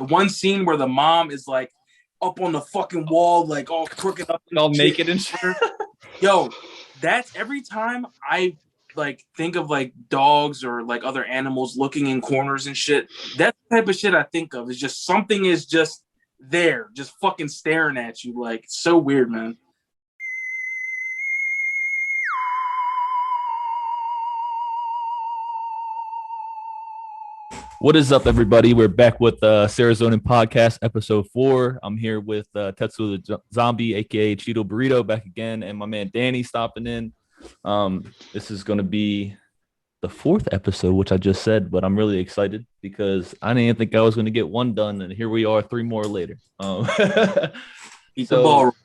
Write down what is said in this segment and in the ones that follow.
one scene where the mom is like up on the fucking wall, like all crooked up, all naked and shit. Yo, that's every time I like think of like dogs or like other animals looking in corners and shit. That type of shit I think of is just something is just there, just fucking staring at you. Like, so weird, man. What is up, everybody? We're back with Serozonin podcast, episode 4. I'm here with Tetsuothezombie, aka Cheeto Burrito, back again, and my man Danny stopping in. This is going to be the 4th episode, which I just said, but I'm really excited because I didn't think I was going to get one done, and here we are, 3 more later. Keep the ball.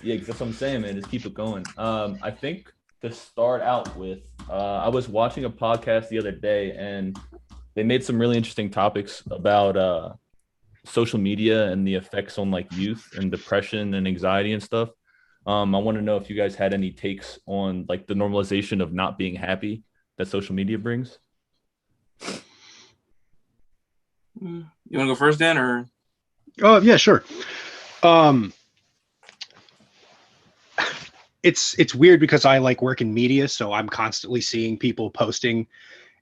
Yeah, that's what I'm saying, man. Just keep it going. I think to start out with, I was watching a podcast the other day, and they made some really interesting topics about social media and the effects on like youth and depression and anxiety and stuff. I want to know if you guys had any takes on like the normalization of not being happy that social media brings. You want to go first, Dan, or? Oh, yeah, sure. It's weird because I like work in media, so I'm constantly seeing people posting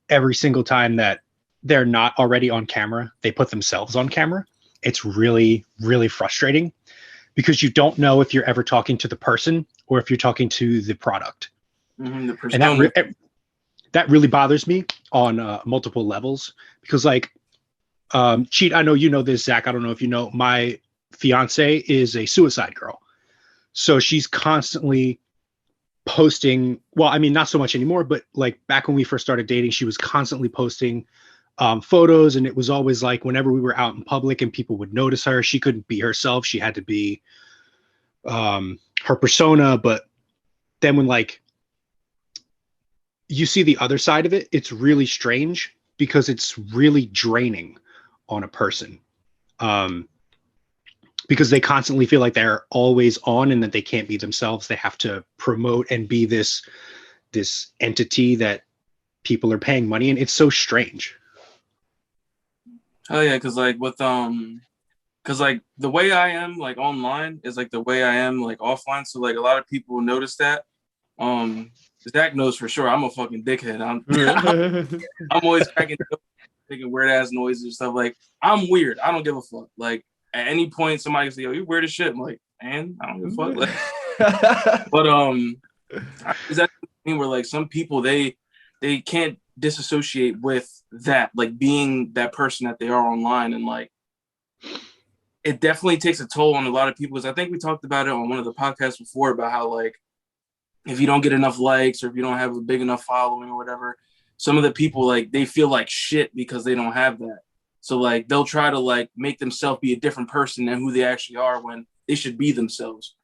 every single time that they're not already on camera. They put themselves on camera. It's really, really frustrating because you don't know if you're ever talking to the person or if you're talking to the product. Mm-hmm, and that really bothers me on multiple levels because like, Cheat, I know you know this, Zach. I don't know if you know, my fiance is a suicide girl. So she's constantly posting, well, I mean, not so much anymore, but like back when we first started dating, she was constantly posting photos, and it was always like whenever we were out in public and people would notice her, she couldn't be herself. She had to be her persona. But then when like you see the other side of it, it's really strange because it's really draining on a person, because they constantly feel like they're always on and that they can't be themselves. They have to promote and be this entity that people are paying money, and it's so strange. Oh yeah, because like with because like the way I am like online is like the way I am like offline. So like a lot of people notice that. Zach knows for sure I'm a fucking dickhead. I'm always cracking jokes, making weird ass noises and stuff. Like, I'm weird. I don't give a fuck. Like, at any point somebody can say, "Yo, you're weird as shit." I'm like, man, I don't give a fuck. Like, but is that the thing where like some people they can't disassociate with that, like being that person that they are online, and like it definitely takes a toll on a lot of people. Because I think we talked about it on one of the podcasts before about how like if you don't get enough likes or if you don't have a big enough following or whatever, some of the people like they feel like shit because they don't have that. So like they'll try to like make themselves be a different person than who they actually are when they should be themselves.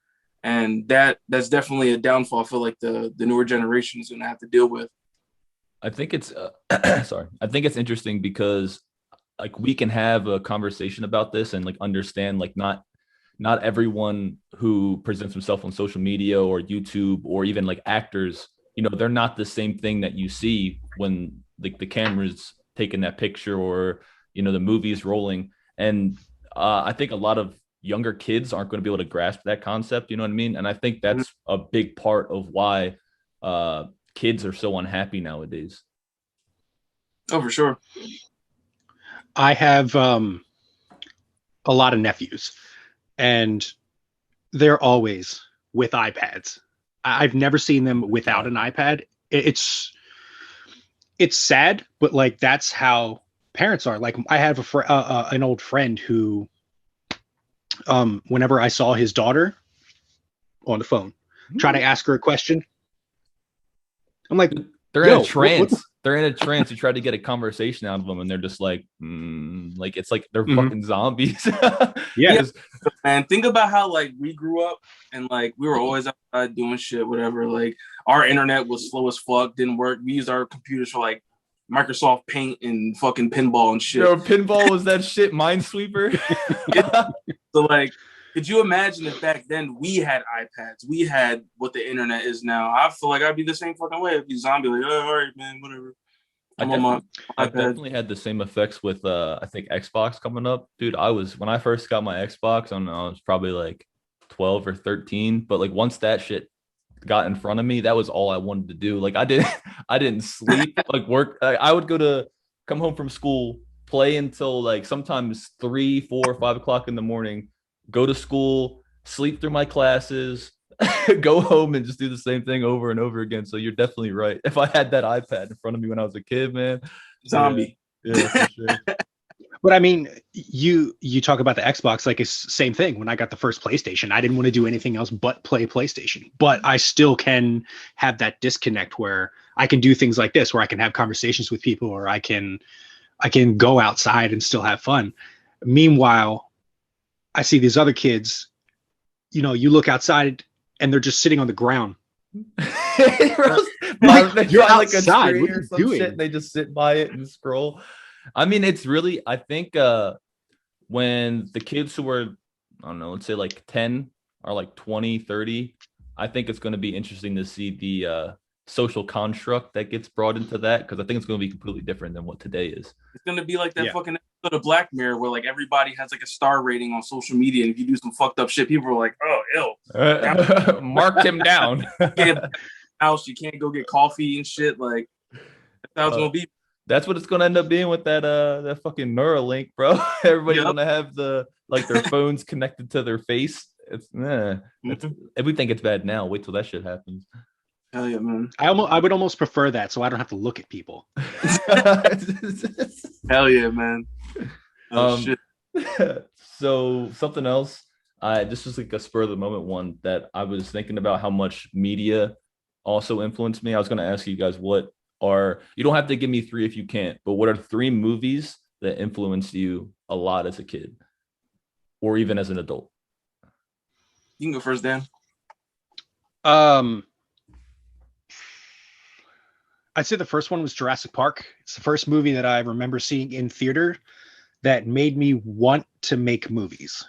And that's definitely a downfall I feel like the newer generation is gonna have to deal with. I think it's sorry. I think it's interesting because like we can have a conversation about this and like understand like not everyone who presents himself on social media or YouTube or even like actors, you know, they're not the same thing that you see when like the camera's taking that picture or, you know, the movie is rolling. And I think a lot of younger kids aren't going to be able to grasp that concept. You know what I mean? And I think that's a big part of why kids are so unhappy nowadays. Oh, for sure. I have a lot of nephews, and they're always with iPads. I've never seen them without an iPad. It's sad, but like that's how parents are. Like I have an old friend who, whenever I saw his daughter on the phone, try to ask her a question, I'm like, they're in a trance. They're in a trance. You try to get a conversation out of them, and they're just like it's like they're fucking zombies. Yeah, man. Think about how like we grew up, and like we were always outside doing shit, whatever. Like our internet was slow as fuck, didn't work. We used our computers for like Microsoft Paint and fucking pinball and shit. Yo, pinball was that shit, Minesweeper. Yeah. So like, could you imagine if back then we had iPads, we had what the internet is now? I feel like I'd be the same fucking way. I'd be zombie, like, oh, all right, man, whatever. I'm on my I've iPad. definitely had the same effects with I think Xbox coming up. Dude, when I first got my Xbox, I don't know, I was probably like 12 or 13, but like once that shit got in front of me, that was all I wanted to do. Like I didn't sleep, like work. I would come home from school, play until like sometimes 3, 4, 5 o'clock in the morning, go to school, sleep through my classes, go home and just do the same thing over and over again. So you're definitely right. If I had that iPad in front of me when I was a kid, man, Zombie. yeah, for sure. But I mean, you talk about the Xbox, like it's the same thing. When I got the first PlayStation, I didn't want to do anything else but play PlayStation. But I still can have that disconnect where I can do things like this, where I can have conversations with people, or I can go outside and still have fun. Meanwhile, I see these other kids, you look outside and they're just sitting on the ground. Like, you're find, like, outside. a What tree are or you some doing? shit and they just sit by it and scroll. I mean, it's really, I think when the kids who are, I don't know, let's say like 10 are like 20, 30, I think it's going to be interesting to see the social construct that gets brought into that, because I think it's going to be completely different than what today is. It's gonna be like that fucking episode of Black Mirror where like everybody has like a star rating on social media, and if you do some fucked up shit, people are like, "Oh, ill." Marked him down. House, you can't go get coffee and shit. Like that's how it's gonna be. That's what it's gonna end up being with that fucking Neuralink, bro. Everybody's gonna have their phones connected to their face. If we think it's bad now, wait till that shit happens. Hell yeah, man. I would almost prefer that, so I don't have to look at people. Hell yeah, man. Oh shit. So something else. This was like a spur of the moment one that I was thinking about how much media also influenced me. I was going to ask you guys you don't have to give me 3 if you can't, but what are 3 movies that influenced you a lot as a kid or even as an adult? You can go first, Dan. I'd say the first one was Jurassic Park. It's the first movie that I remember seeing in theater that made me want to make movies.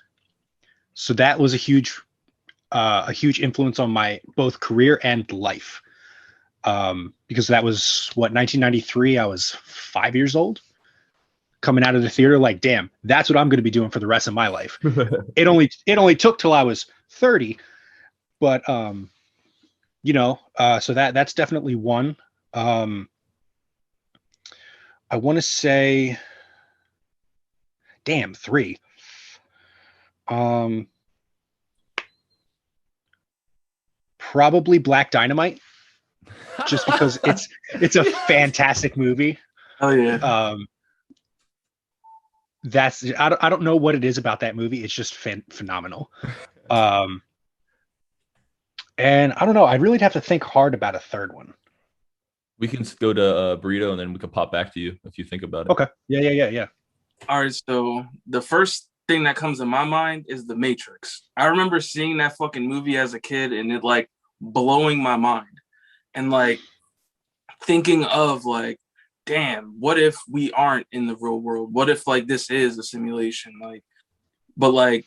So that was a huge influence on my both career and life. Because that was 1993. I was 5 years old, coming out of the theater like, damn, that's what I'm going to be doing for the rest of my life. It only took till I was 30, but so that's definitely one. I want to say, damn, 3. Probably Black Dynamite, just because it's a fantastic movie. Oh yeah. I don't know what it is about that movie. It's just phenomenal. And I don't know. I really have to think hard about a third one. We can go to Burrito and then we can pop back to you if you think about it. Okay. Yeah. All right. So the first thing that comes to my mind is The Matrix. I remember seeing that fucking movie as a kid and it like blowing my mind and like thinking of like, damn, what if we aren't in the real world? What if like this is a simulation? Like, but like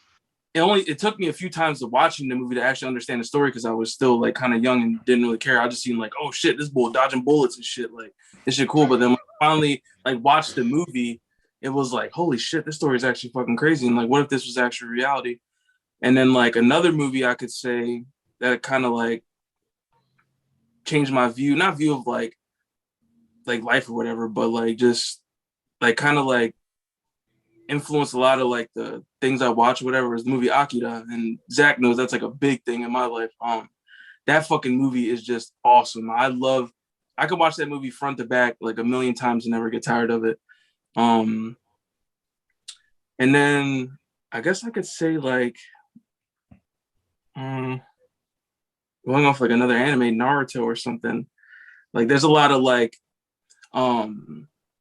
it took me a few times of watching the movie to actually understand the story because I was still like kind of young and didn't really care. I just seen like, oh shit, this bull dodging bullets and shit. Like this shit cool. But then when I finally like watched the movie, it was like, holy shit, this story is actually fucking crazy. And like, what if this was actually reality? And then like another movie I could say that kind of like changed my not view of like life or whatever, but like just like kind of like influenced a lot of like the things I watch or whatever is the movie Akira. And Zach knows that's like a big thing in my life. That fucking movie is just awesome. I could watch that movie front to back like a million times and never get tired of it. And then I guess I could say like going off like another anime, Naruto or something. Like there's a lot of like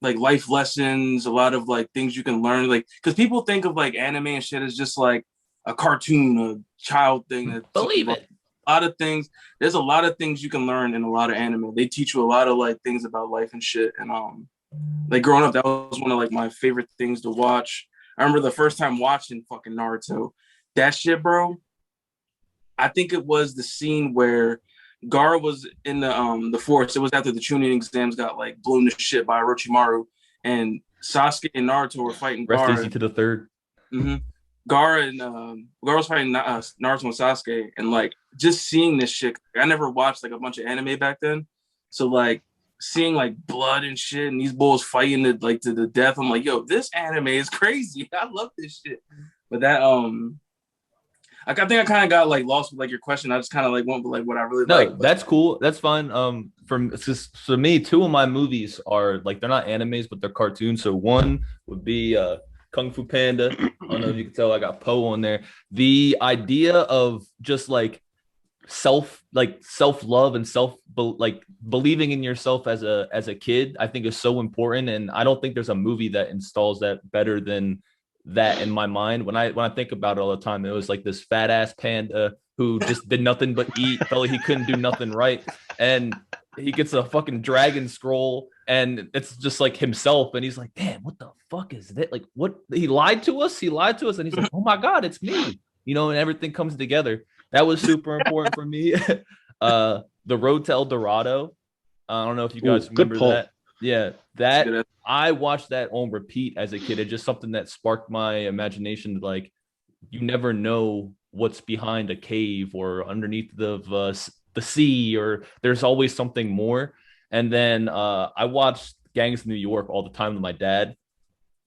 life lessons, a lot of like things you can learn, like because people think of like anime and shit as just like a cartoon, a child thing. Believe it. A lot of things. There's a lot of things you can learn in a lot of anime. They teach you a lot of like things about life and shit. And like growing up, that was one of like my favorite things to watch. I remember the first time watching fucking Naruto. That shit, bro. I think it was the scene where Gara was in the forest. It was after the Chunin exams got like blown to shit by Orochimaru, and Sasuke and Naruto were fighting Rest Gara. easy to the third. Mm-hmm. Gara was fighting Naruto and Sasuke, and like just seeing this shit. I never watched like a bunch of anime back then, so like seeing like blood and shit, and these bulls fighting to the death. I'm like, yo, this anime is crazy. I love this shit. But that I think I kind of got like lost with like your question. I just kind of like went with like what I really like. No, that's cool. That's fine. For me, two of my movies are like they're not animes, but they're cartoons. So one would be Kung Fu Panda. I don't know if you can tell I got Poe on there. The idea of just like self-love and believing in yourself as a kid, I think is so important. And I don't think there's a movie that installs that better than that in my mind. When I think about it all the time, it was like this fat ass panda who just did nothing but eat, felt like he couldn't do nothing right, and he gets a fucking dragon scroll, and it's just like himself, and he's like, damn, what the fuck is that? Like, what? He lied to us, and he's like, oh my god, it's me, and everything comes together. That was super important for me. The Road to El Dorado, I don't know if you guys remember that. Yeah, that I watched that on repeat as a kid. It's just something that sparked my imagination. Like, you never know what's behind a cave or underneath the sea, or there's always something more. And then I watched Gangs of New York all the time with my dad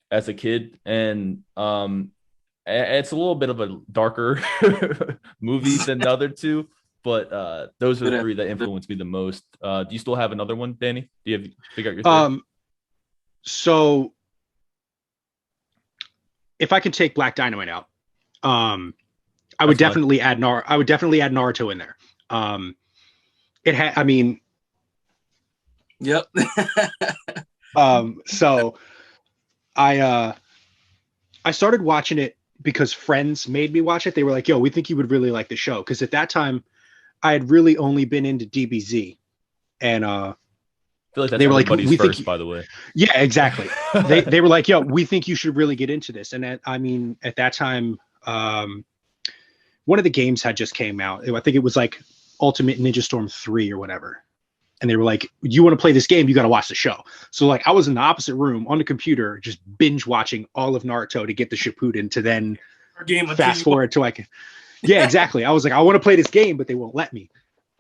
as a kid, and it's a little bit of a darker movie than the other two. But those are the three that influenced me the most. Do you still have another one, Danny? Do you figure out your third? So if I could take Black Dynamite out, I would definitely add Naruto in there. Yep. So I started watching it because friends made me watch it. They were like, yo, we think you would really like the show. Because at that time, I had really only been into DBZ. And I feel like that's they were like, everybody's first, by the way. Yeah, exactly. they were like, yo, we think you should really get into this. And at that time, one of the games had just came out. I think it was like Ultimate Ninja Storm 3 or whatever. And they were like, you want to play this game, you got to watch the show. So like I was in the opposite room on the computer, just binge watching all of Naruto to get the Shippuden to then fast forward to like, yeah, exactly. I was like, I want to play this game, but they won't let me.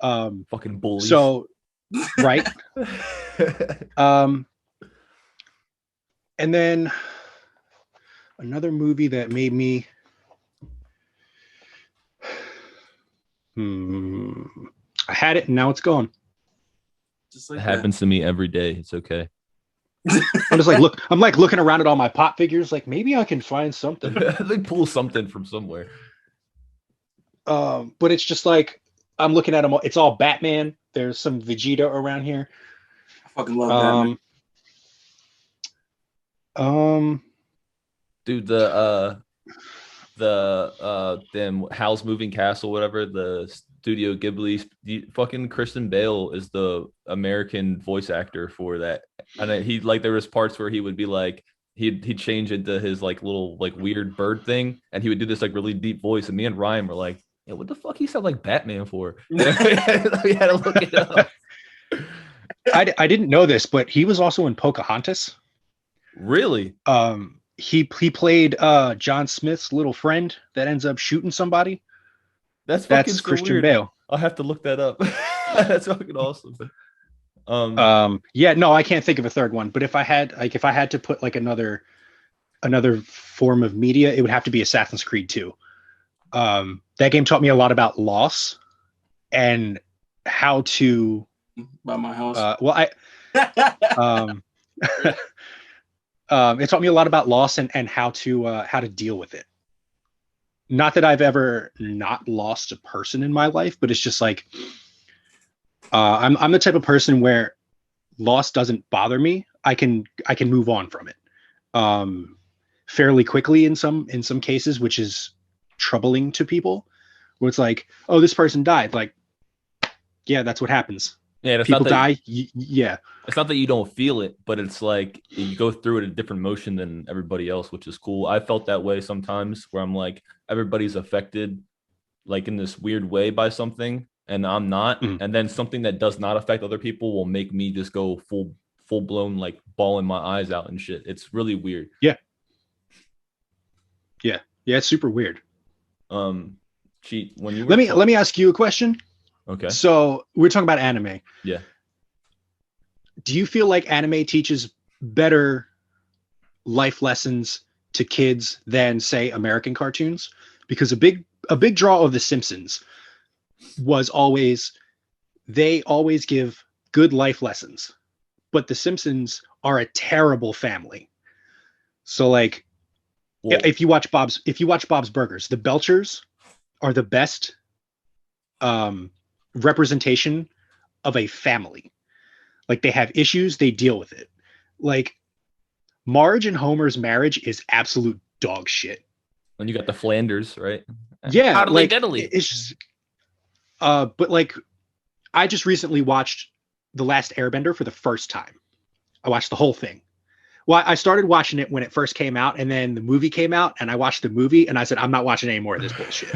Fucking bullies. So, right. And then another movie that made me, I had it and now it's gone. Just like it happens to me every day. It's okay. I'm just like, I'm like looking around at all my pop figures, like maybe I can find something. They pull something from somewhere. But it's just like I'm looking at them all. It's all Batman. There's some Vegeta around here. I fucking love Batman. Dude, the damn Howl's Moving Castle, whatever, the Studio Ghibli, fucking Kristen Bale is the American voice actor for that. And he like there was parts where he would be like he'd change into his like little like weird bird thing, and he would do this like really deep voice, and me and Ryan were like, yeah, what the fuck he sound like Batman for? We had to look it up. I didn't know this, but he was also in Pocahontas. Really? He played John Smith's little friend that ends up shooting somebody. That's so Christian weird. Bale. I'll have to look that up. That's fucking awesome. Yeah, no, I can't think of a third one, but if I had to put like another form of media, it would have to be Assassin's Creed 2. That game taught me a lot about loss and how to by my house. It taught me a lot about loss and how to deal with it. Not that I've ever not lost a person in my life, but it's just like I'm the type of person where loss doesn't bother me. I can move on from it fairly quickly in some cases, which is troubling to people. Where it's like, oh, this person died. Like, yeah, that's what happens. Yeah, people die. Yeah, it's not that you don't feel it, but it's like you go through it a different motion than everybody else, which is cool. I felt that way sometimes, where I'm like, everybody's affected, like in this weird way by something, and I'm not. Mhm. And then something that does not affect other people will make me just go full blown, like bawling my eyes out and shit. It's really weird. Yeah, it's super weird. Cheat, when you were Let me ask you a question. Okay. So we're talking about anime. Yeah. Do you feel like anime teaches better life lessons to kids than, say, American cartoons? Because a big draw of The Simpsons was always, they always give good life lessons, but The Simpsons are a terrible family. So like, Well, if you watch Bob's Burgers, the Belchers are the best representation of a family. Like, they have issues, they deal with it. Like, Marge and Homer's marriage is absolute dog shit. when you got the Flanders, right? Yeah, Totally like deadly. it's just, but like, I just recently watched The Last Airbender for the first time. I watched the whole thing. Well, I started watching it when it first came out, and then the movie came out, and I watched the movie, and I said, I'm not watching any more of this bullshit.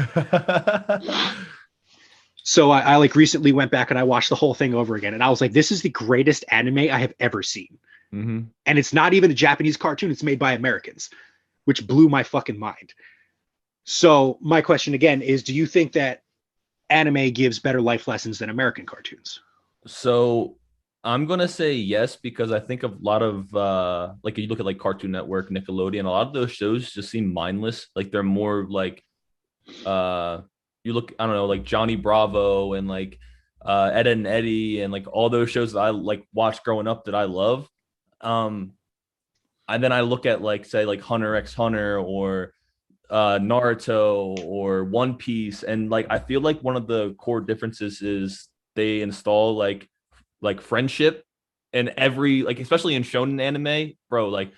So I like recently went back and I watched the whole thing over again, and I was like, this is the greatest anime I have ever seen. Mm-hmm. And it's not even a Japanese cartoon, it's made by Americans, which blew my fucking mind. So my question again is, do you think that anime gives better life lessons than American cartoons? So I'm gonna say yes, because I think a lot of like, you look at like Cartoon Network, Nickelodeon, a lot of those shows just seem mindless. Like, they're more like you look, I don't know, like Johnny Bravo and like Ed and Eddie and like all those shows that I like watched growing up that I love. And then I look at like, say, like Hunter x Hunter or Naruto or One Piece, and like I feel like one of the core differences is they install like friendship in every, like, especially in shonen anime, bro. Like,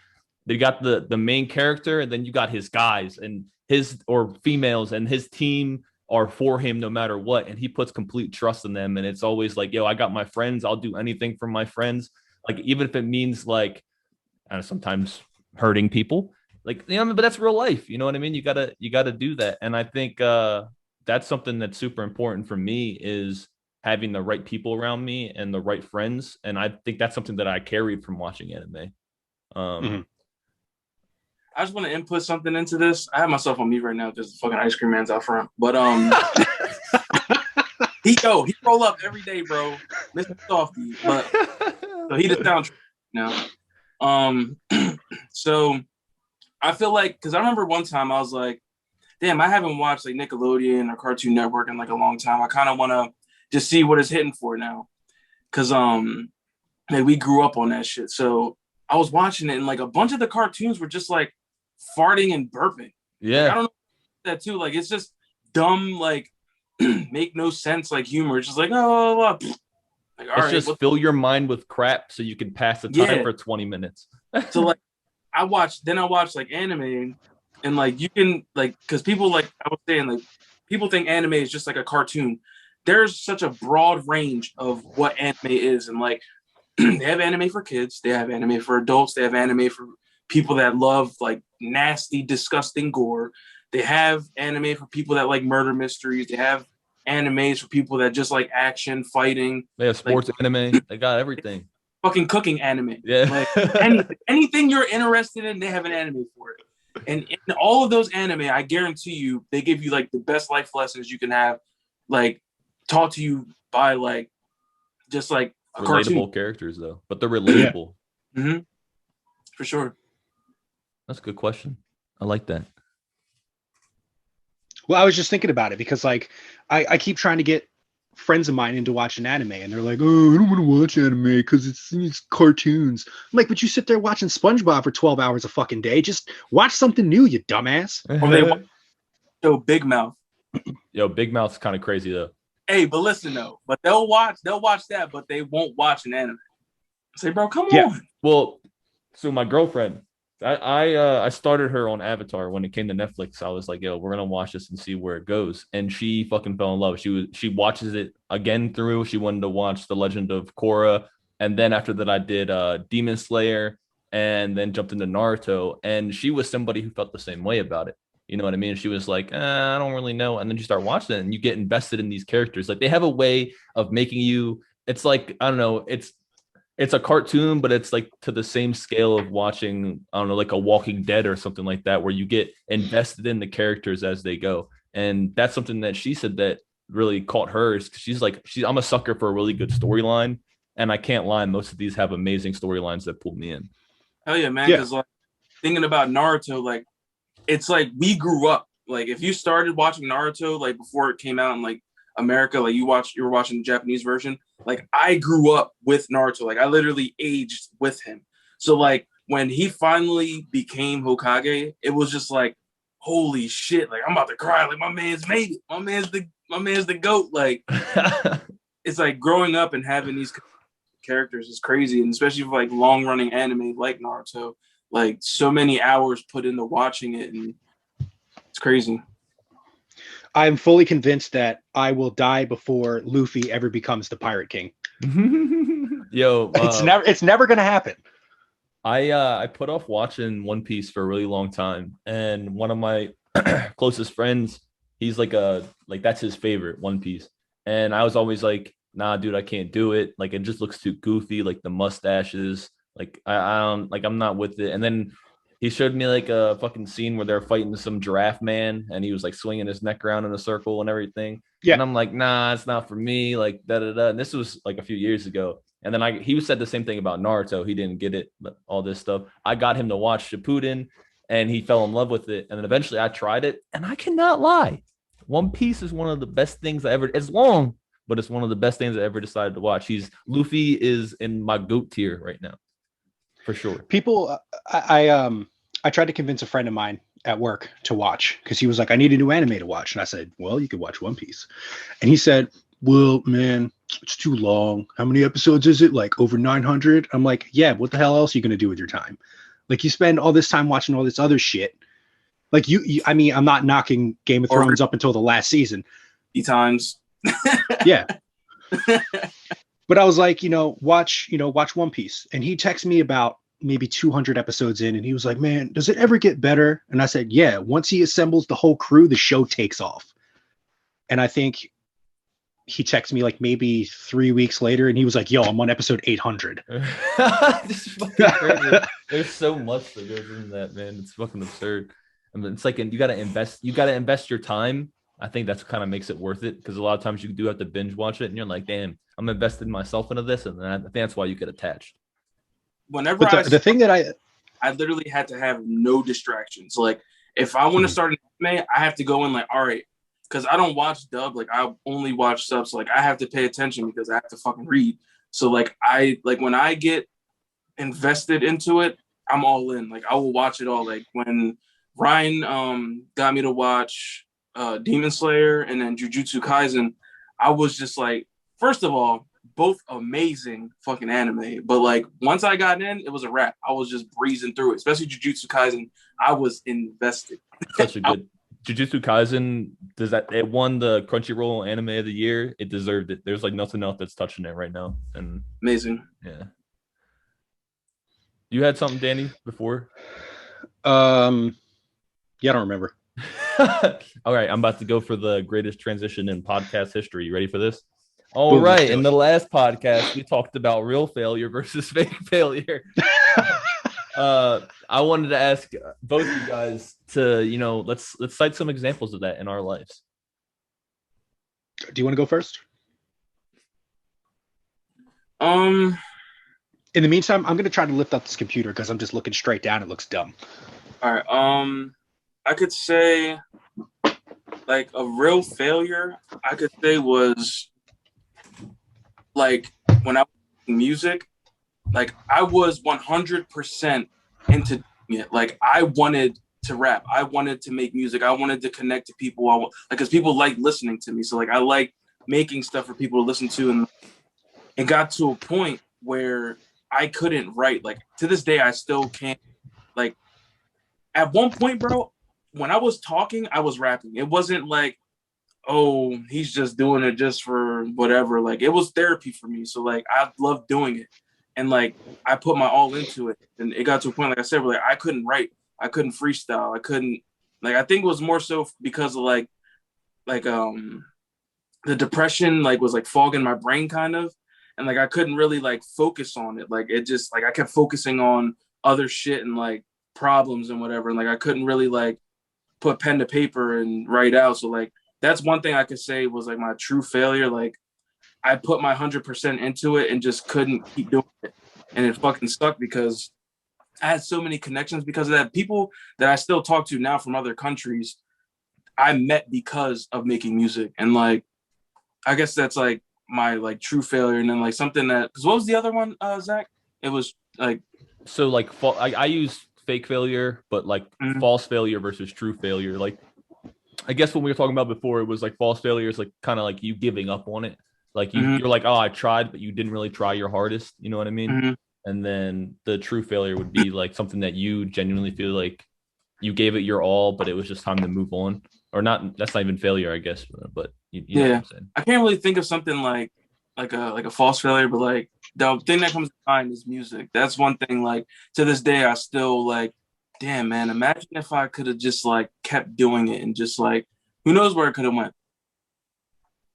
they got the main character, and then you got his guys and his, or females, and his team are for him no matter what, and he puts complete trust in them. And it's always like, yo, I got my friends, I'll do anything for my friends, like even if it means like sometimes hurting people, like, you know, but that's real life, you know what I mean? You gotta do that. And I think that's something that's super important for me, is having the right people around me and the right friends. And I think that's something that I carried from watching anime. I just want to input something into this. I have myself on mute right now because the fucking ice cream man's out front. But he roll up every day, bro. Mr. Softy. But so he the soundtrack now. So I feel like, because I remember one time I was like, damn, I haven't watched like Nickelodeon or Cartoon Network in like a long time. I kind of want to just see what it's hitting for now. Because like, we grew up on that shit. So I was watching it, and like a bunch of the cartoons were just like farting and burping. Yeah. Like, I don't know that too. Like, it's just dumb, like make no sense, like humor. It's just like, oh, like, all it's right, just fill your mind with crap so you can pass the time for 20 minutes. So like I watched like anime, and like you can, like, because people, like I was saying, like people think anime is just like a cartoon. There's such a broad range of what anime is, and like they have anime for kids, they have anime for adults, they have anime for people that love like nasty, disgusting gore. They have anime for people that like murder mysteries. They have animes for people that just like action, fighting. They have sports, like, anime. They got everything. Fucking cooking anime. Yeah. Like anything you're interested in, they have an anime for it. And in all of those anime, I guarantee you, they give you like the best life lessons you can have, like taught to you by like just like a relatable cartoon. Characters though, but they're relatable. Yeah. Mm-hmm. For sure. That's a good question. I like that. Well, I was just thinking about it because like I keep trying to get friends of mine into watching anime, and they're like, oh, I don't want to watch anime because it's cartoons. I'm like, but you sit there watching SpongeBob for 12 hours a fucking day. Just watch something new, you dumbass. Or they watch Big Mouth. Yo, Big Mouth's kind of crazy though. Hey, but listen though, but they'll watch that, but they won't watch an anime. Say, bro, come on. Well, so my girlfriend, I started her on Avatar when it came to Netflix. I was like, yo, we're gonna watch this and see where it goes. And she fucking fell in love. She watches it again through. She wanted to watch The Legend of Korra. And then after that, I did Demon Slayer, and then jumped into Naruto. And she was somebody who felt the same way about it. You know what I mean? And she was like, I don't really know. And then you start watching it and you get invested in these characters. Like they have a way of making you, it's like, I don't know, it's a cartoon, but it's like to the same scale of watching, I don't know, like a Walking Dead or something like that, where you get invested in the characters as they go. And that's something that she said that really caught her. She's like, I'm a sucker for a really good storyline. And I can't lie, most of these have amazing storylines that pull me in. Hell yeah, man. Because like thinking about Naruto, like it's like we grew up. Like if you started watching Naruto like before it came out in like America, like you were watching the Japanese version. Like I grew up with Naruto. Like I literally aged with him. So like when he finally became Hokage, it was just like, holy shit! Like I'm about to cry. Like my man's made it. My man's the GOAT. Like it's like growing up and having these characters is crazy, and especially for like long running anime like Naruto. Like so many hours put into watching it, and it's crazy. I'm fully convinced that I will die before Luffy ever becomes the Pirate King. Yo, it's never gonna happen. I put off watching One Piece for a really long time, and one of my closest friends, he's like that's his favorite, One Piece, and I was always like, nah, dude, I can't do it. Like it just looks too goofy, like the mustaches. Like I don't like, I'm not with it. And then he showed me like a fucking scene where they're fighting some giraffe man, and he was like swinging his neck around in a circle and everything. Yeah. And I'm like, nah, it's not for me. Like da da da. And this was like a few years ago. And then he said the same thing about Naruto. He didn't get it, but all this stuff. I got him to watch Shippuden, and he fell in love with it. And then eventually I tried it, and I cannot lie, One Piece is one of the best things I ever. It's long, but it's one of the best things I ever decided to watch. Luffy is in my GOAT tier right now, for sure. People, I tried to convince a friend of mine at work to watch because he was like, I need a new anime to watch. And I said, well, you could watch One Piece. And he said, well, man, it's too long. How many episodes is it? Like over 900? I'm like, yeah, what the hell else are you going to do with your time? Like you spend all this time watching all this other shit. Like I mean, I'm not knocking Game of Thrones up until the last season. Times. Yeah. But I was like, watch One Piece. And he texted me about maybe 200 episodes in, and he was like, man, does it ever get better? And I said, yeah, once he assembles the whole crew, the show takes off. And I think he texted me like maybe 3 weeks later, and he was like, yo, I'm on episode 800. This is fucking crazy. There's so much that goes into that, man. It's fucking absurd. I mean, it's like, you got to invest your time. I think that's kind of makes it worth it, because a lot of times you do have to binge watch it and you're like, damn, I'm investing myself into this. And I think that's why you get attached. Whenever the thing that I literally had to have no distractions. Like if I want to start an anime, I have to go in like, all right, because I don't watch dub. Like I only watch subs. So like I have to pay attention because I have to fucking read. So like when I get invested into it, I'm all in. Like I will watch it all. Like when Ryan got me to watch Demon Slayer and then Jujutsu Kaisen, I was just like, first of all, both amazing fucking anime, but like once I got in, it was a wrap. I was just breezing through it, especially Jujutsu Kaisen. I was invested. Such a good Jujutsu Kaisen. It won the Crunchyroll Anime of the Year. It deserved it. There's like nothing else that's touching it right now. And amazing. Yeah. You had something, Danny, before? Yeah, I don't remember. All right, I'm about to go for the greatest transition in podcast history. You ready for this? All right. In the last podcast, we talked about real failure versus fake failure. I wanted to ask both you guys to, let's cite some examples of that in our lives. Do you want to go first? In the meantime, I'm going to try to lift up this computer because I'm just looking straight down. It looks dumb. All right. I could say like a real failure, I could say was like when I was in music, like I was 100% into it. Like I wanted to rap. I wanted to make music. I wanted to connect to people. Because people like listening to me. So like I like making stuff for people to listen to. And it got to a point where I couldn't write. Like to this day, I still can't. Like at one point, bro, when I was talking, I was rapping. It wasn't like, oh, he's just doing it just for whatever. Like it was therapy for me. So like I loved doing it. And like I put my all into it. And it got to a point, like I said, where like I couldn't write. I couldn't freestyle. I couldn't Like I think it was more so because of like the depression like was like fogging my brain kind of, and like I couldn't really like focus on it. Like it just like I kept focusing on other shit and like problems and whatever, and like I couldn't really like put pen to paper and write out. So like that's one thing I could say was like my true failure. Like I put my 100% into it and just couldn't keep doing it, and it fucking sucked because I had so many connections because of that. People that I still talk to now from other countries, I met because of making music, and like I guess that's like my like true failure. And then like something that, because what was the other one, Zach? It was like, So like I use fake failure, but like false failure versus true failure. Like I guess when we were talking about before, it was like false failure is like kind of like you giving up on it. Like you're like, oh, I tried, but you didn't really try your hardest. You know what I mean? And then the true failure would be like something that you genuinely feel like you gave it your all, but it was just time to move on. Or not, that's not even failure, I guess, but you know what I'm saying. I can't really think of something like a false failure, but like the thing that comes to mind is music. That's one thing, like to this day I still like, damn man, imagine if I could have just like kept doing it and just like who knows where it could have went.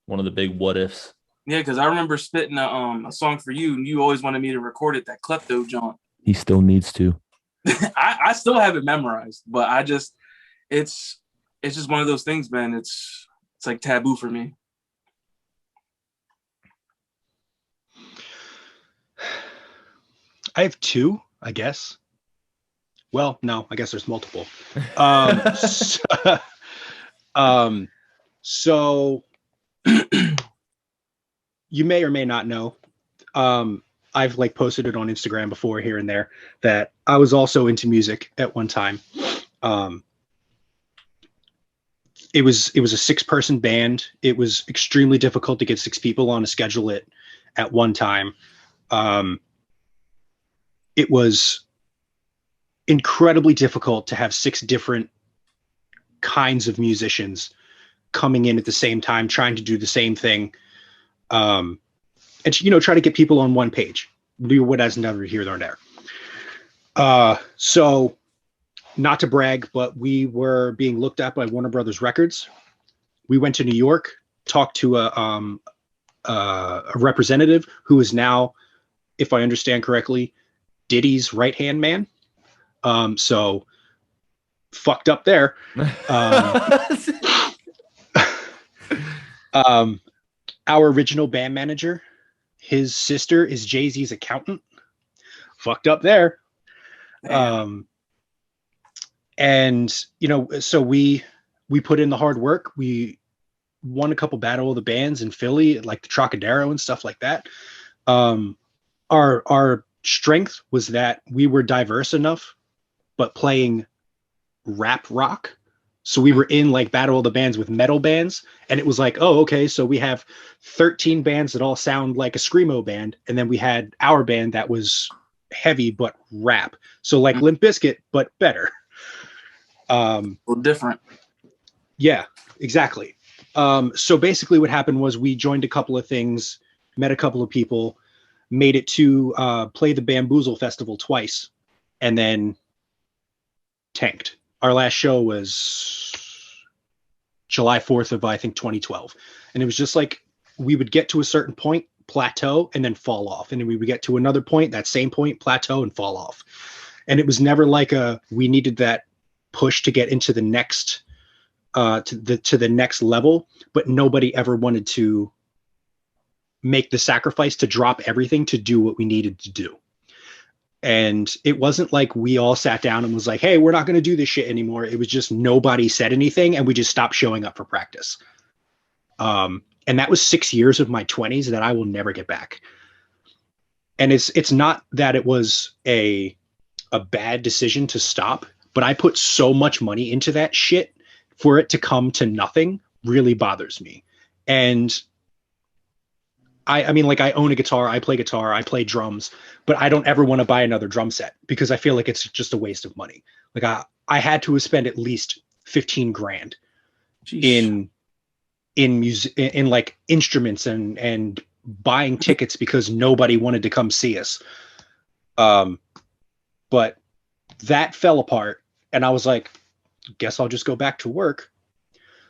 One of the big what ifs. Yeah, because I remember spitting a song for you, and you always wanted me to record it, that Klepto John. He still needs to. I still have it memorized, but I just it's just one of those things, man. It's like taboo for me. I have two, I guess. Well, no, I guess there's multiple. So you may or may not know, I've like posted it on Instagram before here and there that I was also into music at one time. It was a 6-person band. It was extremely difficult to get 6 people on a schedule at one time. It was incredibly difficult to have 6 different kinds of musicians coming in at the same time, trying to do the same thing. And, try to get people on one page. Do what has never here nor there. So not to brag, but we were being looked at by Warner Brothers Records. We went to New York, talked to a representative who is now, if I understand correctly, Diddy's right-hand man. So fucked up there. Our original band manager, his sister is Jay-Z's accountant. Fucked up there. And so we put in the hard work. We won a couple Battle of the Bands in Philly, like the Trocadero and stuff like that. Our strength was that we were diverse enough, but playing rap rock. So we were in like Battle of the Bands with metal bands, and it was like, oh, okay, so we have 13 bands that all sound like a screamo band, and then we had our band that was heavy but rap. So like Limp Bizkit, but better. Well, different. Yeah, exactly. So basically what happened was we joined a couple of things, met a couple of people, made it to play the Bamboozle Festival twice, and then tanked. Our last show was July 4th of, I think, 2012. And it was just like we would get to a certain point, plateau, and then fall off. And then we would get to another point, that same point, plateau, and fall off. And it was never like we needed that push to get into the next to the next level, but nobody ever wanted to make the sacrifice to drop everything to do what we needed to do. And it wasn't like we all sat down and was like, hey, we're not going to do this shit anymore. It was just nobody said anything, and we just stopped showing up for practice. And that was 6 years of my 20s that I will never get back. And it's not that it was a bad decision to stop, but I put so much money into that shit for it to come to nothing really bothers me. And I mean, like, I own a guitar, I play drums, but I don't ever want to buy another drum set because I feel like it's just a waste of money. Like I had to spend at least 15 grand in music, in like instruments and buying tickets because nobody wanted to come see us. But that fell apart, and I was like, guess I'll just go back to work.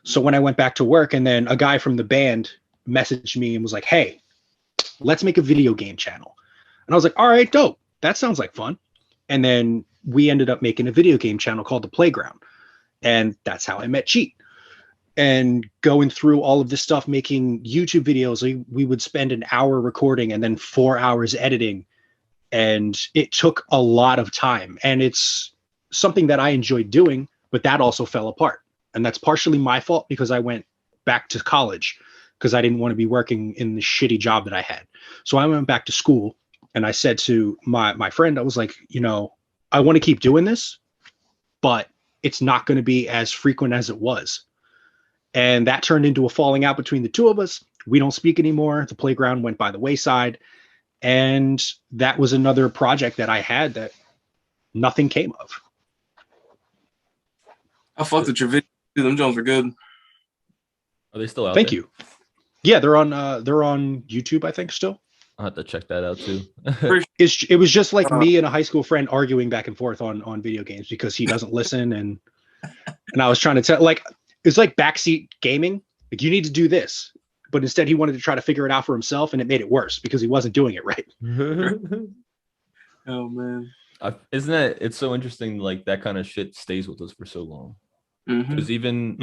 So when I went back to work, and then a guy from the band messaged me and was like, hey, let's make a video game channel. And I was like, all right, dope. That sounds like fun. And then we ended up making a video game channel called The Playground. And that's how I met Cheat. And going through all of this stuff, making YouTube videos, we would spend an hour recording and then 4 hours editing. And it took a lot of time. And it's something that I enjoyed doing, but that also fell apart. And that's partially my fault because I went back to college because I didn't want to be working in the shitty job that I had. So I went back to school and I said to my friend, I was like, I want to keep doing this, but it's not going to be as frequent as it was. And that turned into a falling out between the two of us. We don't speak anymore. The Playground went by the wayside. And that was another project that I had that nothing came of. I fucked with your video. Them Jones are good. Are they still out Thank there? you. Yeah, they're on YouTube, I think, still. I'll have to check that out too. It was just like me and a high school friend arguing back and forth on video games because he doesn't listen, and I was trying to tell, like, it's like backseat gaming. Like, you need to do this, but instead he wanted to try to figure it out for himself, and it made it worse because he wasn't doing it right. Oh man, isn't that, it's so interesting? Like, that kind of shit stays with us for so long. Because even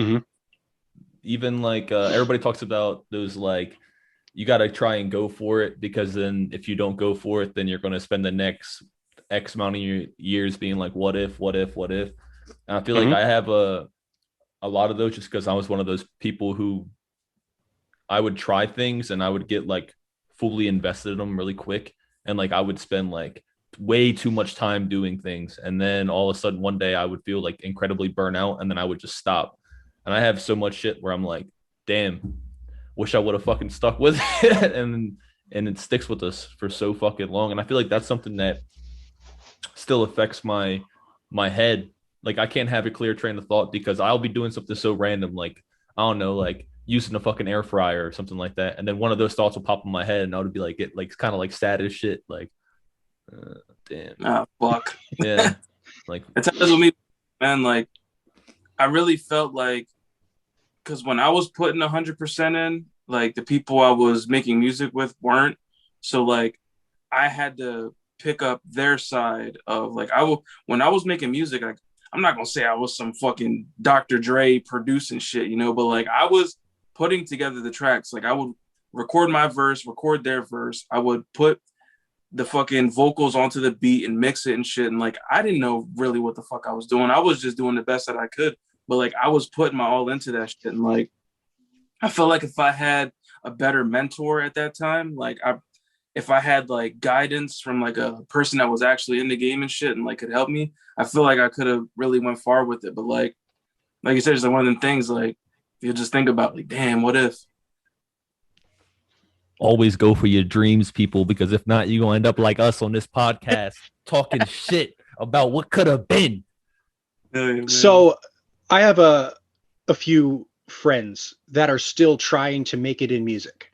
like everybody talks about those, like, you got to try and go for it, because then if you don't go for it, then you're going to spend the next X amount of years being like, what if. And I feel like I have a lot of those just because I was one of those people who I would try things and I would get like fully invested in them really quick, and like I would spend like way too much time doing things, and then all of a sudden one day I would feel like incredibly burnt out, and then I would just stop. And I have so much shit where I'm like, damn, wish I would have fucking stuck with it. and it sticks with us for so fucking long. And I feel like that's something that still affects my head. Like, I can't have a clear train of thought because I'll be doing something so random, like, I don't know, like using a fucking air fryer or something like that, and then one of those thoughts will pop in my head, and I would be like, it like kind of like sad as shit, like, damn. Ah, fuck. Yeah. Like, it's happens with me, man. Like, I really felt like, because when I was putting 100% in, like, the people I was making music with weren't. So like, I had to pick up their side of, like, when I was making music, like, I'm not gonna say I was some fucking Dr. Dre producing shit, but like, I was putting together the tracks. Like, I would record my verse, record their verse. I would put the fucking vocals onto the beat and mix it and shit. And like, I didn't know really what the fuck I was doing. I was just doing the best that I could. But like, I was putting my all into that shit. And like, I felt like if I had a better mentor at that time, like, if I had like guidance from like a person that was actually in the game and shit and like could help me, I feel like I could have really went far with it. But like you said, it's like one of them things, like, you just think about, like, damn, what if? Always go for your dreams, people, because if not, you're going to end up like us on this podcast talking shit about what could have been. So I have a few friends that are still trying to make it in music.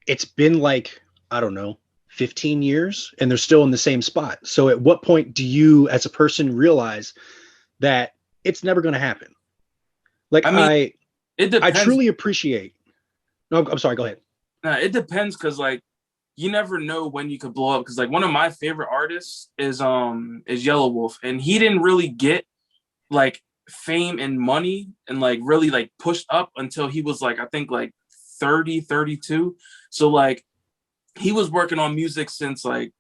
It's been like, I don't know, 15 years, and they're still in the same spot. So at what point do you, as a person, realize that it's never going to happen? Like, I truly appreciate. No, I'm sorry. Go ahead. It depends, because like, you never know when you could blow up. Because like, one of my favorite artists is Yellow Wolf, and he didn't really get like fame and money and like really like pushed up until he was like, I think like 30, 32. So like, he was working on music since like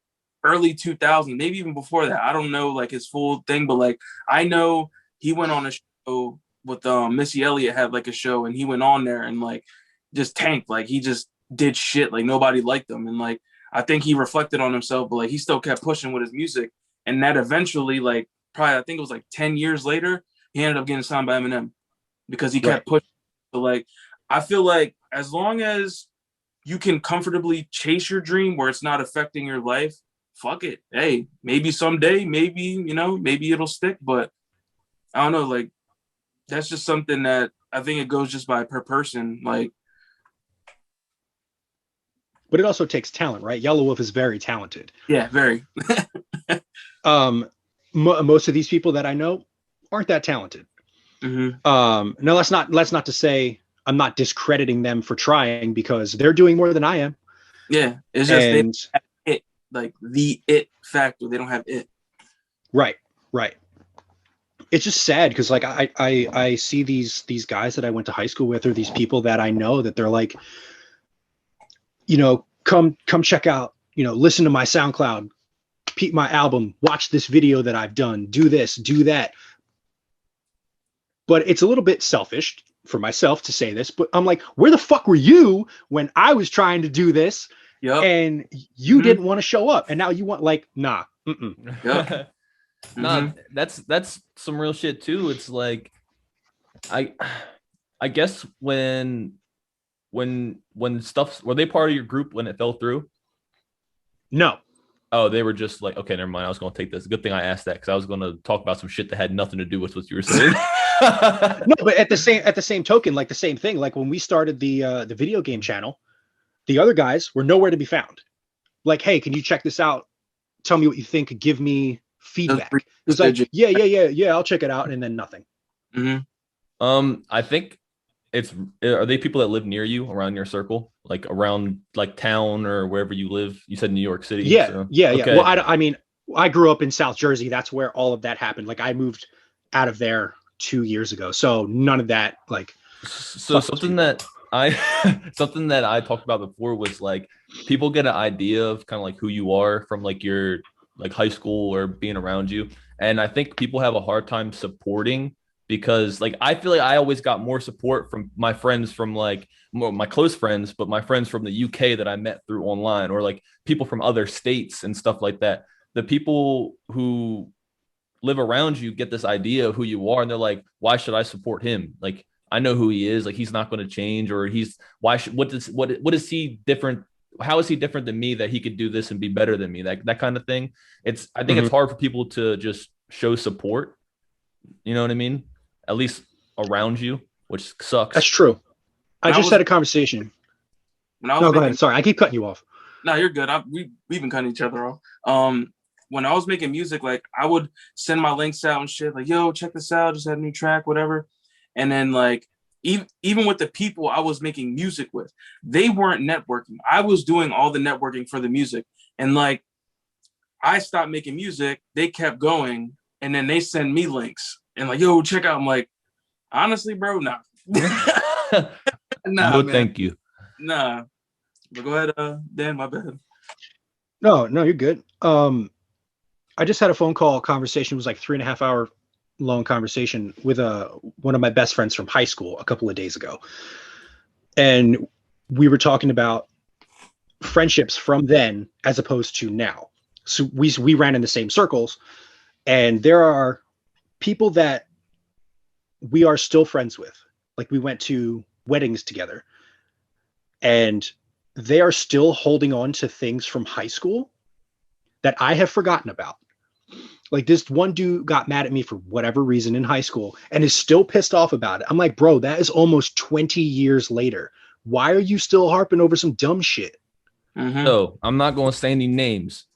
early 2000, maybe even before that. I don't know like his full thing, but like, I know he went on a show with Missy Elliott, had like a show, and he went on there and like just tanked. Like, he just did shit, like nobody liked him. And like, I think he reflected on himself, but like, he still kept pushing with his music. And that eventually, like, probably, I think it was like 10 years later, he ended up getting signed by Eminem because he kept pushing. So like, I feel like as long as you can comfortably chase your dream where it's not affecting your life, fuck it. Hey, maybe someday, maybe it'll stick. But I don't know, like, that's just something that I think it goes just by per person. Like, but it also takes talent, right? Yellow Wolf is very talented. Yeah, very. Most of these people that I know, aren't that talented. Mm-hmm. No, that's not to say I'm not discrediting them for trying, because they're doing more than I am. Yeah, it's just they don't have it, like the it factor. They don't have it. Right. It's just sad because like I see these guys that I went to high school with, or these people that I know, that they're like, come check out, listen to my SoundCloud, peep my album, watch this video that I've done, do this, do that. But it's a little bit selfish for myself to say this, but I'm like, where the fuck were you when I was trying to do this? Yep. And you didn't want to show up, and now you want, like, nah. Yep. Nah, that's some real shit too. It's like, I guess when stuff, were they part of your group when it fell through? No. Oh, they were just like, okay, never mind. I was going to take this. Good thing I asked that, because I was going to talk about some shit that had nothing to do with what you were saying. No, but at the same token, like the same thing, like when we started the video game channel, the other guys were nowhere to be found. Like, hey, can you check this out? Tell me what you think. Give me feedback. It was like, yeah, I'll check it out, and then nothing. Mm-hmm. I think are they people that live near you, around your circle, like around like town or wherever you live? You said New York City. Yeah, so. yeah. Okay. Well, I mean, I grew up in South Jersey. That's where all of that happened. Like, I moved out of there 2 years ago, so none of that, like. So something that I talked about before was like, people get an idea of kind of like who you are from like your like high school or being around you, and I think people have a hard time supporting, because like I feel like I always got more support from my friends, from like my close friends, but my friends from the UK that I met through online, or like people from other states and stuff like that. The people who live around you get this idea of who you are, and they're like, why should I support him? Like, I know who he is. Like, he's not going to change, or what is he different? How is he different than me that he could do this and be better than me? That kind of thing. I think it's hard for people to just show support. You know what I mean? At least around you, which sucks. That's true. I just had a conversation. No, go ahead. Sorry, I keep cutting you off. No, you're good. We've been cutting each other off. When I was making music, like I would send my links out and shit, like, yo, check this out, just had a new track, whatever. And then like even with the people I was making music with, they weren't networking. I was doing all the networking for the music. And like I stopped making music, they kept going, and then they send me links and like, yo, check out. I'm like, honestly, bro, nah. Nah, no, man. Thank you. Nah. But go ahead, Dan, my bad. No, you're good. I just had a phone call conversation. It was like 3.5 hour long conversation with one of my best friends from high school a couple of days ago. And we were talking about friendships from then as opposed to now. So we ran in the same circles, and there are people that we are still friends with. Like, we went to weddings together, and they are still holding on to things from high school that I have forgotten about. Like, this one dude got mad at me for whatever reason in high school and is still pissed off about it. I'm like, bro, that is almost 20 years later. Why are you still harping over some dumb shit? Mm-hmm. So I'm not going to say any names.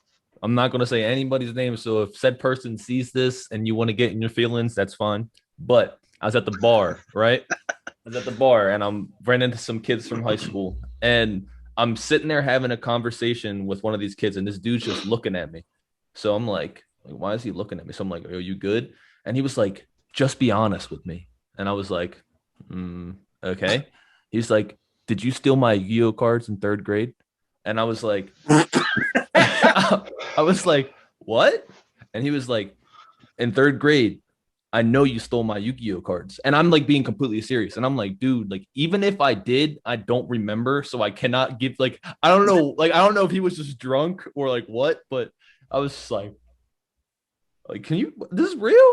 I'm not going to say anybody's name. So if said person sees this and you want to get in your feelings, that's fine. But I was at the bar, right? I was at the bar, and I'm ran into some kids from high school, and I'm sitting there having a conversation with one of these kids, and this dude's just looking at me. So I'm like, why is he looking at me? So I'm like, are you good? And he was like, just be honest with me. And I was like, okay. He's like, did you steal my Yu-Gi-Oh cards in 3rd grade? And I was like, I was like, what? And he was like, in 3rd grade, I know you stole my Yu-Gi-Oh cards. And I'm like being completely serious. And I'm like, dude, like, even if I did, I don't remember. So I cannot give, like, I don't know if he was just drunk or like what, but I was just like, can you, this is real?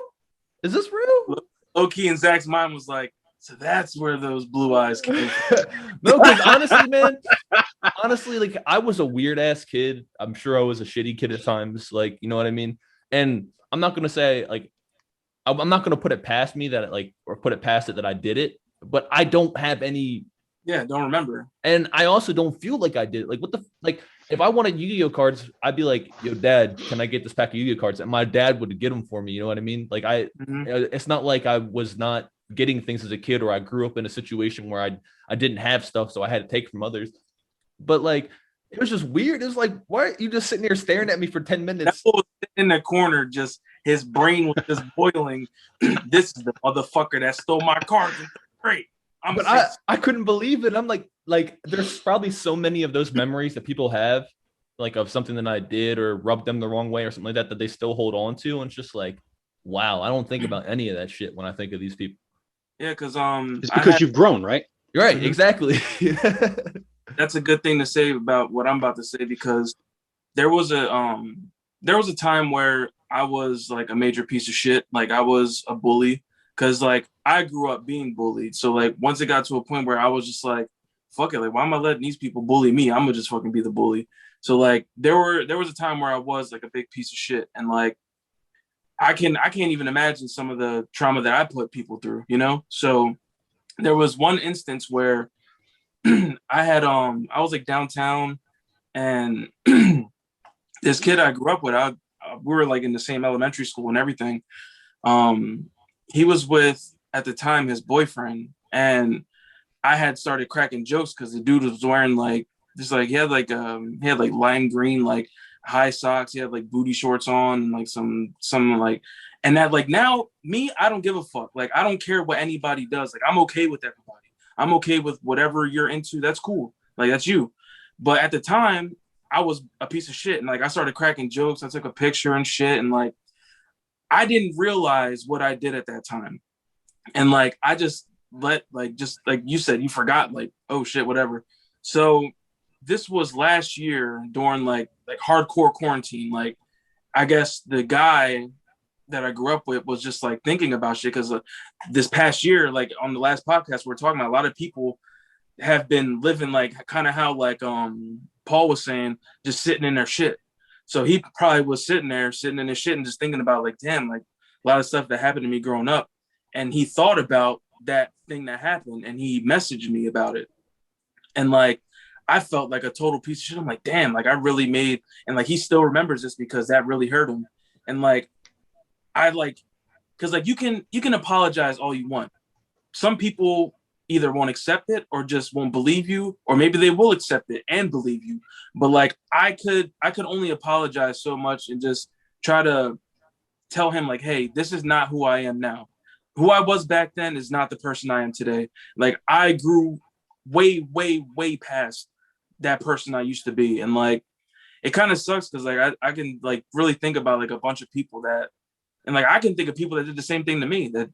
Is this real? Low-key, and Zach's mind was like, so that's where those blue eyes came from. No, because honestly, like, I was a weird ass kid. I'm sure I was a shitty kid at times. Like, you know what I mean? And I'm not going to say, like, I'm not going to put it past me that, like, or put it past it that I did it, but I don't have any. Yeah, don't remember. And I also don't feel like I did it. Like, what the, like, if I wanted Yu-Gi-Oh cards, I'd be like, yo, Dad, can I get this pack of Yu-Gi-Oh cards? And my dad would get them for me. You know what I mean? Like it's not like I was not getting things as a kid, or I grew up in a situation where I didn't have stuff, so I had to take from others. But like, it was just weird. It was like, why are you just sitting there staring at me for 10 minutes? That fool was sitting in the corner, just his brain was just boiling. This is the motherfucker that stole my cards. Great. But I couldn't believe it. I'm like there's probably so many of those memories that people have, like of something that I did or rubbed them the wrong way or something like that they still hold on to. And it's just like, wow, I don't think about any of that shit when I think of these people. Yeah, because it's because you've grown, right? You're right, exactly. That's a good thing to say about what I'm about to say, because there was a time where I was like a major piece of shit. Like I was a bully, because like I grew up being bullied. So like once it got to a point where I was just like, fuck it, like why am I letting these people bully me? I'm gonna just fucking be the bully. So like there was a time where I was like a big piece of shit, and like I can't even imagine some of the trauma that I put people through, you know? So there was one instance where I was like downtown, and this kid I grew up with, we were like in the same elementary school and everything. He was with, at the time, his boyfriend, and I had started cracking jokes because the dude was wearing like just like he had like lime green like high socks, he had like booty shorts on, and like some like, and that like, now me, I don't give a fuck. Like I don't care what anybody does. Like I'm okay with everybody. I'm okay with whatever you're into. That's cool. Like that's you. But at the time, I was a piece of shit, and like I started cracking jokes. I took a picture and shit, and like I didn't realize what I did at that time. And like I just just like you said, you forgot, like, oh shit, whatever. So this was last year during like hardcore quarantine. Like I guess the guy that I grew up with was just like thinking about shit, because this past year, like on the last podcast we're talking about, a lot of people have been living like kind of how like Paul was saying, just sitting in their shit. So he probably was sitting in his shit and just thinking about like, damn, like a lot of stuff that happened to me growing up. And he thought about that thing that happened, and he messaged me about it. And like I felt like a total piece of shit. I'm like, damn, like I really made, and like he still remembers this because that really hurt him. And like I like, because like you can apologize all you want. Some people either won't accept it or just won't believe you, or maybe they will accept it and believe you. But like I could only apologize so much and just try to tell him like, hey, this is not who I am now. Who I was back then is not the person I am today. Like I grew way, way, way past that person I used to be. And like it kind of sucks because like I can like really think about like a bunch of people that, and like I can think of people that did the same thing to me, that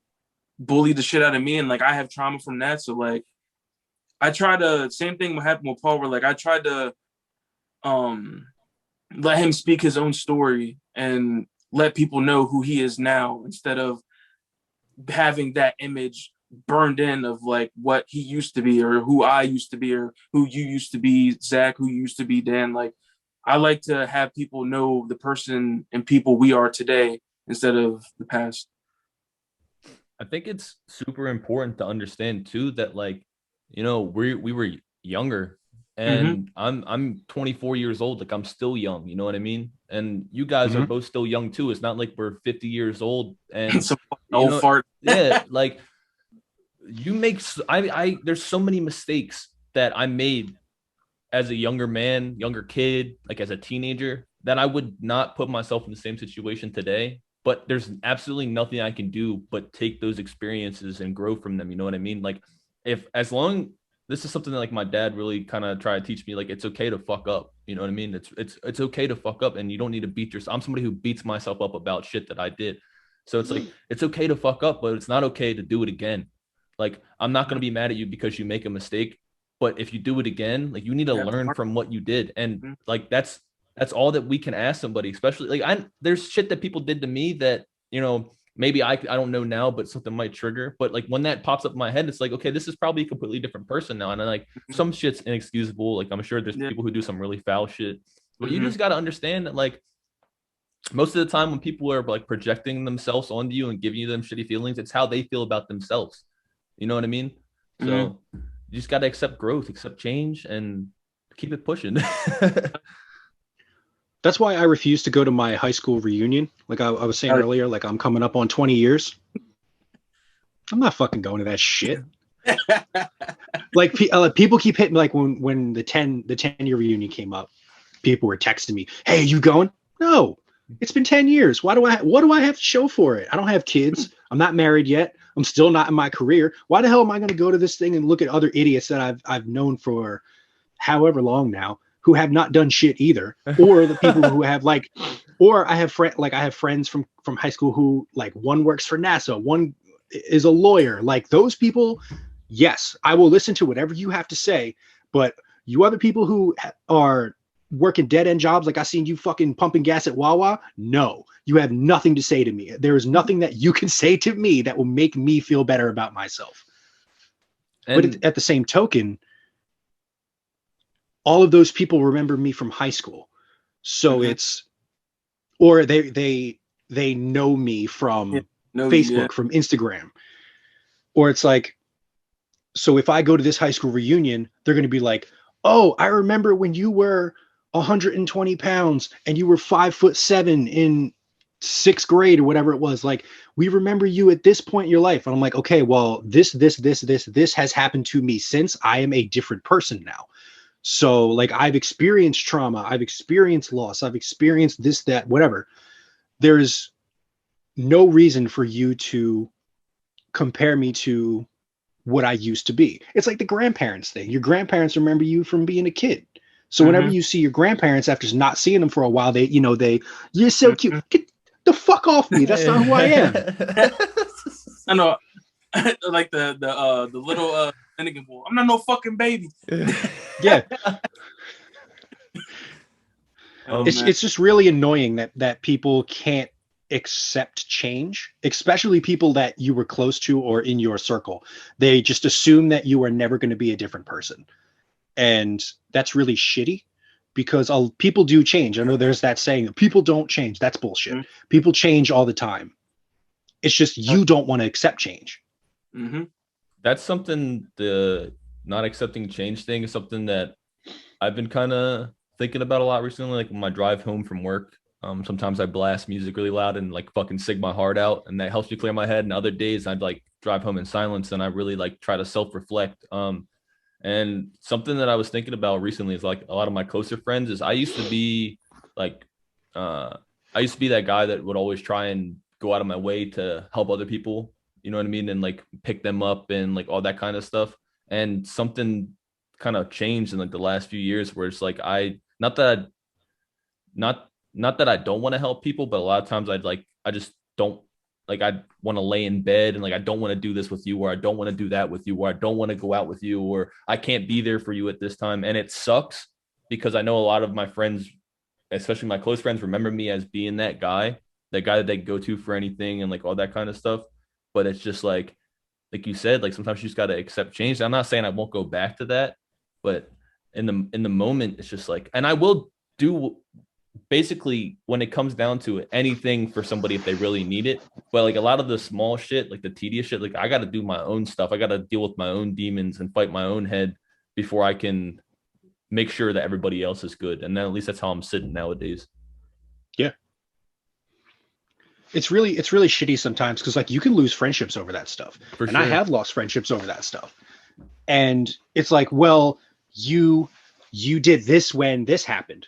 bullied the shit out of me, and like I have trauma from that. So like I try to, same thing what happened with Paul, where like I tried to let him speak his own story and let people know who he is now, instead of having that image burned in of like what he used to be, or who I used to be, or who you used to be, Zach, who you used to be, Dan. Like I like to have people know the person and people we are today instead of the past. I think it's super important to understand too that like, you know, we were younger, and I'm 24 years old. Like I'm still young, you know what I mean? And you guys are both still young too. It's not like we're 50 years old and Some old fart. Yeah, like you make I there's so many mistakes that I made as a younger man, younger kid, like as a teenager, that I would not put myself in the same situation today. But there's absolutely nothing I can do but take those experiences and grow from them. You know what I mean? Like this is something that like my dad really kind of tried to teach me, like it's okay to fuck up. You know what I mean? It's okay to fuck up, and you don't need to beat yourself. I'm somebody who beats myself up about shit that I did. So it's like, it's okay to fuck up, but it's not okay to do it again. Like, I'm not going to be mad at you because you make a mistake, but if you do it again, like you need to learn from what you did. And like, that's all that we can ask somebody, especially like there's shit that people did to me that, you know, maybe I don't know now, but something might trigger. But like when that pops up in my head, it's like, okay, this is probably a completely different person now. And I'm like, some shit's inexcusable. Like I'm sure there's people who do some really foul shit, but you just got to understand that like most of the time when people are like projecting themselves onto you and giving you them shitty feelings, it's how they feel about themselves. You know what I mean? So you just got to accept growth, accept change, and keep it pushing. That's why I refuse to go to my high school reunion. Like I was saying earlier, like I'm coming up on 20 years. I'm not fucking going to that shit. Like people keep hitting me, like when the 10-year reunion came up, people were texting me, "Hey, you going?" No, it's been 10 years. What do I have to show for it? I don't have kids. I'm not married yet. I'm still not in my career. Why the hell am I going to go to this thing and look at other idiots that I've known for however long now, who have not done shit either, or the people who have or I have friends from high school who, like, one works for NASA, one is a lawyer. Like, those people, yes, I will listen to whatever you have to say, but you other people who are working dead end jobs, like I seen you fucking pumping gas at Wawa, no, you have nothing to say to me. There is nothing that you can say to me that will make me feel better about myself. But at the same token, all of those people remember me from high school. So it's, or they know me from Facebook, from Instagram. Or it's like, so if I go to this high school reunion, they're going to be like, "Oh, I remember when you were 120 pounds and you were 5'7" in 6th grade or whatever it was. Like, we remember you at this point in your life." And I'm like, okay, well, this has happened to me since. I am a different person now. So, like, I've experienced trauma, I've experienced loss, I've experienced this, that, whatever. There's no reason for you to compare me to what I used to be. It's like the grandparents thing. Your grandparents remember you from being a kid. So whenever you see your grandparents after not seeing them for a while, you're so cute. Get the fuck off me. That's not who I am. I know. Like the little Finnegan boy. I'm not no fucking baby. Yeah. It's just really annoying that people can't accept change, especially people that you were close to or in your circle. They just assume that you are never going to be a different person. And that's really shitty, because people do change. I know there's that saying, people don't change. That's bullshit. Mm-hmm. People change all the time. It's just you don't want to accept change. Mm-hmm. That's something, the not accepting change thing is something that I've been kind of thinking about a lot recently. Like, when I drive home from work, sometimes I blast music really loud and like fucking sing my heart out, and that helps me clear my head. And other days I'd like drive home in silence and I really like try to self-reflect. And something that I was thinking about recently is, like, a lot of my closer friends is I used to be that guy that would always try and go out of my way to help other people, you know what I mean? And like pick them up and like all that kind of stuff. And something kind of changed in like the last few years where it's like, not that I don't want to help people, but a lot of times I just don't, like, I want to lay in bed and like, I don't want to do this with you, or I don't want to do that with you, or I don't want to go out with you, or I can't be there for you at this time. And it sucks because I know a lot of my friends, especially my close friends, remember me as being that guy that they go to for anything and like all that kind of stuff. But it's just like you said, like, sometimes you just got to accept change. I'm not saying I won't go back to that, but in the moment, it's just like, and I will do basically, when it comes down to it, anything for somebody if they really need it. But like a lot of the small shit, like the tedious shit, like I got to do my own stuff. I got to deal with my own demons and fight my own head before I can make sure that everybody else is good. And then at least that's how I'm sitting nowadays. Yeah. It's really shitty sometimes, because like you can lose friendships over that stuff. For sure. I have lost friendships over that stuff. And it's like, well, you did this when this happened.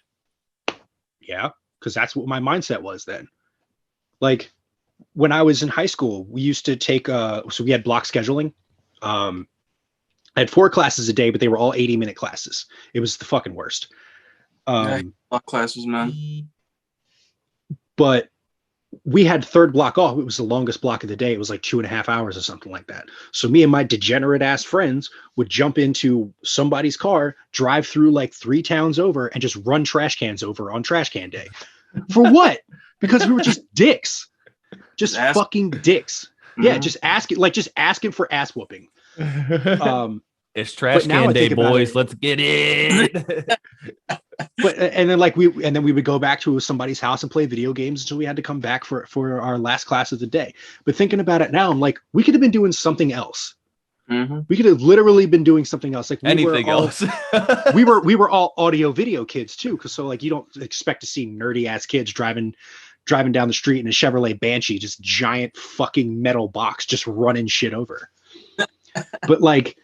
Yeah, because that's what my mindset was then. Like, when I was in high school, we used to take so we had block scheduling. I had 4 classes a day, but they were all 80-minute classes. It was the fucking worst. Block classes, man. But we had third block off. It was the longest block of the day. It was like 2.5 hours or something like that. So me and my degenerate ass friends would jump into somebody's car, drive through like 3 towns over, and just run trash cans over on trash can day. For what? Because we were just dicks. Just fucking dicks. Mm-hmm. Yeah, just asking for ass whooping. It's trash can day, boys. Let's get it. But and then we would go back to somebody's house and play video games until we had to come back for our last class of the day. But thinking about it now, I'm like, we could have been doing something else. Mm-hmm. We could have literally been doing something else. Like Anything else. we were all audio video kids too. Cause so like, you don't expect to see nerdy ass kids driving down the street in a Chevrolet Banshee, just giant fucking metal box, just running shit over. But like,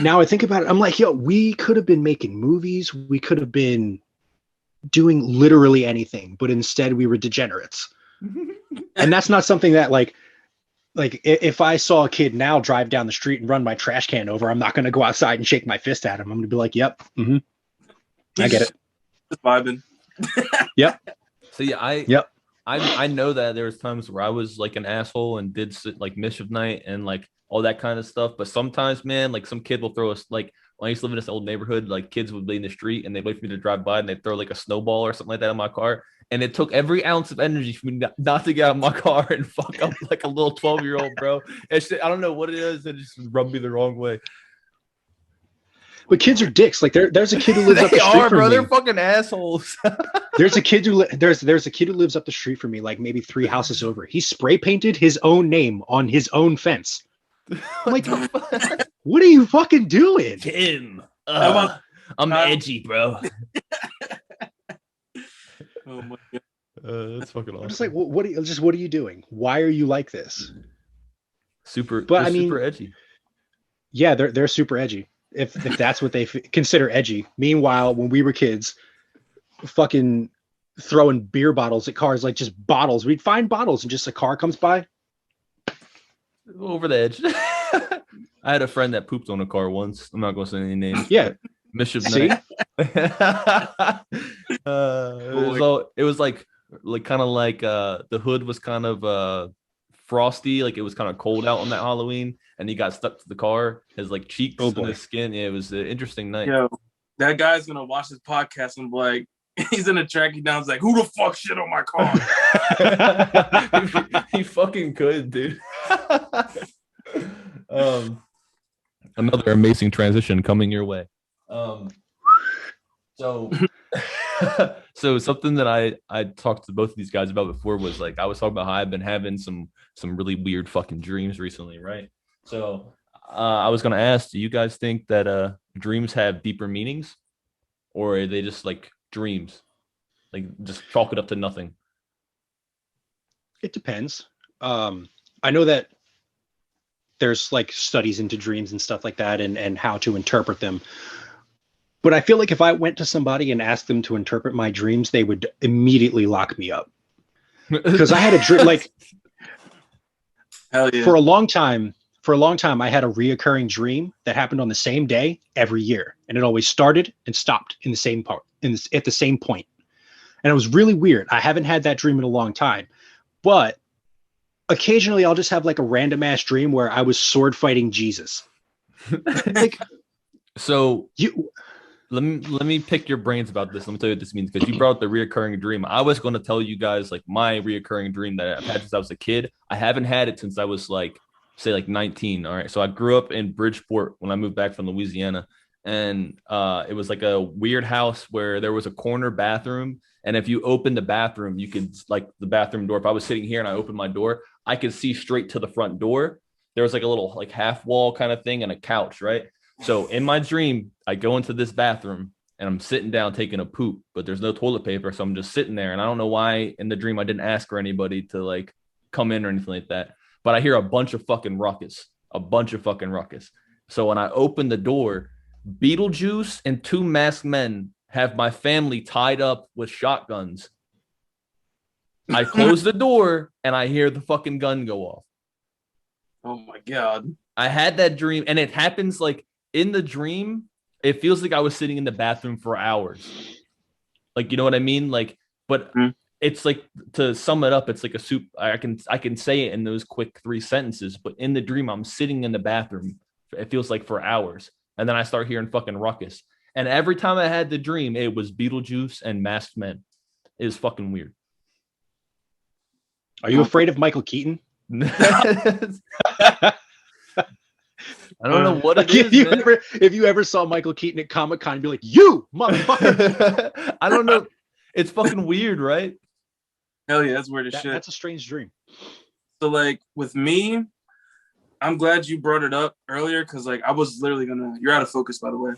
now I think about it, I'm like, yo, we could have been making movies. We could have been doing literally anything, but instead we were degenerates. And that's not something that like if I saw a kid now drive down the street and run my trash can over, I'm not going to go outside and shake my fist at him. I'm going to be like, yep. Mm-hmm. I get it. Just vibing. Yep. So yeah, I know that there was times where I was like an asshole and did like mischief night and like all that kind of stuff. But sometimes, man, like some kid will throw us like when I used to live in this old neighborhood, like kids would be in the street and they'd wait for me to drive by and they'd throw like a snowball or something like that in my car. And it took every ounce of energy for me not to get out of my car and fuck up like a little 12-year-old, bro. It's just, I don't know what it is. It just rubbed me the wrong way. But kids are dicks. Like there's a kid who lives up the street from bro. me. They're fucking assholes. There's a kid who there's a kid who lives up the street from me, like maybe 3 houses over. He spray painted his own name on his own fence. I'm like, what are you fucking doing? Tim, I'm edgy, bro. Oh my God. That's fucking awesome. I'm just like, what are you doing? Why are you like this? Super edgy. Yeah, they're super edgy. If that's what they consider edgy. Meanwhile, when we were kids, fucking throwing beer bottles at cars, like just bottles. We'd find bottles and just a car comes by. Over the edge. I had a friend that pooped on a car once. I'm not going to say any names. Yeah. Mischief See? night. It was like kind of like the hood was kind of frosty, like it was kind of cold out on that Halloween, and he got stuck to the car, his like cheeks and his skin. Yeah, it was an interesting night. Yo, that guy's gonna watch this podcast and be like, he's gonna track you down. It's like, who the fuck shit on my car? he fucking could, dude. Another amazing transition coming your way. So something that I talked to both of these guys about before was like I was talking about how I've been having some really weird fucking dreams recently, right? So I was gonna ask, do you guys think that dreams have deeper meanings, or are they just like dreams, like just chalk it up to nothing? It depends. I know that there's like studies into dreams and stuff like that, and how to interpret them. But I feel like if I went to somebody and asked them to interpret my dreams, they would immediately lock me up. Because I had a dream, like, Hell yeah. for a long time, I had a reoccurring dream that happened on the same day every year, and it always started and stopped in the same part, at the same point. And it was really weird. I haven't had that dream in a long time, but occasionally I'll just have like a random ass dream where I was sword fighting Jesus. Like, so let me pick your brains about this. Let me tell you what this means, because you brought up the reoccurring dream. I was going to tell you guys like my reoccurring dream that I've had since I was a kid. I haven't had it since I was like, say like 19. All right. So I grew up in Bridgeport when I moved back from Louisiana. And it was like a weird house where there was a corner bathroom. And if you opened the bathroom, you could, like the bathroom door, if I was sitting here and I opened my door, I could see straight to the front door. There was like a little like half wall kind of thing and a couch, right? So in my dream, I go into this bathroom and I'm sitting down taking a poop, but there's no toilet paper. So I'm just sitting there. And I don't know why in the dream I didn't ask for anybody to like come in or anything like that. But I hear a bunch of fucking ruckus. So when I open the door, Beetlejuice and 2 masked men have my family tied up with shotguns. I close the door and I hear the fucking gun go off. Oh my God. I had that dream, and it happens like in the dream. It feels like I was sitting in the bathroom for hours. Like, you know what I mean? Like, but it's like, to sum it up, it's like a soup. I can say it in those quick 3 sentences, but in the dream, I'm sitting in the bathroom. It feels like for hours. And then I start hearing fucking ruckus. And every time I had the dream, it was Beetlejuice and masked men. It was fucking weird. Are you afraid of Michael Keaton? I don't know what it is. If you ever saw Michael Keaton at Comic-Con, you'd be like, you motherfucker. I don't know. It's fucking weird, right? Hell yeah, that's weird as shit. That's a strange dream. So like with me, I'm glad you brought it up earlier because like I was literally gonna. You're out of focus, by the way.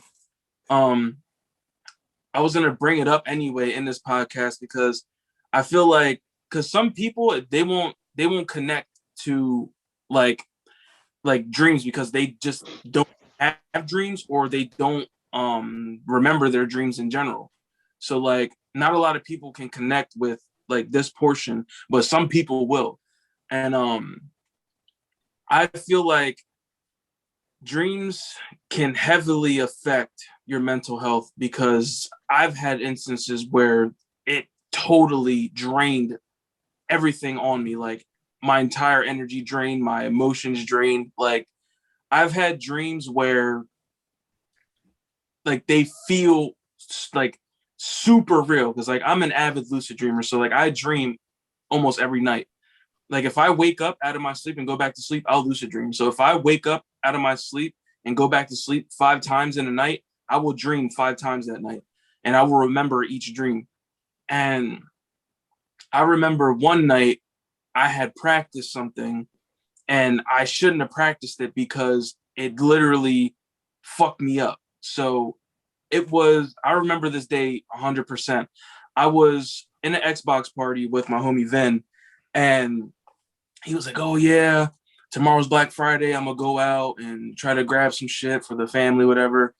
I was gonna bring it up anyway in this podcast because I feel like because some people they won't connect to like dreams because they just don't have dreams or they don't remember their dreams in general. So like not a lot of people can connect with like this portion, but some people will. And I feel like dreams can heavily affect your mental health because I've had instances where it totally drained everything on me. Like my entire energy drained, my emotions drained. Like I've had dreams where like they feel like super real because like I'm an avid lucid dreamer. So like I dream almost every night. Like if I wake up out of my sleep and go back to sleep, I'll lucid dream. So if I wake up out of my sleep and go back to sleep 5 times in a night, I will dream 5 times that night and I will remember each dream. And I remember one night I had practiced something and I shouldn't have practiced it because it literally fucked me up. So I remember this day 100%. I was in an Xbox party with my homie Vin and he was like, oh yeah, tomorrow's Black Friday. I'm gonna go out and try to grab some shit for the family, whatever.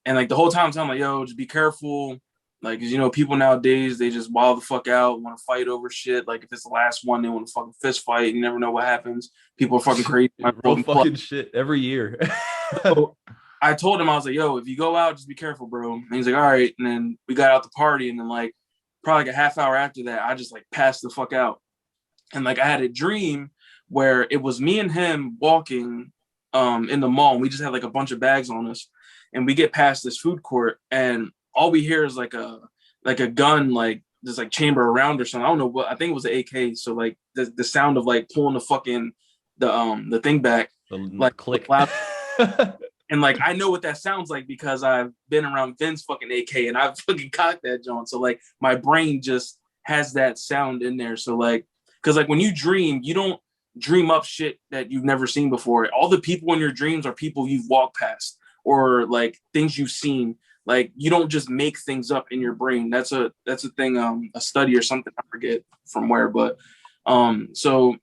And like the whole time I'm like, yo, just be careful. Like, 'cause, you know, people nowadays, they just wild the fuck out, want to fight over shit. Like if it's the last one, they want to fucking fist fight. You never know what happens. People are fucking crazy. Real fucking shit every year. So I told him, I was like, yo, if you go out, just be careful, bro. And he's like, all right. And then we got out the party. And then like probably like a half hour after that, I just like passed the fuck out. And like I had a dream where it was me and him walking in the mall. And we just had like a bunch of bags on us. And we get past this food court and all we hear is like a gun, like this like chamber around or something. I don't know what, I think it was the AK. So like the sound of like pulling the thing back, like click. And like I know what that sounds like because I've been around Vin's fucking AK and I've fucking cocked that joint. So like my brain just has that sound in there. So like, because like when you dream, you don't dream up shit that you've never seen before. All the people in your dreams are people you've walked past or like things you've seen. Like you don't just make things up in your brain. That's a thing, a study or something. I forget from where, but so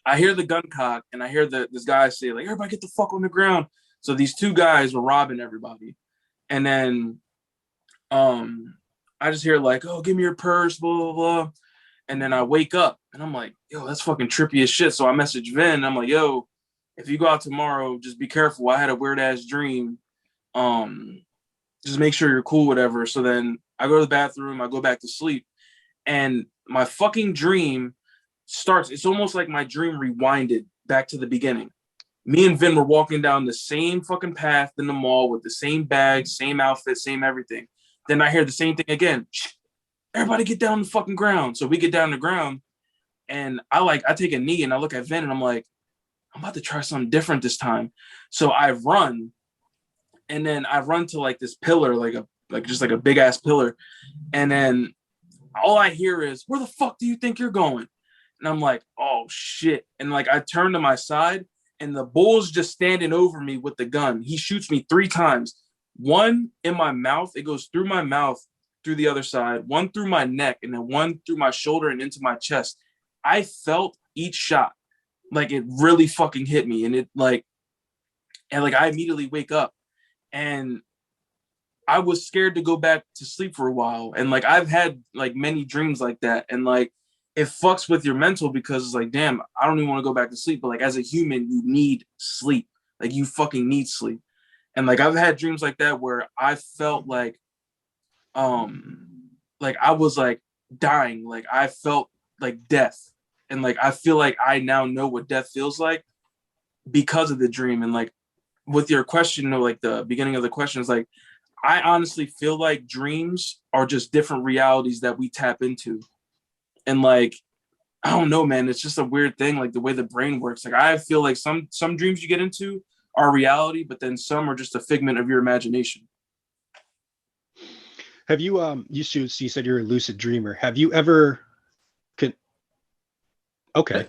I hear the gun cock and I hear this guy say like, everybody get the fuck on the ground. So these 2 guys were robbing everybody. And then I just hear like, oh, give me your purse, blah, blah, blah. And then I wake up and I'm like, yo, that's fucking trippy as shit. So I message Vin. I'm like, yo, if you go out tomorrow, just be careful. I had a weird ass dream. Just make sure you're cool, whatever. So then I go to the bathroom, I go back to sleep. And my fucking dream starts. It's almost like my dream rewinded back to the beginning. Me and Vin were walking down the same fucking path in the mall with the same bag, same outfit, same everything. Then I hear the same thing again. Everybody get down the fucking ground. So we get down the ground and I take a knee and I look at Vin and I'm like, I'm about to try something different this time. So I run and then I run to like this pillar, just like a big ass pillar. And then all I hear is, where the fuck do you think you're going? And I'm like, oh shit. And like, I turn to my side and the bull's just standing over me with the gun. He shoots me 3 times. One in my mouth. It goes through my mouth, through the other side, one through my neck, and then one through my shoulder and into my chest. I felt each shot. Like it really fucking hit me. And I immediately wake up and I was scared to go back to sleep for a while. And like, I've had like many dreams like that. And like, it fucks with your mental because it's like, damn, I don't even want to go back to sleep. But like, as a human, you need sleep. Like you fucking need sleep. And like, I've had dreams like that where I felt like I was like dying. Like I felt like death. And like, I feel like I now know what death feels like because of the dream. And like, with your question, or like the beginning of the question is like, I honestly feel like dreams are just different realities that we tap into. And like, I don't know, man, it's just a weird thing, like the way the brain works. Like I feel like some dreams you get into are reality, but then some are just a figment of your imagination. Have you you said you're a lucid dreamer. Have you ever okay.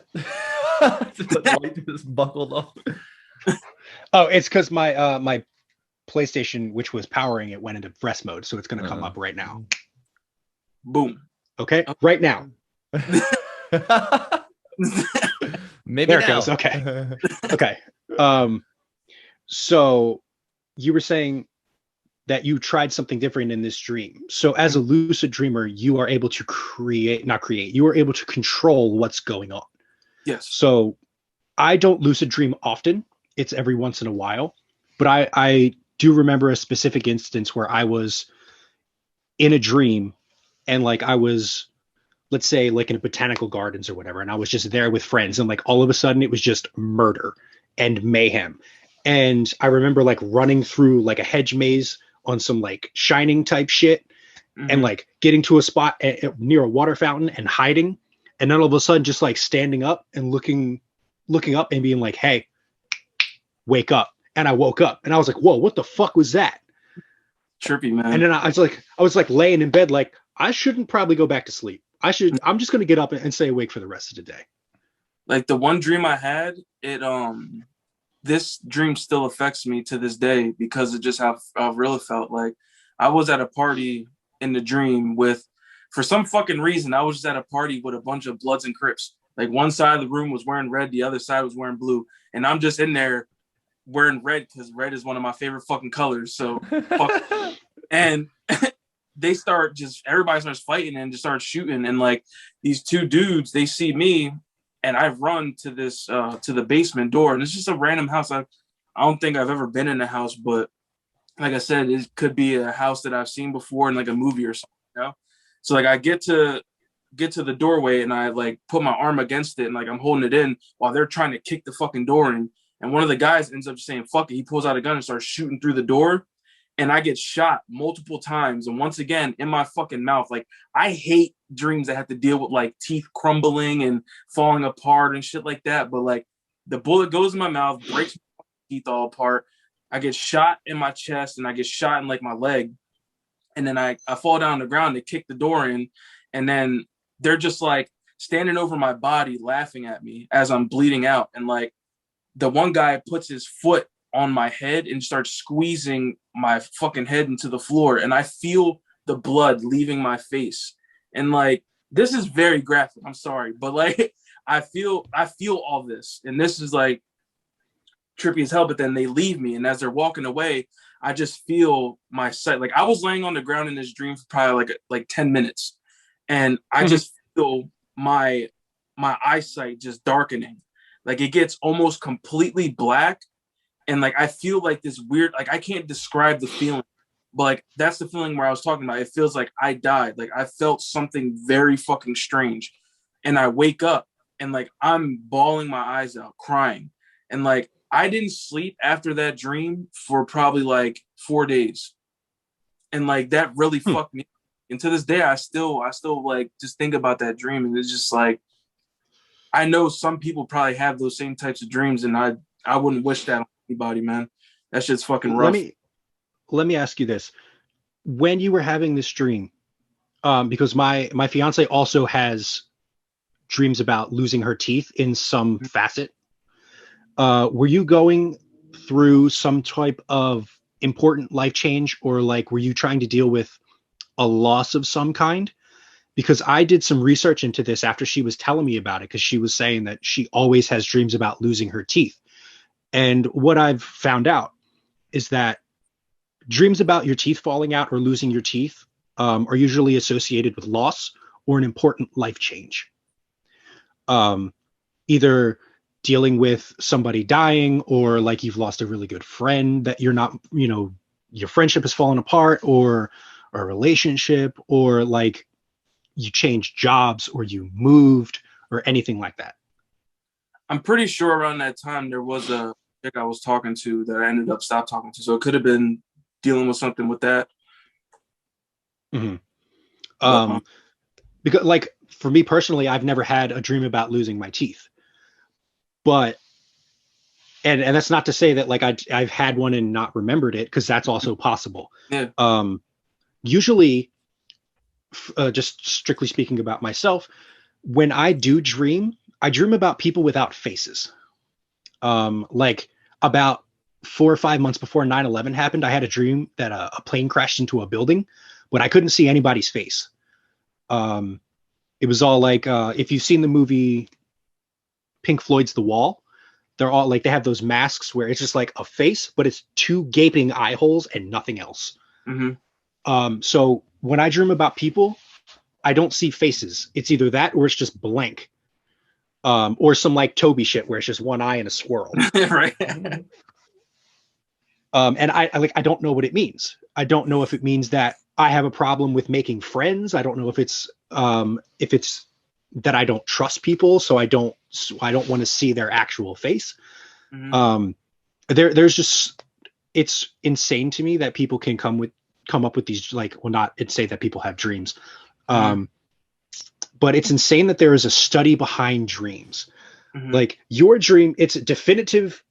Just buckled up. Oh, it's because my my PlayStation, which was powering it, went into rest mode, so it's going to come up right now. Boom. Okay, right now. Maybe there now. It goes. Okay. Okay. So you were saying that you tried something different in this dream. So as a lucid dreamer, you are able to you are able to control what's going on. Yes. So I don't lucid dream often. It's every once in a while. But I do remember a specific instance where I was in a dream and like I was, let's say like in a botanical gardens or whatever, and I was just there with friends, and like all of a sudden it was just murder and mayhem. And I remember like running through like a hedge maze on some like Shining type shit, and like getting to a spot near a water fountain and hiding, and then all of a sudden just like standing up and looking up and being like, hey, wake up. And I woke up and I was like, whoa, what the fuck was that? Trippy, man. And then I was like laying in bed like, I shouldn't probably go back to sleep. I'm just going to get up and stay awake for the rest of the day. Like the one dream I had, this dream still affects me to this day because of just how real it felt. Like I was at a party in the dream for some fucking reason, I was just at a party with a bunch of Bloods and Crips. Like one side of the room was wearing red, the other side was wearing blue. And I'm just in there wearing red because red is one of my favorite fucking colors. So, and everybody starts fighting and just starts shooting. And like these two dudes, they see me, and I run to this to the basement door, and it's just a random house. I don't think I've ever been in a house, but like I said, it could be a house that I've seen before in like a movie or something. You know? So like I get to the doorway, and I like put my arm against it, and like I'm holding it in while they're trying to kick the fucking door in. And one of the guys ends up just saying, fuck it. He pulls out a gun and starts shooting through the door. And I get shot multiple times. And once again, in my fucking mouth. Like, I hate dreams that have to deal with, like, teeth crumbling and falling apart and shit like that. But, like, the bullet goes in my mouth, breaks my teeth all apart. I get shot in my chest, and I get shot in, like, my leg. And then I fall down on the ground. They kick the door in. And then they're just, like, standing over my body laughing at me as I'm bleeding out. And, like, the one guy puts his foot on my head and starts squeezing my fucking head into the floor. And I feel the blood leaving my face. And like, this is very graphic. I'm sorry. But like, I feel all this. And this is like trippy as hell. But then they leave me. And as they're walking away, I just feel my sight. Like I was laying on the ground in this dream for probably like 10 minutes. And I just feel my eyesight just darkening. Like it gets almost completely black. And like, I feel like this weird, like I can't describe the feeling, but like, that's the feeling where I was talking about. It feels like I died. Like I felt something very fucking strange. And I wake up and like, I'm bawling my eyes out, crying. And like, I didn't sleep after that dream for probably like 4 days. And like, that really fucked me. And to this day, I still like just think about that dream. And it's just like, I know some people probably have those same types of dreams, and I wouldn't wish that on anybody, man. That shit's fucking rough. Let me ask you this. When you were having this dream, because my fiance also has dreams about losing her teeth in some facet, were you going through some type of important life change, or like were you trying to deal with a loss of some kind? Because I did some research into this after she was telling me about it, because she was saying that she always has dreams about losing her teeth. And what I've found out is that dreams about your teeth falling out or losing your teeth are usually associated with loss or an important life change. Either dealing with somebody dying, or like you've lost a really good friend that you're not, your friendship has fallen apart, or a relationship, or like you changed jobs or you moved or anything like that. I'm pretty sure around that time there was a chick I was talking to that I ended up stopped talking to. So it could have been dealing with something with that. Because like for me personally, I've never had a dream about losing my teeth. But and that's not to say that like I've had one and not remembered it, because that's also possible. Yeah. Usually, just strictly speaking about myself, when I do dream, I dream about people without faces. Like about 4 or 5 months before 9/11 happened, I had a dream that a plane crashed into a building, but I couldn't see anybody's face. It was all like, if you've seen the movie Pink Floyd's The Wall, they're all like, they have those masks where it's just like a face, but it's two gaping eye holes and nothing else. So when I dream about people, I don't see faces. It's either that or it's just blank. Or some like Toby shit where it's just one eye and a swirl. Right. And I don't know what it means. I don't know if it means that I have a problem with making friends. I don't know if it's that I don't trust people, so I don't want to see their actual face. There's just, it's insane to me that people can come up with these, like, well, not say that people have dreams. But it's insane that there is a study behind dreams. Like your dream, it's a definitive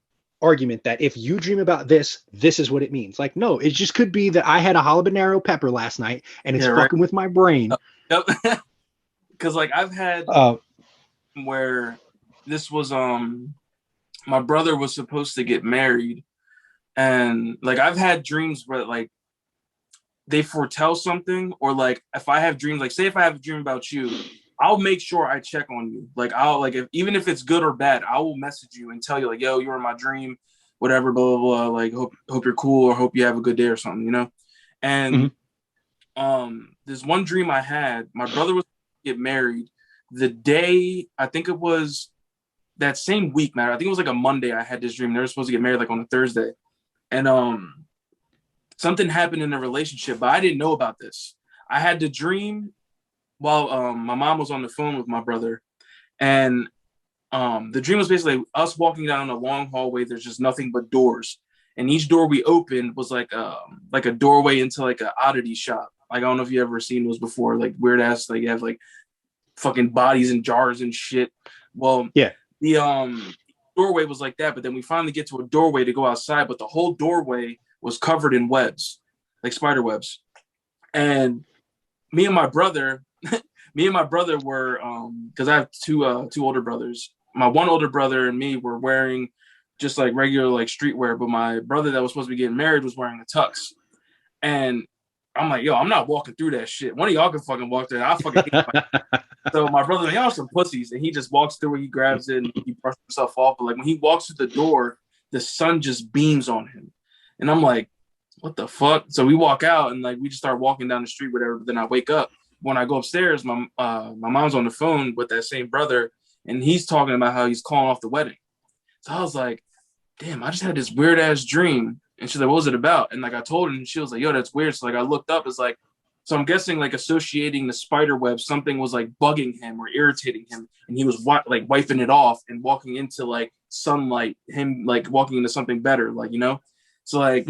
argument that if you dream about this is what it means. Like, no, it just could be that I had a habanero pepper last night and it's fucking with my brain. Yep. Because like I've had where this was my brother was supposed to get married, and like I've had dreams where like they foretell something, or like if I have dreams, like say if I have a dream about you, I'll make sure I check on you. Like I'll like, even if it's good or bad, I will message you and tell you like, yo, you were in my dream, whatever, blah, blah, blah. Like hope you're cool, or hope you have a good day or something, you know? And there's one dream I had. My brother was going to get married the day, I think it was that same week, man. I think it was like a Monday I had this dream. They were supposed to get married like on a Thursday. And something happened in the relationship, but I didn't know about this. I had the dream while my mom was on the phone with my brother, and the dream was basically us walking down a long hallway. There's just nothing but doors, and each door we opened was like a doorway into like an oddity shop. Like I don't know if you ever seen those before, like weird ass, like you have like fucking bodies in jars and shit. Well, yeah, the doorway was like that, but then we finally get to a doorway to go outside, but the whole doorway was covered in webs, like spider webs. And me and my brother were, because I have two older brothers. My one older brother and me were wearing just like regular like streetwear, but my brother that was supposed to be getting married was wearing a tux. And I'm like, yo, I'm not walking through that shit. One of y'all can fucking walk through. I fucking hate So my brother, like, y'all are some pussies, and he just walks through it. He grabs it and he brushes himself off. But like when he walks through the door, the sun just beams on him. And I'm like, what the fuck? So we walk out and like we just start walking down the street, whatever. But then I wake up. When I go upstairs, my mom's on the phone with that same brother, and he's talking about how he's calling off the wedding. So I was like, damn, I just had this weird ass dream. And she's like, what was it about? And like I told her, and she was like, yo, that's weird. So like I looked up, it's like, so I'm guessing like associating the spider web, something was like bugging him or irritating him, and he was like wiping it off and walking into like sunlight, him like walking into something better, like, you know. So like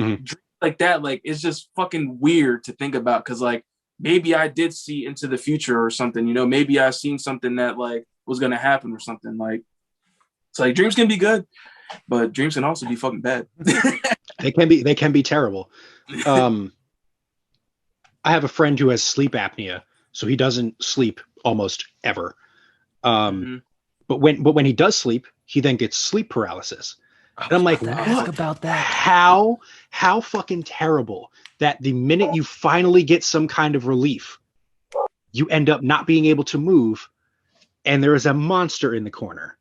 like that, like it's just fucking weird to think about, because like maybe I did see into the future or something, you know. Maybe I seen something that like was gonna happen or something. Like, so like dreams can be good, but dreams can also be fucking bad. They can be terrible. I have a friend who has sleep apnea, so he doesn't sleep almost ever. But when he does sleep, he then gets sleep paralysis. And I'm like, what about that? How fucking terrible that the minute you finally get some kind of relief, you end up not being able to move, and there is a monster in the corner.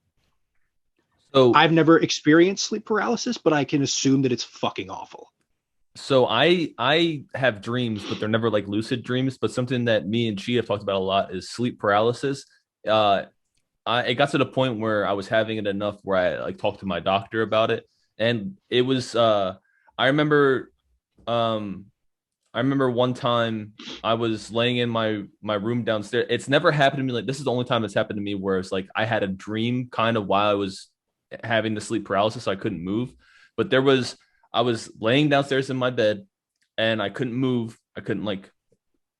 So I've never experienced sleep paralysis, but I can assume that it's fucking awful. So I have dreams, but they're never like lucid dreams. But something that me and Chi have talked about a lot is sleep paralysis. It got to the point where I was having it enough where I like talked to my doctor about it, and it was I remember one time I was laying in my room downstairs. It's never happened to me. Like, this is the only time it's happened to me where it's like I had a dream kind of while I was having the sleep paralysis, so I couldn't move. But I was laying downstairs in my bed and I couldn't move. I couldn't like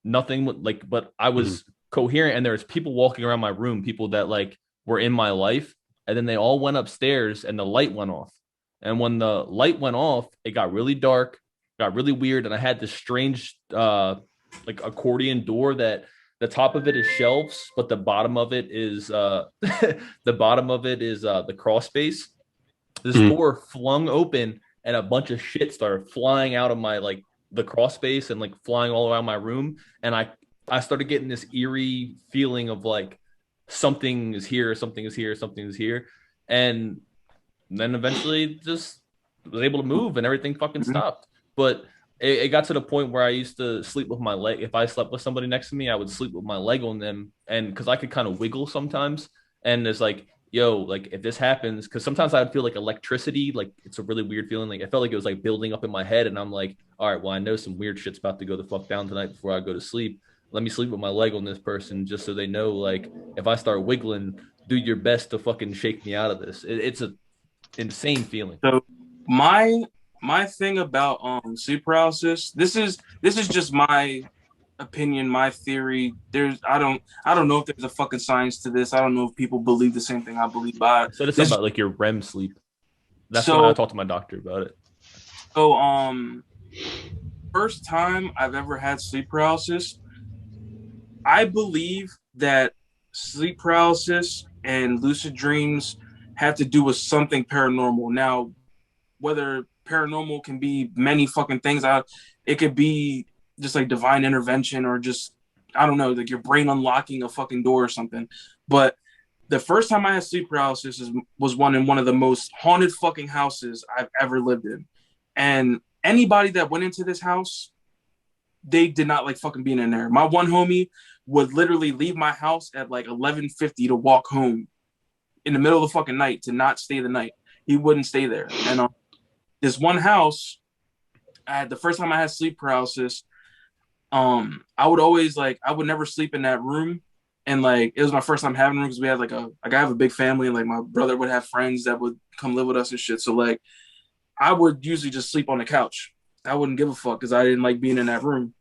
nothing like, but I was coherent, and there was people walking around my room, people that like were in my life. And then they all went upstairs and the light went off. And when the light went off, it got really dark, got really weird. And I had this strange, like accordion door that the top of it is shelves, but the bottom of it is the crawl space. This door flung open and a bunch of shit started flying out of my like the crawl space and like flying all around my room. And I started getting this eerie feeling of like something is here, something is here, something is here. And then eventually just was able to move and everything fucking stopped. But it got to the point where I used to sleep with my leg. If I slept with somebody next to me, I would sleep with my leg on them. And because I could kind of wiggle sometimes. And it's like, yo, like if this happens, because sometimes I would feel like electricity, like it's a really weird feeling. Like I felt like it was like building up in my head. And I'm like, all right, well, I know some weird shit's about to go the fuck down tonight before I go to sleep. Let me sleep with my leg on this person just so they know, like, if I start wiggling, do your best to fucking shake me out of this. It's a insane feeling. So my thing about sleep paralysis, this is just my opinion, my theory. I don't know if there's a fucking science to this. I don't know if people believe the same thing I believe. But so it's about like your REM sleep. That's what I talked to my doctor about it. So first time I've ever had sleep paralysis, I believe that sleep paralysis and lucid dreams have to do with something paranormal. Now, whether paranormal can be many fucking things, it could be just like divine intervention or just, I don't know, like your brain unlocking a fucking door or something. But the first time I had sleep paralysis was in one of the most haunted fucking houses I've ever lived in. And anybody that went into this house, they did not like fucking being in there. My one homie would literally leave my house at like 11:50 to walk home in the middle of the fucking night to not stay the night. He wouldn't stay there. And this one house, the first time I had sleep paralysis, I would never sleep in that room. And like, it was my first time having a room because we had I have a big family and like my brother would have friends that would come live with us and shit. So like, I would usually just sleep on the couch. I wouldn't give a fuck because I didn't like being in that room.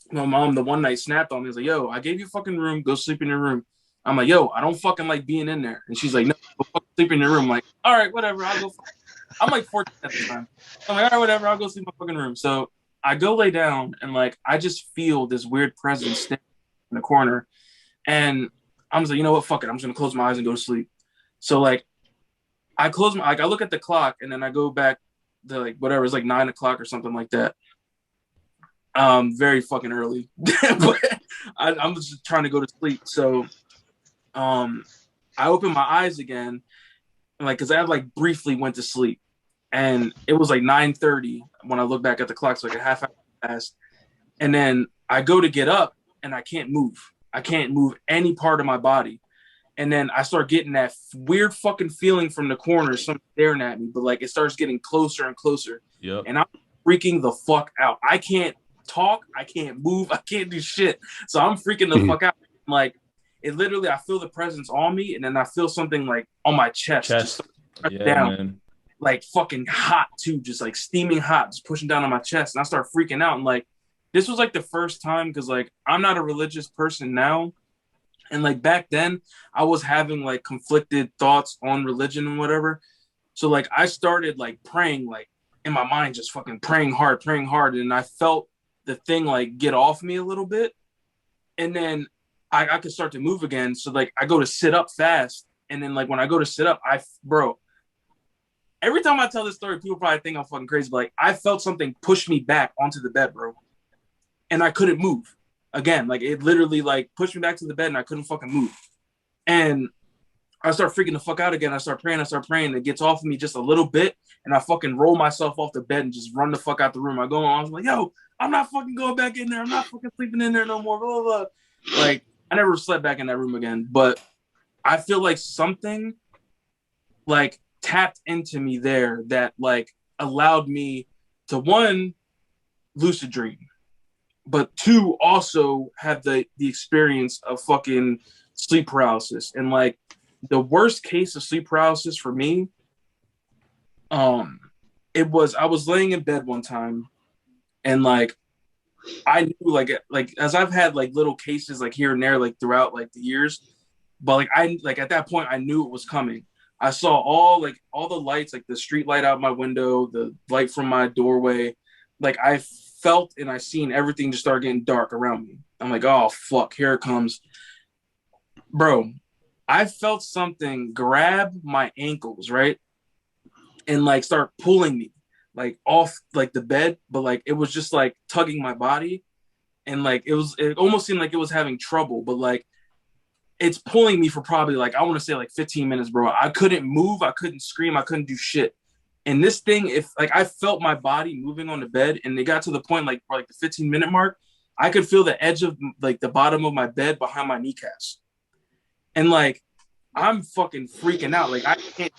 My mom, the one night, snapped on me. Was like, yo, I gave you a fucking room. Go sleep in your room. I'm like, yo, I don't fucking like being in there. And she's like, no, go fucking sleep in your room. I'm like, all right, whatever. I'll go. I'm like 14 at the time. I'm like, all right, whatever. I'll go sleep in my fucking room. So I go lay down and like, I just feel this weird presence standing in the corner. And I'm just like, you know what? Fuck it. I'm just going to close my eyes and go to sleep. So like, I look at the clock and then I go back to like, whatever. It's like 9 o'clock or something like that. Very fucking early, but I'm just trying to go to sleep. So, I opened my eyes again, like, cause I like briefly went to sleep, and it was like 9:30 when I look back at the clock. So like a half hour passed, and then I go to get up, and I can't move. I can't move any part of my body, and then I start getting that weird fucking feeling from the corner, someone staring at me, but like it starts getting closer and closer. Yep. And I'm freaking the fuck out. I can't talk, I can't move, I can't do shit. So I'm freaking the fuck out. Like, it literally, I feel the presence on me, and then I feel something like on my chest. Just down, man. Like fucking hot too, just like steaming hot, just pushing down on my chest. And I start freaking out. And like, this was like the first time, because like I'm not a religious person now. And like back then, I was having like conflicted thoughts on religion and whatever. So like I started like praying, like in my mind, just fucking praying hard. And I felt the thing like get off me a little bit, and then I could start to move again. So like I go to sit up fast, and then like when I go to sit up, every time I tell this story, people probably think I'm fucking crazy, but like I felt something push me back onto the bed, bro, and I couldn't move again. Like it literally like pushed me back to the bed, and I couldn't fucking move. And I start freaking the fuck out again. I start praying. It gets off of me just a little bit, and I fucking roll myself off the bed and just run the fuck out the room. I go on. I was like, yo, I'm not fucking going back in there. I'm not fucking sleeping in there no more. Blah, blah, blah. Like, I never slept back in that room again. But I feel like something like tapped into me there that like allowed me to, one, lucid dream, but two, also have the experience of fucking sleep paralysis. And like the worst case of sleep paralysis for me, I was laying in bed one time, and like I knew like as I've had like little cases like here and there like throughout like the years, but like I like at that point I knew it was coming. I saw all the lights, like the street light out my window, the light from my doorway. Like I felt and I seen everything just start getting dark around me. I'm like, oh fuck, here it comes, bro. I felt something grab my ankles, right, and like start pulling me like off like the bed, but like it was just like tugging my body, and like it almost seemed like it was having trouble, but like it's pulling me for probably like I want to say like 15 minutes, bro. I couldn't move, I couldn't scream, I couldn't do shit. And this thing, if like I felt my body moving on the bed, and it got to the point like for like the 15-minute mark, I could feel the edge of like the bottom of my bed behind my kneecaps. And like I'm fucking freaking out. Like I can't,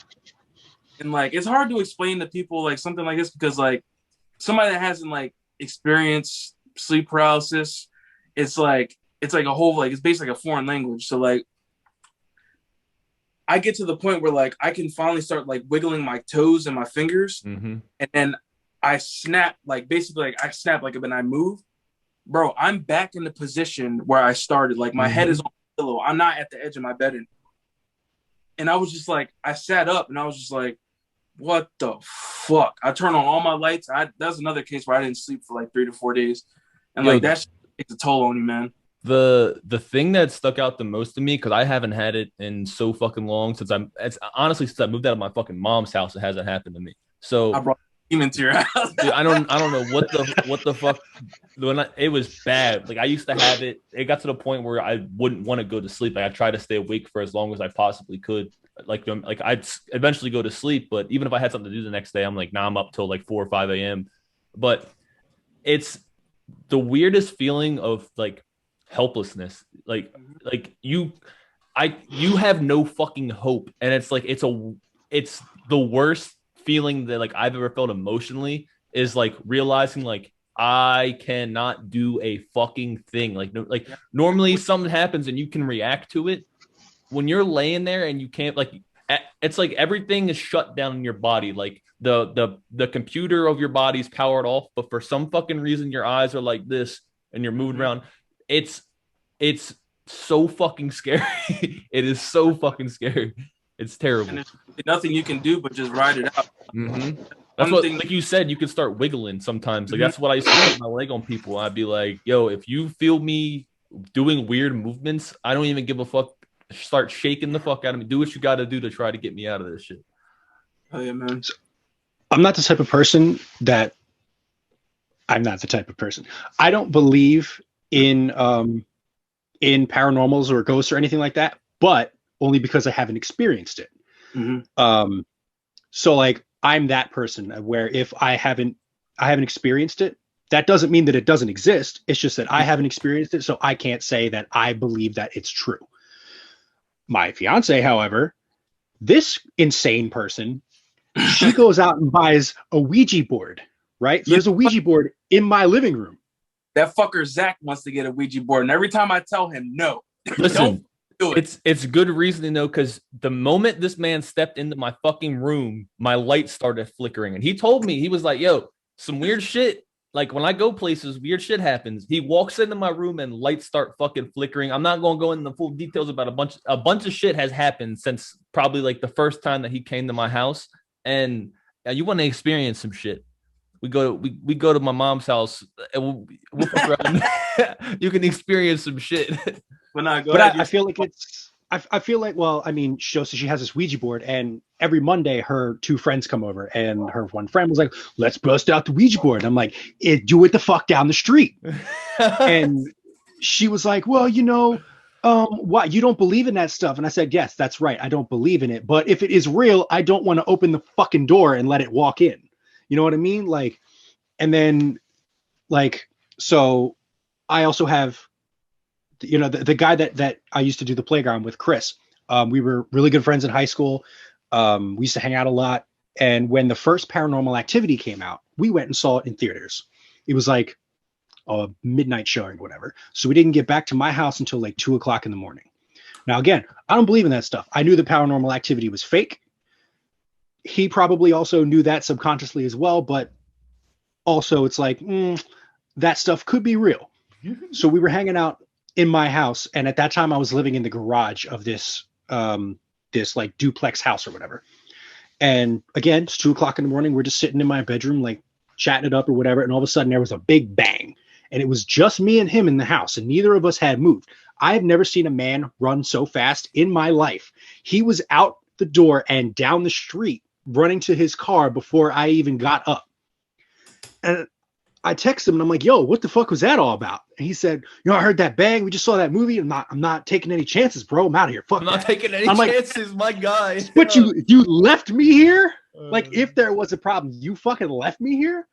and like it's hard to explain to people like something like this because like somebody that hasn't like experienced sleep paralysis, it's like a whole like it's basically like a foreign language. So like I get to the point where like I can finally start like wiggling my toes and my fingers, and then I snap like basically like I snap like when I move, bro. I'm back in the position where I started. Like my head is on the pillow. I'm not at the edge of my bed, and I was just like I sat up and I was just like, what the fuck? I turned on all my lights. That's another case where I didn't sleep for like 3 to 4 days, and like that takes a toll on you, man. The thing that stuck out the most to me, because I haven't had it in so fucking long since I moved out of my fucking mom's house, it hasn't happened to me. So I brought a demon to your house. Dude, I don't know what the fuck. It was bad. Like I used to have it. It got to the point where I wouldn't want to go to sleep. Like I tried to stay awake for as long as I possibly could. Like I'd eventually go to sleep, but even if I had something to do the next day, I'm like, nah, I'm up till like 4 or 5 a.m. But it's the weirdest feeling of like helplessness. Like you have no fucking hope, and it's like it's the worst feeling that like I've ever felt emotionally, is like realizing like I cannot do a fucking thing. Like normally something happens and you can react to it. When you're laying there and you can't, like, it's like everything is shut down in your body. Like the computer of your body's powered off, but for some fucking reason your eyes are like this and you're moving around. It's so fucking scary. It is so fucking scary. It's terrible. And there's nothing you can do but just ride it out. That's what, like you said, you can start wiggling sometimes. Like that's what I used to put my leg on people. I'd be like, yo, if you feel me doing weird movements, I don't even give a fuck. Start shaking the fuck out of me. Do what you got to do to try to get me out of this shit. Oh yeah, man. I'm not the type of person that I don't believe in paranormals or ghosts or anything like that, but only because I haven't experienced it. So like I'm that person where if I haven't experienced it, that doesn't mean that it doesn't exist. It's just that I haven't experienced it, so I can't say that I believe that it's true. My fiance, however, this insane person, she goes out and buys a Ouija board, right? There's a Ouija board in my living room. That fucker Zach wants to get a Ouija board, and every time I tell him no, listen, don't do it. It's good reasoning though, because the moment this man stepped into my fucking room, my light started flickering, and he told me, he was like, "Yo, some weird shit. Like when I go places, weird shit happens." He walks into my room and lights start fucking flickering. I'm not gonna go into the full details about a bunch of shit has happened since probably like the first time that he came to my house. And you want to experience some shit? We go to my mom's house and we'll fuck around. You can experience some shit. I feel like I feel like, well, I mean, she has this Ouija board, and every Monday her two friends come over, and her one friend was like, "Let's bust out the Ouija board." And I'm like, "Do it the fuck down the street." And she was like, "Well, what, you don't believe in that stuff?" And I said, "Yes, that's right. I don't believe in it. But if it is real, I don't want to open the fucking door and let it walk in." You know what I mean? Like, and then like, so I also have, the guy that I used to do the playground with, Chris. We were really good friends in high school. We used to hang out a lot. And when the first Paranormal Activity came out, we went and saw it in theaters. It was like a midnight showing or whatever. So we didn't get back to my house until like 2:00 in the morning. Now, again, I don't believe in that stuff. I knew the Paranormal Activity was fake. He probably also knew that subconsciously as well. But also it's like, that stuff could be real. So we were hanging out in my house, and at that time I was living in the garage of this like duplex house or whatever. And again, it's 2:00 in the morning. We're just sitting in my bedroom, like chatting it up or whatever, and all of a sudden there was a big bang, and it was just me and him in the house, and neither of us had moved. I have never seen a man run so fast in my life. He was out the door and down the street running to his car before I even got up. And I texted him and I'm like, yo, what the fuck was that all about? And he said, I heard that bang. We just saw that movie. I'm not taking any chances, bro. I'm out of here. Fuck I'm not taking any chances, my guy. But you left me here? Like, if there was a problem, you fucking left me here?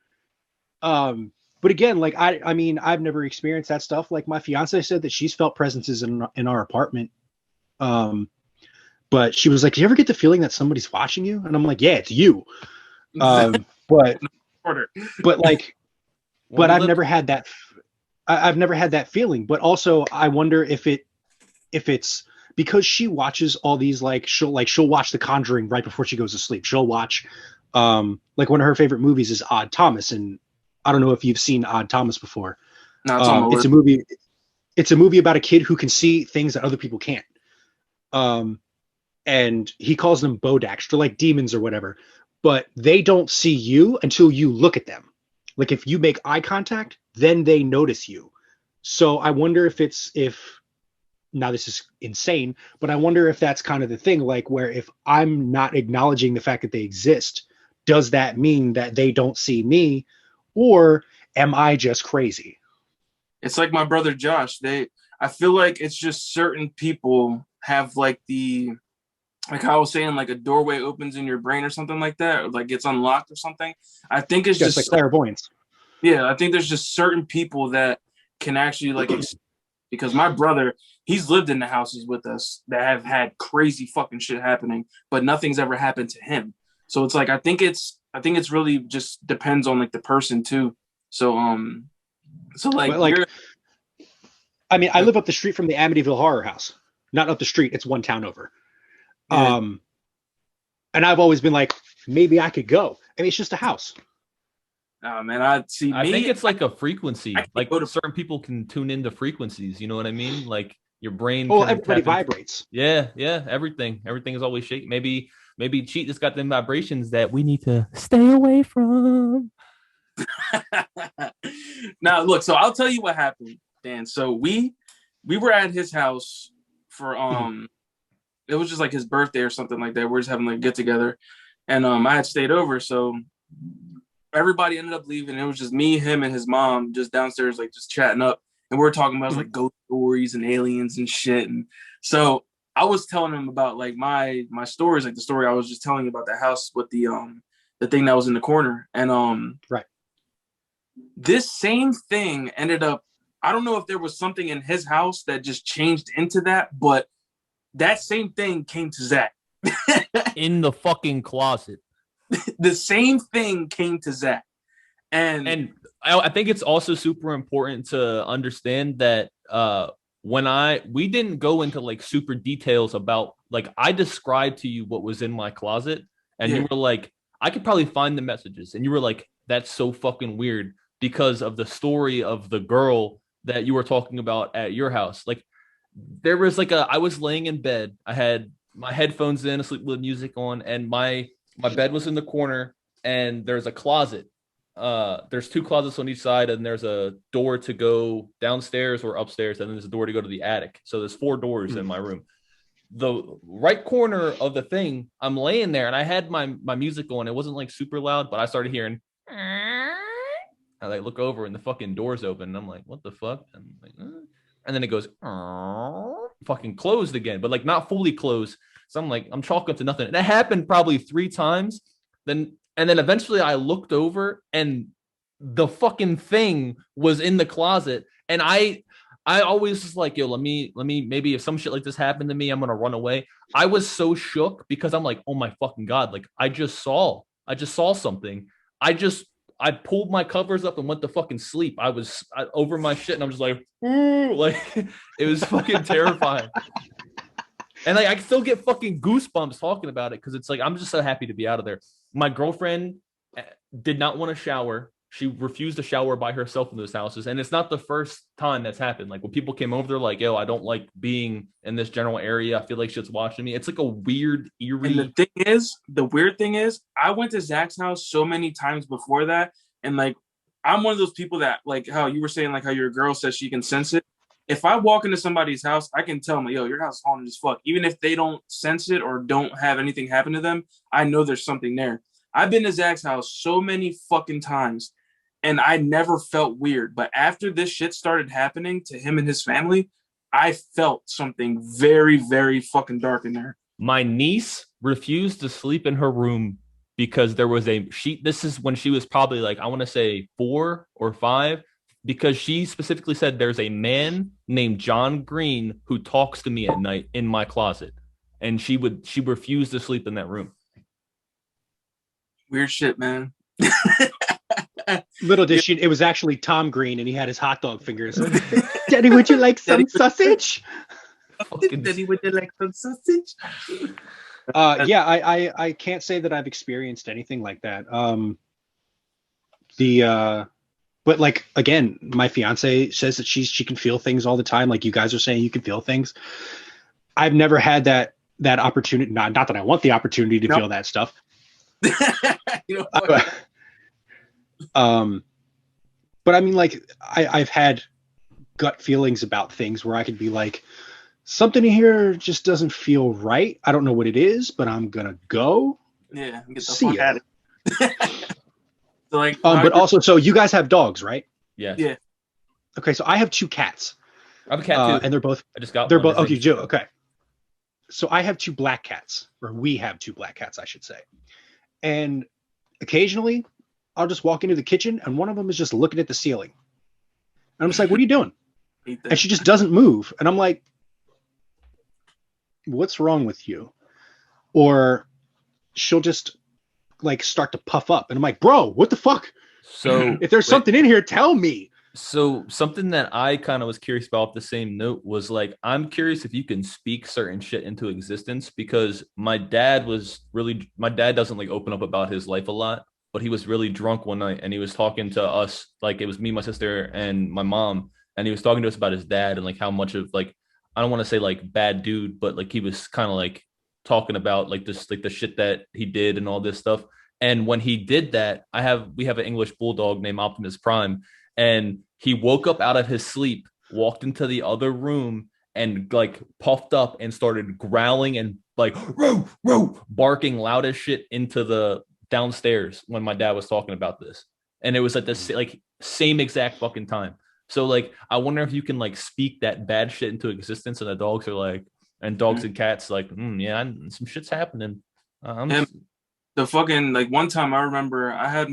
But again, like, I mean, I've never experienced that stuff. Like, my fiance said that she's felt presences in our apartment. But she was like, do you ever get the feeling that somebody's watching you? And I'm like, yeah, it's you. But like, but I've never had that. I've never had that feeling. But also, I wonder if it's because she watches all these, like, she'll watch The Conjuring right before she goes to sleep. She'll watch, like, one of her favorite movies is Odd Thomas, and I don't know if you've seen Odd Thomas before. No, it's a movie. It's a movie about a kid who can see things that other people can't. And he calls them Bodaks. They're like demons or whatever, but they don't see you until you look at them. Like, if you make eye contact, then they notice you. So I wonder if now this is insane, but I wonder if that's kind of the thing, like, where if I'm not acknowledging the fact that they exist, does that mean that they don't see me, or am I just crazy? It's like my brother Josh. I feel like it's just certain people have, like, like I was saying, like, a doorway opens in your brain or something like that, or like gets unlocked or something. I think it's just like clairvoyance. Yeah, I think there's just certain people that can actually, like, because my brother, he's lived in the houses with us that have had crazy fucking shit happening, but nothing's ever happened to him. So it's like, I think it's really just depends on, like, the person too. So like I mean, I live up the street from the Amityville Horror House. Not up the street, it's one town over. Yeah. And I've always been like, maybe I could go. I mean, it's just a house. Man, I think it's like a frequency. Like, certain people can tune into frequencies. You know what I mean? Like, your brain. Oh, everybody vibrates. Yeah. Everything is always shaking. Maybe Cheat just got them vibrations that we need to stay away from. Now, look. So I'll tell you what happened, Dan. So we were at his house for it was just like his birthday or something like that. We're just having, like, a get together, and I had stayed over, so everybody ended up leaving. It was just me, him, and his mom just downstairs, like, just chatting up, and we were talking about, like, ghost stories and aliens and shit. And so I was telling him about, like, my stories, like the story I was just telling you about the house with the thing that was in the corner, and right. This same thing ended up. I don't know if there was something in his house that just changed into that, but that same thing came to Zach. In the fucking closet. The same thing came to Zach. And I think it's also super important to understand that we didn't go into, like, super details about, like, I described to you what was in my closet, and you were like, I could probably find the messages. And you were like, that's so fucking weird because of the story of the girl that you were talking about at your house. Like, there was like I was laying in bed. I had my headphones in, asleep with music on, and my bed was in the corner, and there's a closet. There's two closets on each side, and there's a door to go downstairs or upstairs, and then there's a door to go to the attic. So there's 4 doors in my room. The right corner of the thing, I'm laying there, and I had my music on. It wasn't, like, super loud, but I started hearing. I, like, look over, and the fucking door's open, and I'm like, what the fuck? And I'm like, and then it goes fucking closed again, but, like, not fully closed. So I'm like, I'm chalking up to nothing. And that happened probably 3 times. And then eventually I looked over, and the fucking thing was in the closet. And I always was like, yo, let me, maybe if some shit like this happened to me, I'm going to run away. I was so shook because I'm like, oh my fucking God. Like, I just saw something. I pulled my covers up and went to fucking sleep. I was over my shit, and I'm just like, ooh, like, it was fucking terrifying. And, like, I still get fucking goosebumps talking about it because it's like, I'm just so happy to be out of there. My girlfriend did not want to shower. She refused to shower by herself in those houses. And it's not the first time that's happened. Like, when people came over, they're like, yo, I don't like being in this general area. I feel like shit's watching me. It's like a weird, eerie. And the weird thing is, I went to Zach's house so many times before that. And, like, I'm one of those people that, like how you were saying, like how your girl says she can sense it. If I walk into somebody's house, I can tell them, yo, your house is haunted as fuck. Even if they don't sense it or don't have anything happen to them, I know there's something there. I've been to Zach's house so many fucking times and I never felt weird. But after this shit started happening to him and his family, I felt something very, very fucking dark in there. My niece refused to sleep in her room because there was this is when she was probably like, I want to say 4 or 5, because she specifically said there's a man named John Green who talks to me at night in my closet. And she refused to sleep in that room. Weird shit, man. Little did she, it was actually Tom Green, and he had his hot dog fingers. Daddy, would you like some sausage? Daddy, would you like some sausage? Yeah, I can't say that I've experienced anything like that. But like, again, my fiance says that she can feel things all the time. Like you guys are saying, you can feel things. I've never had that opportunity. Not that I want the opportunity to feel that stuff. You know, but I mean, like I've had gut feelings about things where I could be like, something in here just doesn't feel right. I don't know what it is, but I'm gonna go. Yeah, get the see fuck out of it. So like, but also, so you guys have dogs, right? Yes. Yeah. Okay, so I have 2 cats. I have a cat too. And they're both. I just got. They're one. both. Okay, you do. Okay. So I have 2 black cats, or we have 2 black cats, I should say. And occasionally, I'll just walk into the kitchen, and one of them is just looking at the ceiling. And I'm just like, "What are you doing?" And she just doesn't move, and I'm like, "What's wrong with you?" Or she'll just like start to puff up, and I'm like, "Bro, what the fuck?" So if there's something in here, tell me. So something that I kind of was curious about the same note was like, I'm curious if you can speak certain shit into existence, because my dad doesn't like open up about his life a lot, but he was really drunk one night and he was talking to us, like it was me, my sister, and my mom, and he was talking to us about his dad and like how much of like, I don't want to say like bad dude, but like he was kind of like talking about like this, like the shit that he did and all this stuff. And when he did that, we have an English bulldog named Optimus Prime, and he woke up out of his sleep, walked into the other room, and like puffed up and started growling and like row, row, barking loud as shit into the downstairs when my dad was talking about this. And it was at the like same exact fucking time. So like, I wonder if you can like speak that bad shit into existence, and the dogs are like, and dogs and cats like, yeah, some shit's happening. The fucking, like, one time I remember I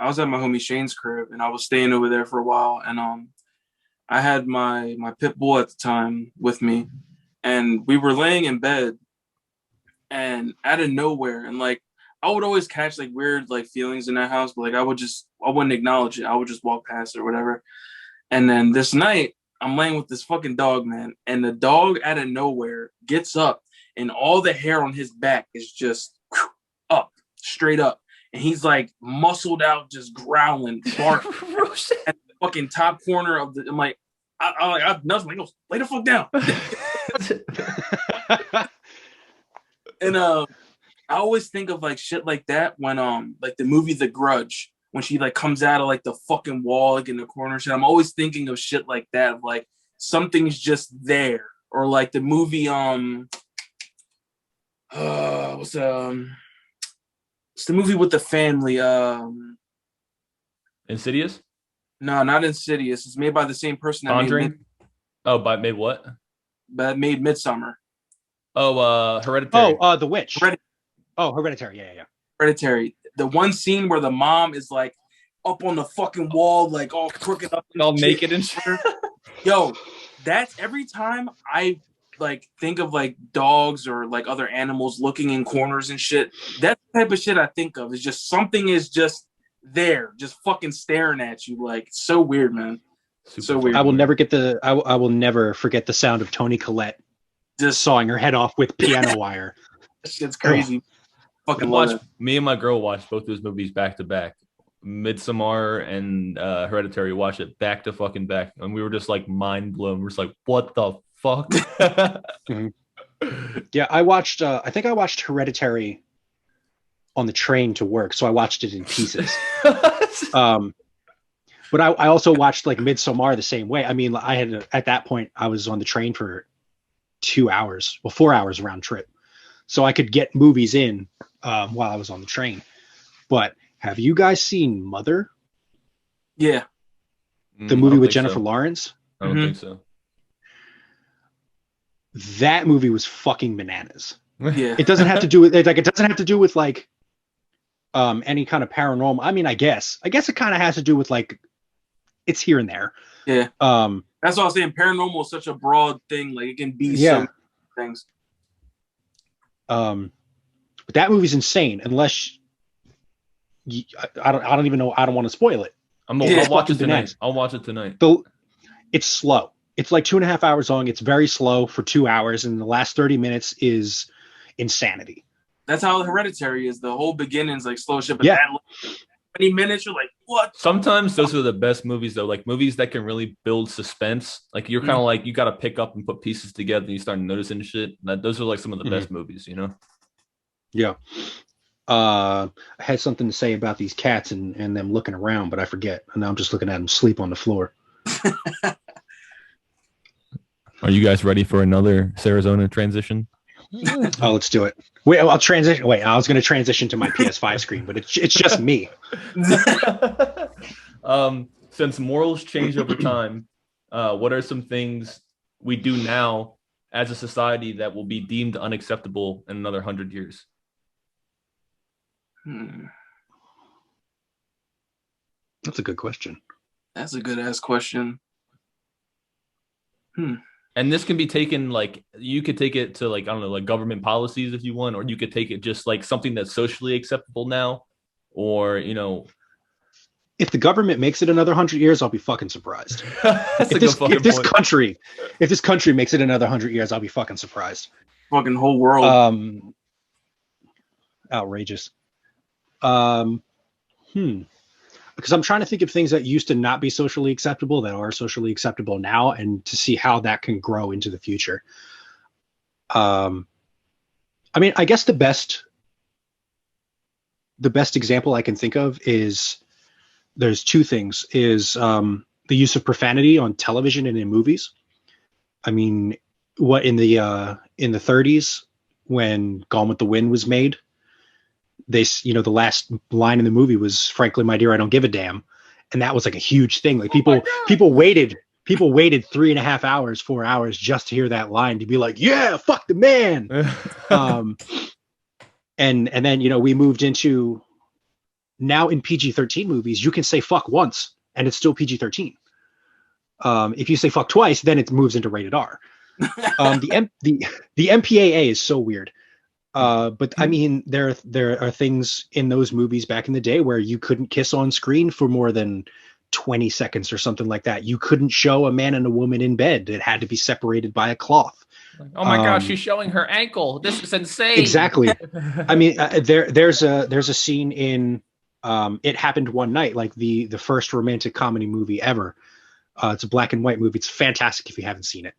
was at my homie Shane's crib and I was staying over there for a while, and I had my pit bull at the time with me, and we were laying in bed, and out of nowhere, and like I would always catch like weird like feelings in that house, but like I wouldn't acknowledge it. I would just walk past it or whatever. And then this night I'm laying with this fucking dog, man, and the dog out of nowhere gets up and all the hair on his back is just up, straight up, and he's like muscled out, just growling, bark at the fucking top corner of the. I'm like, I've nothing. Like, lay the fuck down. And I always think of like shit like that when like the movie The Grudge, when she like comes out of like the fucking wall like in the corner shit. I'm always thinking of shit like that, of like something's just there, or like the movie it's the movie with the family. Insidious? No, not Insidious. It's made by the same person that Conjuring? Made what? That made Midsummer. Hereditary. The Witch. Hereditary. Yeah. Hereditary. The one scene where the mom is like up on the fucking wall, like all crooked up, all naked and shit. Yo, that's every time I like think of like dogs or like other animals looking in corners and shit. That type of shit I think of is just something is just there, just fucking staring at you. Like, so weird, man. So weird. I will never forget the sound of Toni Collette just sawing her head off with piano wire. Shit's crazy. Fucking love it. Me and my girl watched both those movies back to back. Midsommar and Hereditary, watched it back to fucking back, and we were just like mind blown. We're just like, what the fuck? Yeah, I think I watched Hereditary on the train to work, so I watched it in pieces. But I also watched like Midsommar the same way. I mean, I had at that point I was on the train for 2 hours, well, 4 hours round trip, so I could get movies in while I was on the train. But have you guys seen Mother? Yeah. The movie with Jennifer Lawrence? I don't think so. That movie was fucking bananas. Yeah. It doesn't have to do with it doesn't have to do with like any kind of paranormal. I mean, I guess it kind of has to do with like it's here and there. Yeah. That's what I was saying. Paranormal is such a broad thing. Like it can be so many things. But that movie's insane. Unless I don't even know. I don't want to spoil it. I'll watch it tonight. I'll watch it tonight. It's slow. It's like 2.5 hours long. It's very slow for 2 hours, and the last 30 minutes is insanity. That's how Hereditary is. The whole beginning's like slow shit. But yeah. 20 minutes, you're like, what? Sometimes those are the best movies, though. Like movies that can really build suspense. Like you're kind of like, you got to pick up and put pieces together and you start noticing shit. Those are like some of the best movies, you know? Yeah. I had something to say about these cats and them looking around, but I forget. And now I'm just looking at them sleep on the floor. Are you guys ready for another Serozonin transition? Oh, let's do it. Wait, I'll transition. Wait, I was going to transition to my PS5 screen, but it's just me. Since morals change over time, what are some things we do now as a society that will be deemed unacceptable in another 100 years? That's a good question. That's a good ass question. And this can be taken like, you could take it to like, I don't know, like government policies if you want, or you could take it just like something that's socially acceptable now, or, you know. If the government makes it another 100 years, I'll be fucking surprised. If this country makes it another 100 years, I'll be fucking surprised. Fucking whole world. Outrageous. Because I'm trying to think of things that used to not be socially acceptable that are socially acceptable now, and to see how that can grow into the future. I mean, I guess the best example I can think of is, there's two things, is the use of profanity on television and in movies. I mean, what in the 30s when Gone with the Wind was made, the last line in the movie was, "Frankly, my dear, I don't give a damn," and that was like a huge thing. Like people waited 3.5 hours, 4 hours just to hear that line, to be like, "Yeah, fuck the man." And then we moved into, now in PG-13 movies, you can say fuck once and it's still PG-13. If you say fuck twice, then it moves into rated R. The MPAA is so weird. But I mean, there are things in those movies back in the day where you couldn't kiss on screen for more than 20 seconds or something like that. You couldn't show a man and a woman in bed. It had to be separated by a cloth. Oh my gosh, she's showing her ankle. This is insane. Exactly. I mean, there's a scene in It Happened One Night, like the first romantic comedy movie ever. It's a black and white movie. It's fantastic if you haven't seen it.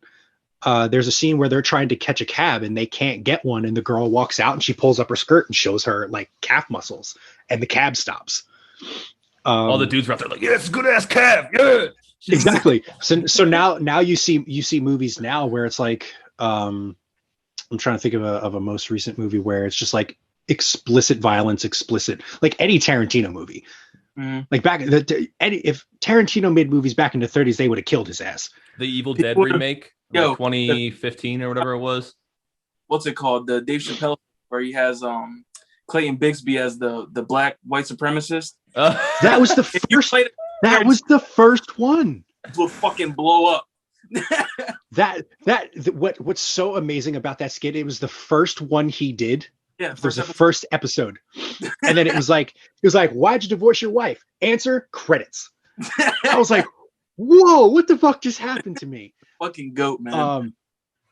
There's a scene where they're trying to catch a cab and they can't get one, and the girl walks out and she pulls up her skirt and shows her like calf muscles, and the cab stops. All the dudes are out there like, "Yeah, it's a good ass cab." Yeah, exactly. So now you see movies now where it's like, I'm trying to think of a most recent movie where it's just like explicit violence, like any Tarantino movie. Like if Tarantino made movies back in the 30s, they would have killed his ass. The Evil Dead remake, like 2015 or whatever it was. What's it called? The Dave Chappelle, where he has Clayton Bigsby as the black white supremacist. That was the first. That was the first one. Will fucking blow up. What's so amazing about that skit? It was the first one he did. Yeah, there's a first episode, and then it was like, "Why'd you divorce your wife?" Answer: credits. I was like, "Whoa, what the fuck just happened to me?" Fucking goat, man.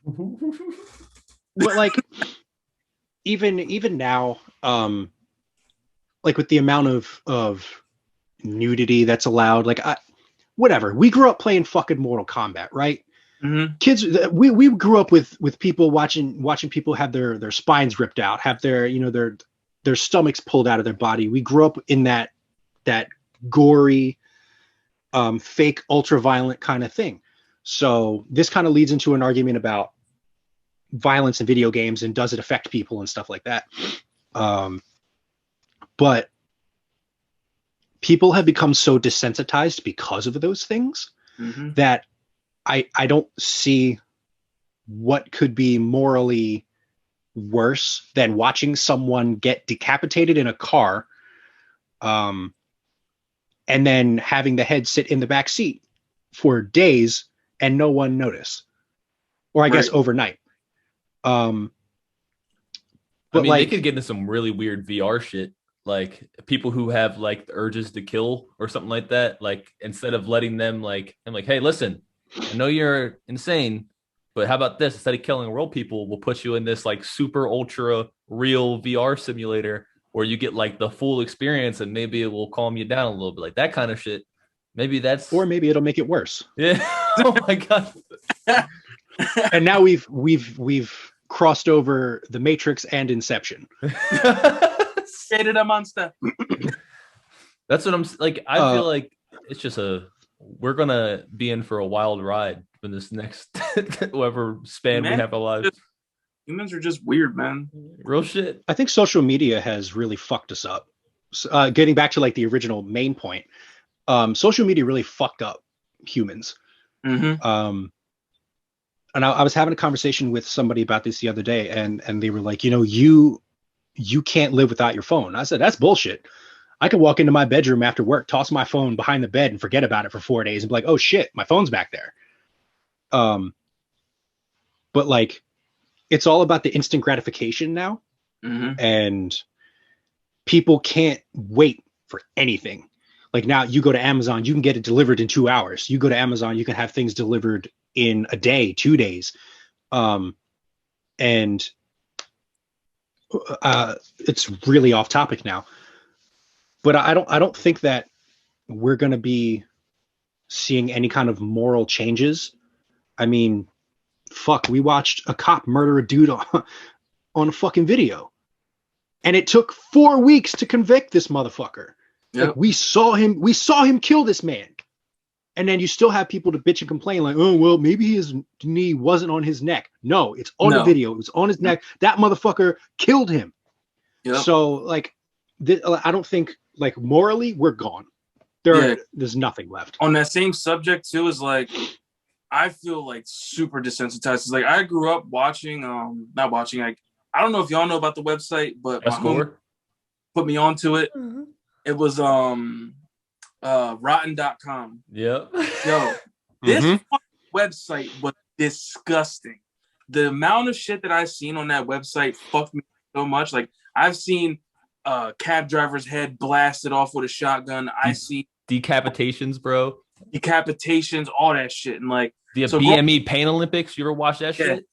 But like, even now, like with the amount of nudity that's allowed, like whatever. We grew up playing fucking Mortal Kombat, right? Mm-hmm. Kids, we grew up with people watching people have their spines ripped out, have their stomachs pulled out of their body. We grew up in that gory, fake ultra-violent kind of thing. So this kind of leads into an argument about violence in video games and does it affect people and stuff like that. But people have become so desensitized because of those things that I don't see what could be morally worse than watching someone get decapitated in a car, and then having the head sit in the back seat for days and no one notice, or I guess overnight. But I mean, like, they could get into some really weird VR shit, like people who have like the urges to kill or something like that. Like instead of letting them like, I'm like, hey, listen, I know you're insane, but how about this? Instead of killing real people, we'll put you in this like super ultra real VR simulator where you get like the full experience, and maybe it will calm you down a little bit, like that kind of shit. Maybe that's, or maybe it'll make it worse. Yeah. Oh my god. And now we've crossed over the Matrix and Inception. Created a monster. That's what I'm like. I feel like it's just we're gonna be in for a wild ride in this next whatever span we have alive. Humans are just weird, man. Real shit. I think social media has really fucked us up. Getting back to like the original main point, social media really fucked up humans. And I was having a conversation with somebody about this the other day, and they were like, you can't live without your phone. I said, that's bullshit. I could walk into my bedroom after work, toss my phone behind the bed and forget about it for 4 days and be like, oh shit, my phone's back there. But like, it's all about the instant gratification now. And people can't wait for anything. Like now you go to Amazon, you can get it delivered in 2 hours. You go to Amazon, you can have things delivered in a day, 2 days. And it's really off topic now, but I don't think that we're going to be seeing any kind of moral changes. I mean, fuck, we watched a cop murder a dude on a fucking video, and it took 4 weeks to convict this motherfucker. Yep. Like we saw him kill this man. And then you still have people to bitch and complain like, oh, well, maybe his knee wasn't on his neck. No, it's on the video. It was on his neck. That motherfucker killed him. Yep. So like, I don't think like morally we're gone. There's nothing left. On that same subject too, is like, I feel like super desensitized. It's like I grew up watching, not watching, like, I don't know if y'all know about the website, but my home put me onto it. It was rotten.com. Yep. Yo, this website was disgusting. The amount of shit that I've seen on that website fucked me so much. Like I've seen cab driver's head blasted off with a shotgun. I see decapitations, bro. Decapitations, all that shit. And like the BME Pain Olympics, you ever watch that shit?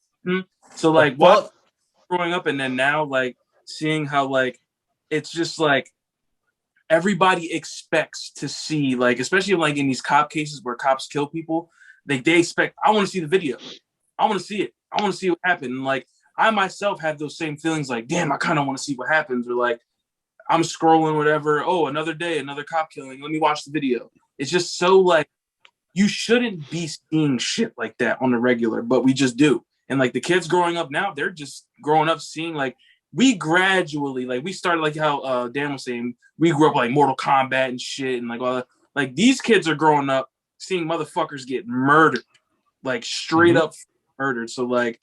So like growing up and then now like seeing how like it's just like everybody expects to see, like, especially like in these cop cases where cops kill people, they expect, I want to see the video. I want to see it. I want to see what happened. And like, I myself have those same feelings like, damn, I kind of want to see what happens. Or like, I'm scrolling, whatever. Oh, another day, another cop killing. Let me watch the video. It's just so like, you shouldn't be seeing shit like that on the regular, but we just do. And like the kids growing up now, they're just growing up seeing like, we gradually, like we started like how Dan was saying, we grew up like Mortal Kombat and shit and like all that. Like these kids are growing up seeing motherfuckers get murdered, like straight up murdered. So like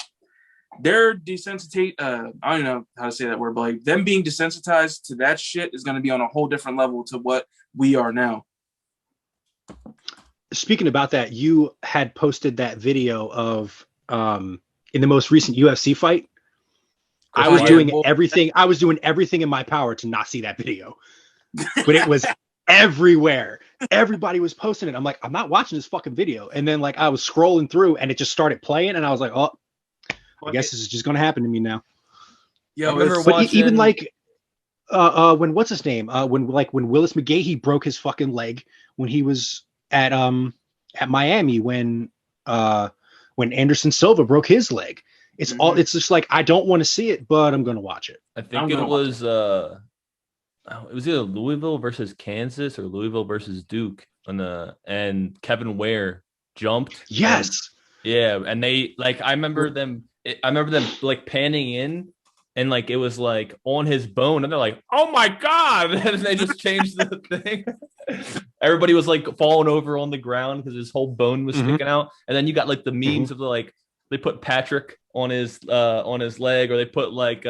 they're desensitized. I don't know how to say that word, but like them being desensitized to that shit is going to be on a whole different level to what we are now. Speaking about that, you had posted that video of in the most recent UFC fight. I was doing everything. I was doing everything in my power to not see that video, but it was everywhere. Everybody was posting it. I'm like, I'm not watching this fucking video. And then like I was scrolling through, and it just started playing, and I was like, oh, I guess this is just gonna happen to me now. Yeah, but even like when what's his name? When Willis McGahee broke his fucking leg when he was at Miami, when Anderson Silva broke his leg. It's all. It's just like I don't want to see it, but I'm going to watch it. I think it was either Louisville versus Kansas or Louisville versus Duke, and Kevin Ware jumped. Yes. Yeah, and they like I remember them like panning in, and like it was like on his bone, and they're like, "Oh my god!" And they just changed the thing. Everybody was like falling over on the ground because his whole bone was sticking out. And then you got like the memes of the like they put Patrick on his leg, or they put like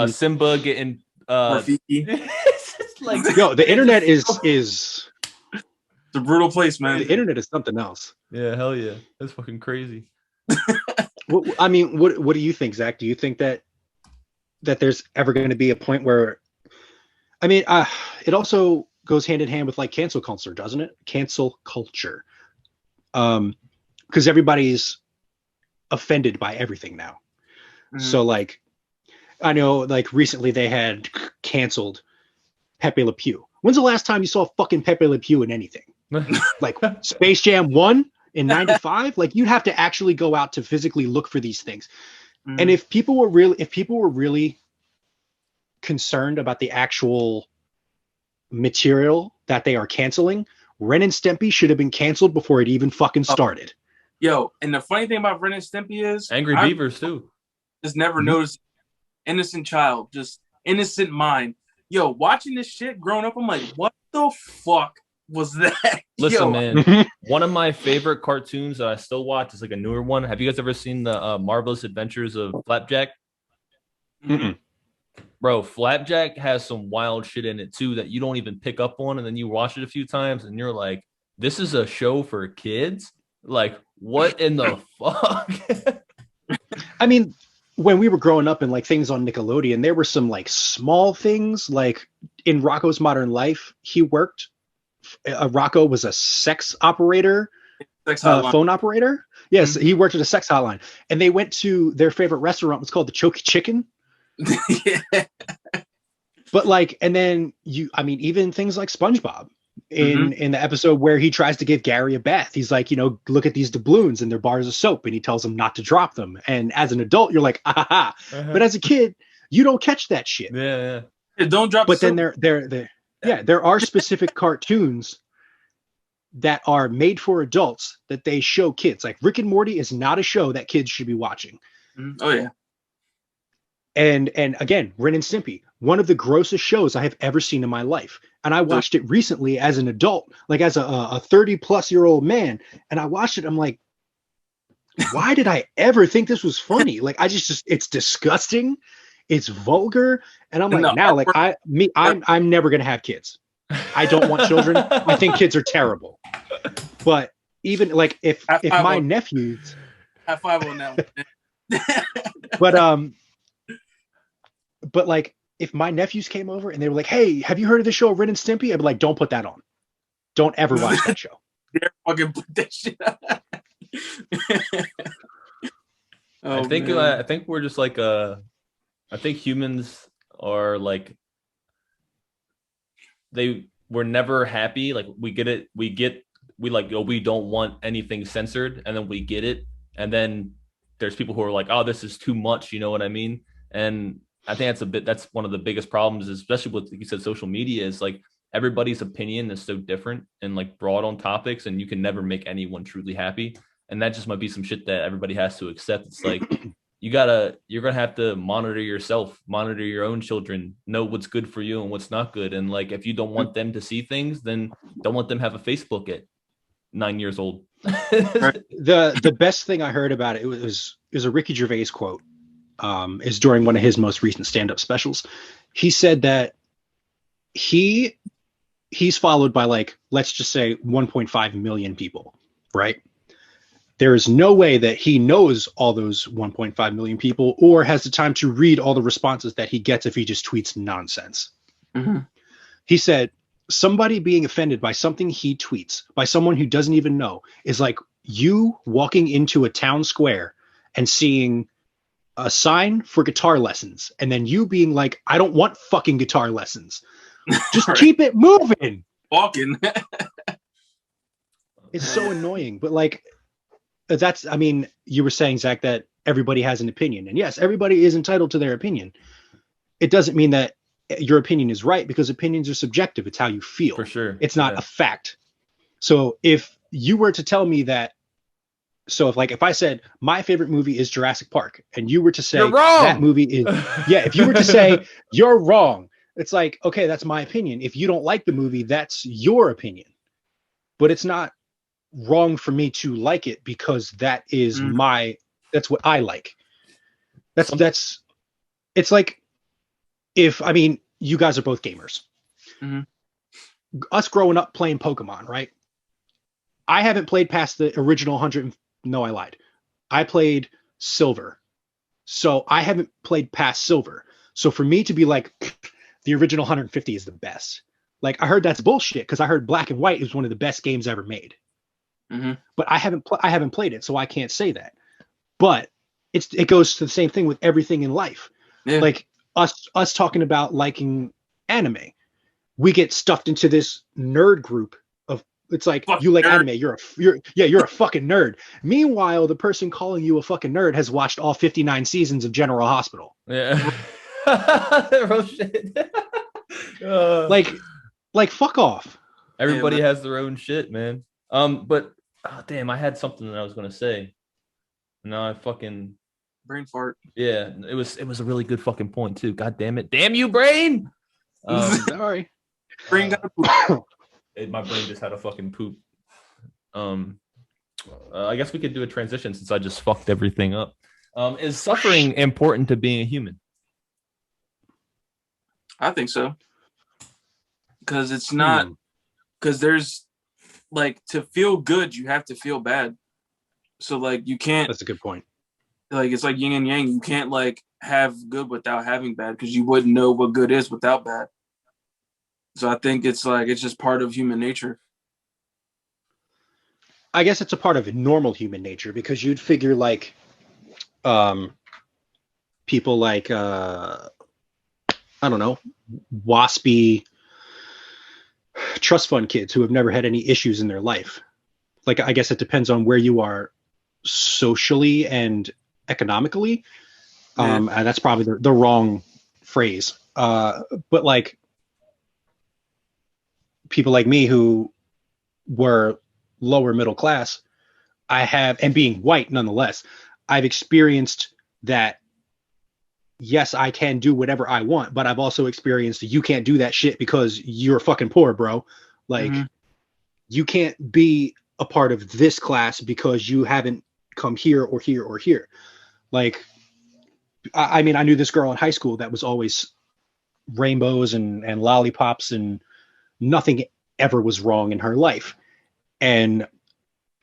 Simba getting Rafiki. It's just like Yo, the internet is It's a brutal place, man. the internet is something else. yeah, hell yeah, that's fucking crazy. I mean, what do you think, Zach? Do you think that there's ever going to be a point where, I mean, it also goes hand in hand with like cancel culture, doesn't it? Cancel culture, because everybody's offended by everything now. So like, I know like recently they had canceled Pepe Le Pew. When's the last time you saw fucking Pepe Le Pew in anything? Like Space Jam 1 in 95? Like you'd have to actually go out to physically look for these things. And if people were really concerned about the actual material that they are canceling, Ren and Stimpy should have been canceled before it even fucking started. Yo, and the funny thing about Ren and Stimpy is Angry Beavers too. Just never noticed innocent child, just innocent mind. Yo, watching this shit growing up, I'm like, what the fuck was that? Listen, man, one of my favorite cartoons that I still watch is like a newer one. Have you guys ever seen the Marvelous Adventures of Flapjack? Bro, Flapjack has some wild shit in it too that you don't even pick up on, and then you watch it a few times and you're like, this is a show for kids? Like, what in the fuck? I mean, when we were growing up and like things on Nickelodeon, there were some like small things like in Rocco's Modern Life. He worked. Rocco was a sex operator, phone operator. Yes, he worked at a sex hotline, and they went to their favorite restaurant. Was called the Choky Chicken. Yeah. But like, and then I mean, even things like SpongeBob in the episode where he tries to give Gary a bath, he's like, look at these doubloons and they're bars of soap, and he tells him not to drop them. And as an adult, you're like, ah, ha, ha. But as a kid, you don't catch that shit. Yeah. Don't drop. But then there are specific cartoons that are made for adults that they show kids. Like Rick and Morty is not a show that kids should be watching. Oh yeah. And again, Ren and Stimpy, one of the grossest shows I have ever seen in my life. And I watched it recently as an adult, like as a 30-plus-year-old man. And I watched it. I'm like, why did I ever think this was funny? Like, I just it's disgusting. It's vulgar. And I'm like, I'm never going to have kids. I don't want children. I think kids are terrible. But even like if my nephews, high five on that one. But like, if my nephews came over and they were like, "Hey, have you heard of the show Ren and Stimpy?" I'd be like, "Don't put that on. Don't ever watch that show." They're fucking put that shit on. I think we're just like I think humans are like we're never happy. Like we get it, we like, oh, we don't want anything censored, and then we get it, and then there's people who are like, oh, this is too much. You know what I mean? And I think that's one of the biggest problems, especially with, like you said, social media, is like everybody's opinion is so different and like broad on topics, and you can never make anyone truly happy. And that just might be some shit that everybody has to accept. It's like, you're going to have to monitor yourself, monitor your own children, know what's good for you and what's not good. And like, if you don't want them to see things, then don't let them have a Facebook at 9 years old. The best thing I heard about it was a Ricky Gervais quote. Is during one of his most recent stand-up specials. He said that he's followed by like, let's just say 1.5 million people, right? There is no way that he knows all those 1.5 million people or has the time to read all the responses that he gets if he just tweets nonsense. He said, somebody being offended by something he tweets by someone who doesn't even know is like you walking into a town square and seeing a sign for guitar lessons, and then you being like, I don't want fucking guitar lessons. Just keep it moving. Walking. It's so annoying. But like, I mean, you were saying, Zach, that everybody has an opinion. And yes, everybody is entitled to their opinion. It doesn't mean that your opinion is right, because opinions are subjective. It's how you feel. For sure. It's not a fact. So if you were to tell me that, so if I said my favorite movie is Jurassic Park, and you were to say You're wrong. that movie is, yeah, if you were to say you're wrong, it's like, okay, that's my opinion. If you don't like the movie, that's your opinion. But it's not wrong for me to like it because that is that's what I like. That's it's like, if, I mean, you guys are both gamers. Mm-hmm. Us growing up playing Pokemon, right? I haven't played past the original 100. No, I lied. I played Silver. So I haven't played past Silver. So for me to be like, the original 150 is the best. Like, I heard that's bullshit because I heard Black and White is one of the best games ever made. Mm-hmm. But I haven't played it, so I can't say that. But it goes to the same thing with everything in life. Yeah. Like us talking about liking anime, we get stuffed into this nerd group of, it's like, Fuck you like nerd. anime, you're a fucking nerd. Meanwhile, the person calling you a fucking nerd has watched all 59 seasons of General Hospital. Yeah. Real shit. Like fuck off. Everybody has their own shit, man. But damn, I had something that I was gonna say. No, I fucking brain fart. Yeah, it was a really good fucking point too. God damn it. Damn you, brain. Sorry. Brain got a poop. My brain just had a fucking poop. I guess we could do a transition since I just fucked everything up. Is suffering important to being a human? I think so. Because it's not, because there's, like, to feel good, you have to feel bad. So, like, you can't. That's a good point. Like, it's like yin and yang. You can't, like, have good without having bad because you wouldn't know what good is without bad. So I think it's like, it's just part of human nature. I guess it's a part of normal human nature, because you'd figure like people like I don't know, waspy trust fund kids who have never had any issues in their life. Like, I guess it depends on where you are socially and economically. And that's probably the wrong phrase. But like people like me who were lower middle class, and being white nonetheless, I've experienced that. Yes, I can do whatever I want, but I've also experienced you can't do that shit because you're fucking poor, bro. Like, you can't be a part of this class because you haven't come here or here or here. Like, I mean, I knew this girl in high school that was always rainbows and lollipops, and nothing ever was wrong in her life. And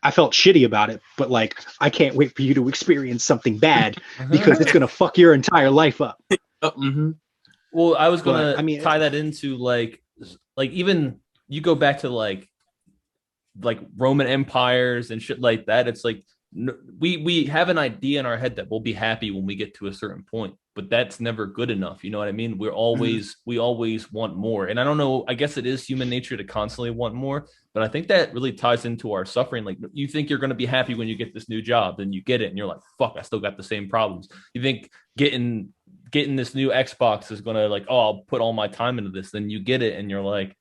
I felt shitty about it, but like, I can't wait for you to experience something bad because it's going to fuck your entire life up. Well, I was going to tie that into like even you go back to like Roman empires and shit like that. It's like, we have an idea in our head that we'll be happy when we get to a certain point, but that's never good enough. You know what I mean? We always want more. And I don't know, I guess it is human nature to constantly want more, but I think that really ties into our suffering. Like, you think you're going to be happy when you get this new job, then you get it and you're like, fuck, I still got the same problems. You think getting this new Xbox is going to like, oh, I'll put all my time into this. Then you get it and you're like,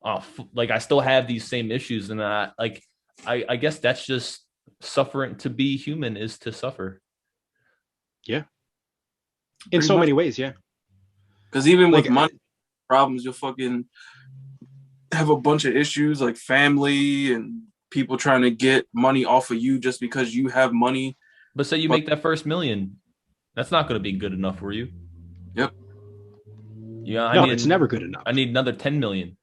oh, like I still have these same issues. And I guess that's just suffering. To be human is to suffer. Yeah. In so many ways, yeah. Because even with money problems, you'll fucking have a bunch of issues like family and people trying to get money off of you just because you have money. But say you make that first $1 million, that's not going to be good enough for you. Yep. Yeah, it's never good enough. I need another 10 million.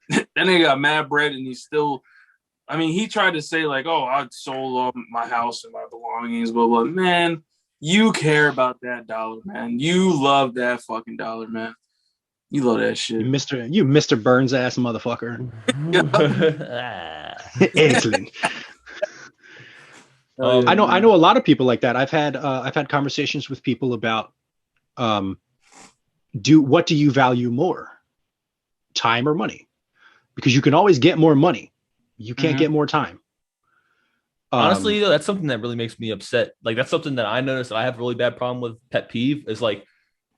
Then they got mad bread, and he's still. I mean, he tried to say like, "Oh, I sold all my house and my belongings," blah blah. Man, you care about that dollar, man. You love that fucking dollar, man. You love that shit. You Mr. Burns ass motherfucker. Excellent. I know a lot of people like that. I've had conversations with people about what do you value more, time or money? Because you can always get more money. You can't get more time. Honestly, though, that's something that really makes me upset. Like, that's something that I noticed I have a really bad problem with. Pet peeve is like,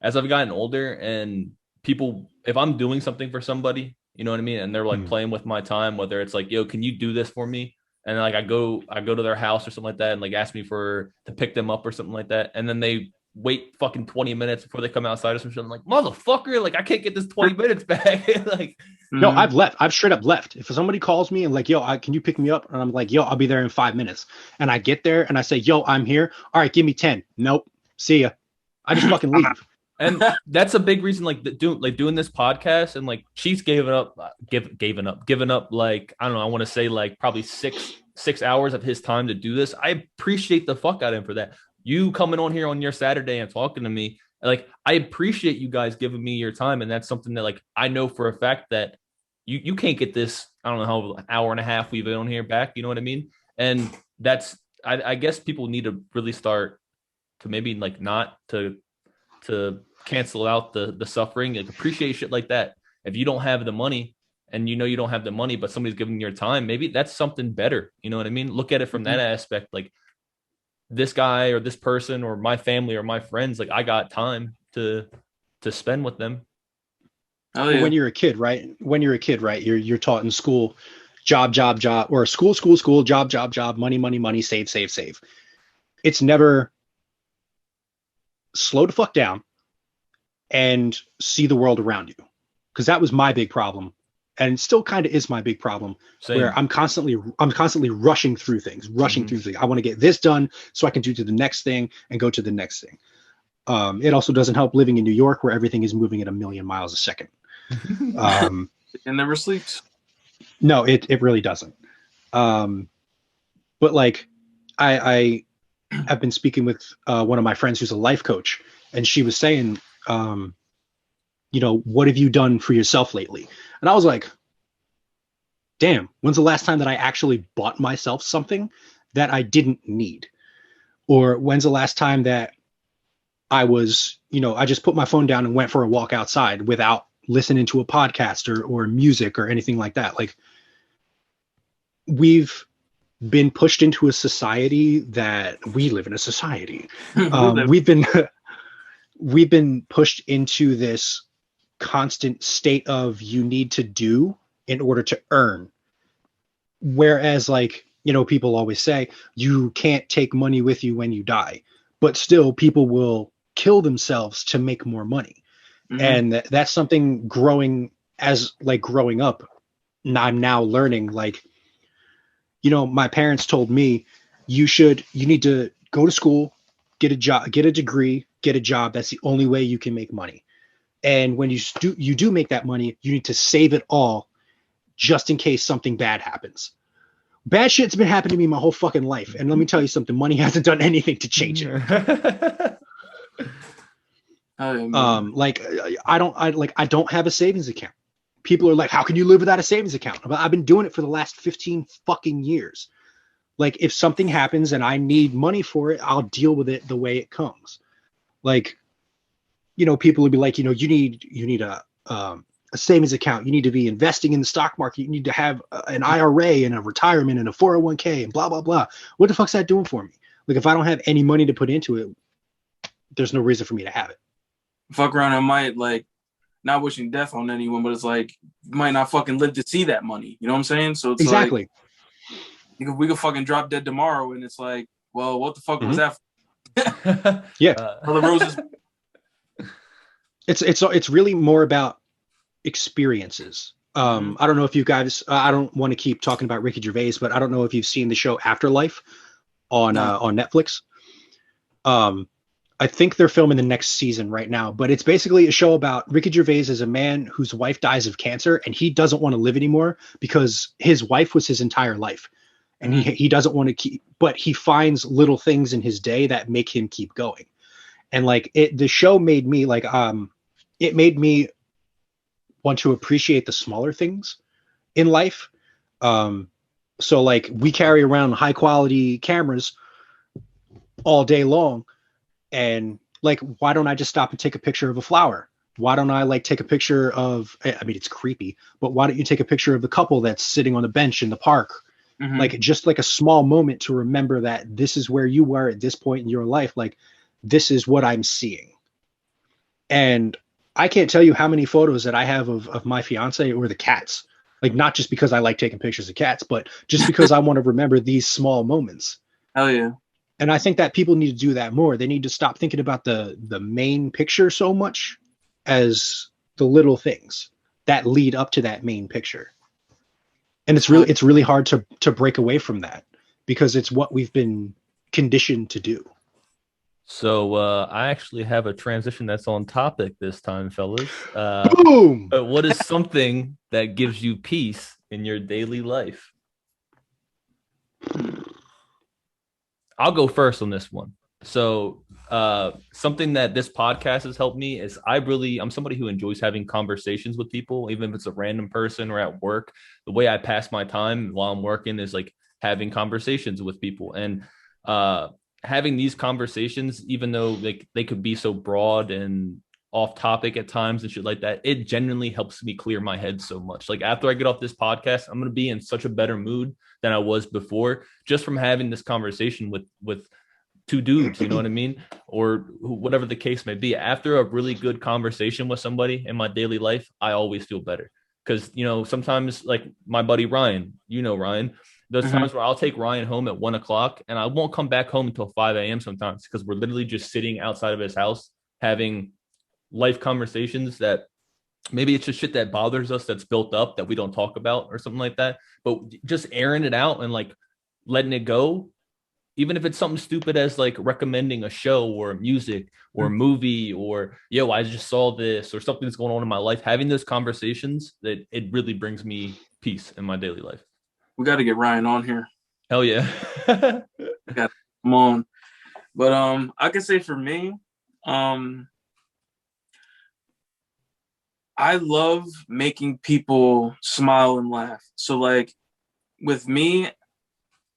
as I've gotten older and people, if I'm doing something for somebody You know what I mean? And they're like playing with my time, whether it's like, yo, can you do this for me? And like I go to their house or something like that and like ask me to pick them up or something like that. And then they wait fucking 20 minutes before they come outside or some shit. I'm like, motherfucker, like I can't get this 20 minutes back. Like, no, I've left. I've straight up left. If somebody calls me and like, yo, can you pick me up? And I'm like, yo, I'll be there in 5 minutes. And I get there and I say, yo, I'm here. All right, give me 10. Nope. See ya. I just fucking leave. And that's a big reason, like doing this podcast, and like she's given up like, I don't know, I want to say like probably six hours of his time to do this. I appreciate the fuck out of him for that. You coming on here on your Saturday and talking to me, like I appreciate you guys giving me your time, and that's something that like I know for a fact that you can't get this. I don't know how an hour and a half we've been on here back. You know what I mean? And that's I guess people need to really start to maybe like not to cancel out the suffering, like appreciate shit like that. If you don't have the money and you know you don't have the money, but somebody's giving you your time, maybe that's something better. You know what I mean? Look at it from that aspect. Like this guy or this person or my family or my friends, like I got time to spend with them. Oh, yeah. When you're a kid, right? You're taught in school, job, or school, job, money, save. It's never slow the fuck down and see the world around you, because that was my big problem, and still kind of is my big problem. Same. Where I'm constantly rushing through things. I want to get this done so I can do to the next thing and go to the next thing. It also doesn't help living in New York, where everything is moving at 1,000,000 miles a second. It never sleeps. No, it really doesn't. But like I have been speaking with one of my friends who's a life coach, and she was saying, what have you done for yourself lately? And I was like, damn, when's the last time that I actually bought myself something that I didn't need? Or when's the last time that I was, I just put my phone down and went for a walk outside without listening to a podcast or music or anything like that? Like, we've been pushed into a society that we live in a society. We've been pushed into this constant state of you need to do in order to earn. Whereas, like, people always say you can't take money with you when you die, but still people will kill themselves to make more money. Mm-hmm. And that's something growing up. I'm now learning, like, my parents told me you need to go to school, get a job, get a degree, get a job. That's the only way you can make money. And when you do make that money, you need to save it all just in case something bad happens. Bad shit's been happening to me my whole fucking life. And let me tell you something, money hasn't done anything to change it. I don't have a savings account. People are like, how can you live without a savings account? But I've been doing it for the last 15 fucking years. Like, if something happens and I need money for it, I'll deal with it the way it comes. Like, people would be like, you need a savings account. You need to be investing in the stock market. You need to have an IRA and a retirement and a 401k and blah, blah, blah. What the fuck's that doing for me? Like, if I don't have any money to put into it, there's no reason for me to have it. Fuck around, I might, like, not wishing death on anyone, but it's like, you might not fucking live to see that money. You know what I'm saying? So it's exactly. Like, we could fucking drop dead tomorrow, and it's like, well, what the fuck was that for? Yeah. The roses. It's really more about experiences. I don't know if you guys, I don't want to keep talking about Ricky Gervais, but I don't know if you've seen the show Afterlife on Netflix. I think they're filming the next season right now, but it's basically a show about Ricky Gervais as a man whose wife dies of cancer, and he doesn't want to live anymore because his wife was his entire life, and he doesn't want to keep, but he finds little things in his day that make him keep going. And like the show made me like, it made me want to appreciate the smaller things in life. So like, we carry around high quality cameras all day long. And like, why don't I just stop and take a picture of a flower? Why don't I like take a picture of, I mean, it's creepy, but why don't you take a picture of the couple that's sitting on the bench in the park? Mm-hmm. Like, just like a small moment to remember that this is where you were at this point in your life. Like, this is what I'm seeing. And I can't tell you how many photos that I have of my fiance or the cats. Like, not just because I like taking pictures of cats, but just because I want to remember these small moments. Hell yeah. And I think that people need to do that more. They need to stop thinking about the main picture so much as the little things that lead up to that main picture. And it's really hard to break away from that because it's what we've been conditioned to do. So I actually have a transition that's on topic this time, fellas. Boom! What is something that gives you peace in your daily life? I'll go first on this one. So something that this podcast has helped me is I'm somebody who enjoys having conversations with people, even if it's a random person or at work. The way I pass my time while I'm working is like having conversations with people. And having these conversations, even though like they could be so broad and off topic at times and shit like that, it genuinely helps me clear my head so much. Like after I get off this podcast, I'm going to be in such a better mood than I was before, just from having this conversation with two dudes, you know what I mean? Or whatever the case may be. After a really good conversation with somebody in my daily life, I always feel better. Because, you know, sometimes like my buddy Ryan, Ryan, there's times where I'll take Ryan home at 1:00 and I won't come back home until 5 a.m. sometimes because we're literally just sitting outside of his house having life conversations that maybe it's just shit that bothers us that's built up that we don't talk about or something like that. But just airing it out and like letting it go, even if it's something stupid as like recommending a show or music or a movie or, yo, I just saw this or something that's going on in my life, having those conversations, that it really brings me peace in my daily life. We got to get Ryan on here. Hell yeah. Got to come on. But I can say for me, I love making people smile and laugh. So like with me,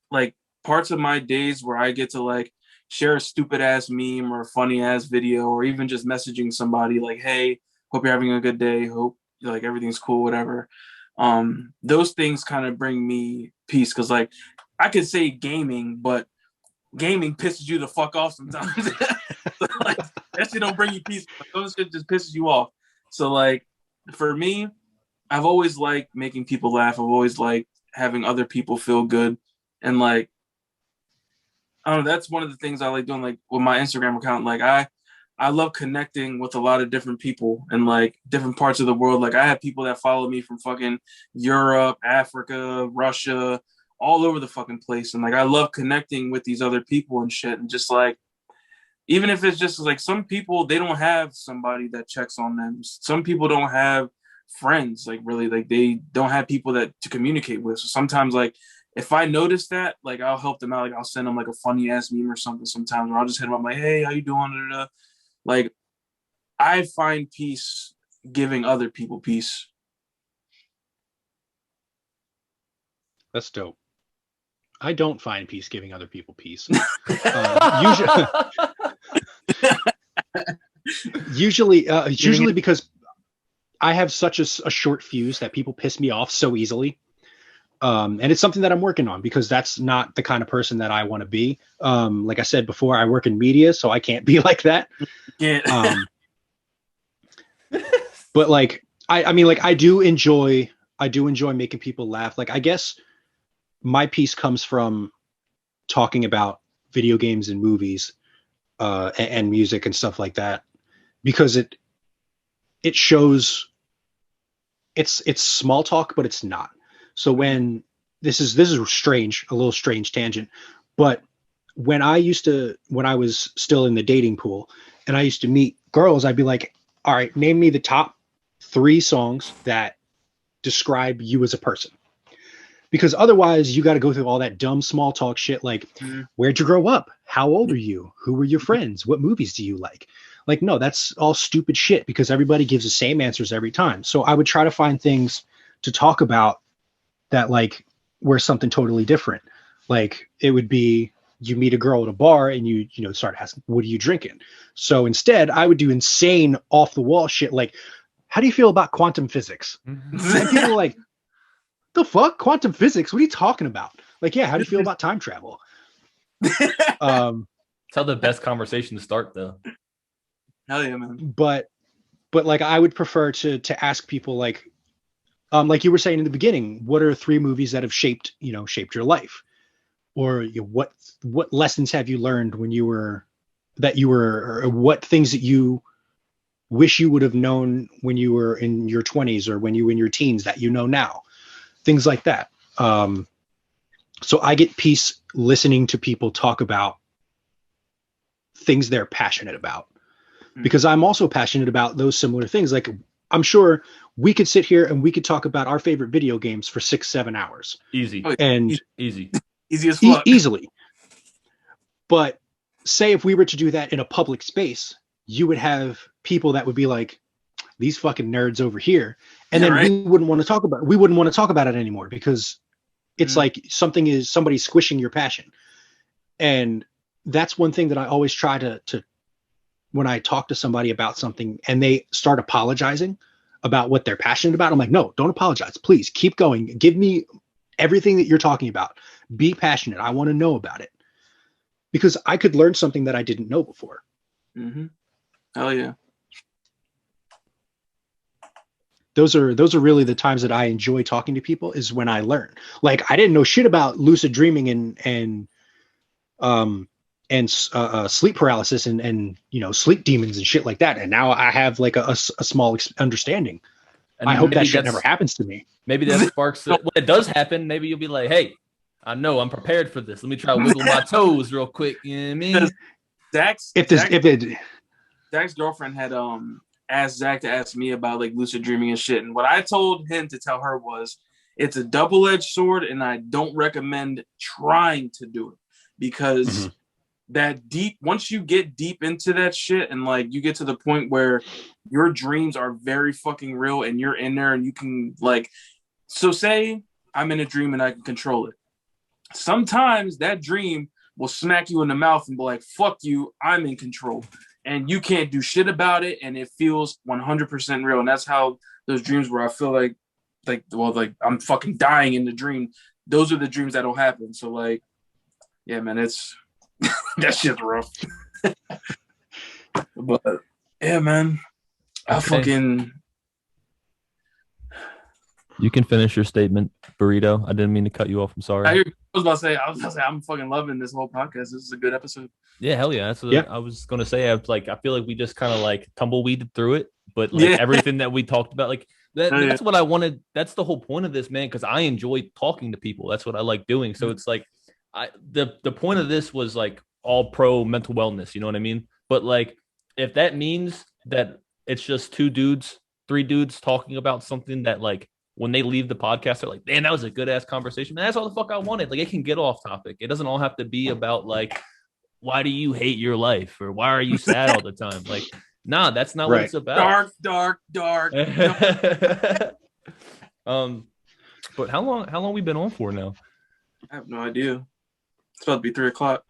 like parts of my days where I get to like share a stupid ass meme or a funny ass video, or even just messaging somebody like, hey, hope you're having a good day. Hope like everything's cool, whatever. Those things kind of bring me peace. Cause like I could say gaming, but gaming pisses you the fuck off sometimes. So, like, that shit don't bring you peace. Those shit just pisses you off. So like for me, I've always liked making people laugh. I've always liked having other people feel good. And like, I don't know, that's one of the things I like doing, like with my Instagram account. Like I love connecting with a lot of different people in like different parts of the world. Like I have people that follow me from fucking Europe, Africa, Russia, all over the fucking place. And like, I love connecting with these other people and shit. And just like, even if it's just like some people, they don't have somebody that checks on them. Some people don't have friends, like really, like they don't have people that to communicate with. So sometimes like, if I notice that, like I'll help them out. Like I'll send them like a funny ass meme or something sometimes, or I'll just hit them up like, hey, how you doing? Like I find peace giving other people peace. That's dope. I don't find peace giving other people peace. Usually because I have such a short fuse that people piss me off so easily. And it's something that I'm working on because that's not the kind of person that I want to be. Like I said before, I work in media, so I can't be like that. Yeah. But like, I mean, like I do enjoy making people laugh. Like, I guess my piece comes from talking about video games and movies, and music and stuff like that, because it shows it's small talk, but it's not. So when this is strange, a little strange tangent, but when I was still in the dating pool and I used to meet girls, I'd be like, all right, name me the top 3 songs that describe you as a person. Because otherwise you got to go through all that dumb small talk shit. Like, where'd you grow up? How old are you? Who were your friends? What movies do you like? Like, no, that's all stupid shit because everybody gives the same answers every time. So I would try to find things to talk about that like were something totally different. Like it would be you meet a girl at a bar and you start asking, what are you drinking? So instead I would do insane off the wall shit like, how do you feel about quantum physics? And people are like, the fuck? Quantum physics? What are you talking about? Like, yeah, how do you feel about time travel? It's how the best conversation to start though. Hell yeah, man. But But like I would prefer to ask people like you were saying in the beginning, what are 3 movies that have shaped your life? Or what lessons have you learned when you were or what things that you wish you would have known when you were in your 20s or when you were in your teens that you know now, things like that. So I get peace listening to people talk about things they're passionate about, because I'm also passionate about those similar things. Like I'm sure we could sit here and we could talk about our favorite video games for 6-7 hours. Easy. And easy as fuck. Easily. But say if we were to do that in a public space, you would have people that would be like, these fucking nerds over here. And then we wouldn't want to talk about it anymore, because it's like somebody's squishing your passion. And that's one thing that I always try to when I talk to somebody about something and they start apologizing about what they're passionate about. I'm like, no, don't apologize. Please keep going. Give me everything that you're talking about. Be passionate. I want to know about it, because I could learn something that I didn't know before. Mm-hmm. Hell yeah. Those are really the times that I enjoy talking to people, is when I learn. Like I didn't know shit about lucid dreaming and sleep paralysis and sleep demons and shit like that. And now I have like a small understanding. And I hope that shit never happens to me. Maybe that sparks when it does happen. Maybe you'll be like, hey, I know I'm prepared for this. Let me try to wiggle my toes real quick. You know what I mean? Zach's girlfriend had asked Zach to ask me about like lucid dreaming and shit. And what I told him to tell her was, it's a double-edged sword, and I don't recommend trying to do it, because that deep, once you get deep into that shit and like you get to the point where your dreams are very fucking real and you're in there and you can like, so say I'm in a dream and I can control it. Sometimes that dream will smack you in the mouth and be like, fuck you, I'm in control. And you can't do shit about it, and it feels 100% real. And that's how those dreams where I feel like I'm fucking dying in the dream. Those are the dreams that'll happen. So like, yeah, man, it's that shit's rough. But yeah, man, I fucking. You can finish your statement, Burrito. I didn't mean to cut you off. I'm sorry. I was about to say, I'm fucking loving this whole podcast. This is a good episode. Yeah, hell yeah. That's what I was gonna say. I feel like we just kind of like tumbleweeded through it, but like everything that we talked about, like that's what I wanted. That's the whole point of this, man. Because I enjoy talking to people. That's what I like doing. So it's like, the point of this was like all pro mental wellness. You know what I mean? But like, if that means that it's just 2 dudes, 3 dudes talking about something that like, when they leave the podcast, they're like, man, that was a good ass conversation. Man, that's all the fuck I wanted. Like, it can get off topic. It doesn't all have to be about like, why do you hate your life? Or why are you sad all the time? Like, nah, that's not what it's about. Dark. But how long we been on for now? I have no idea. It's about to be 3 o'clock.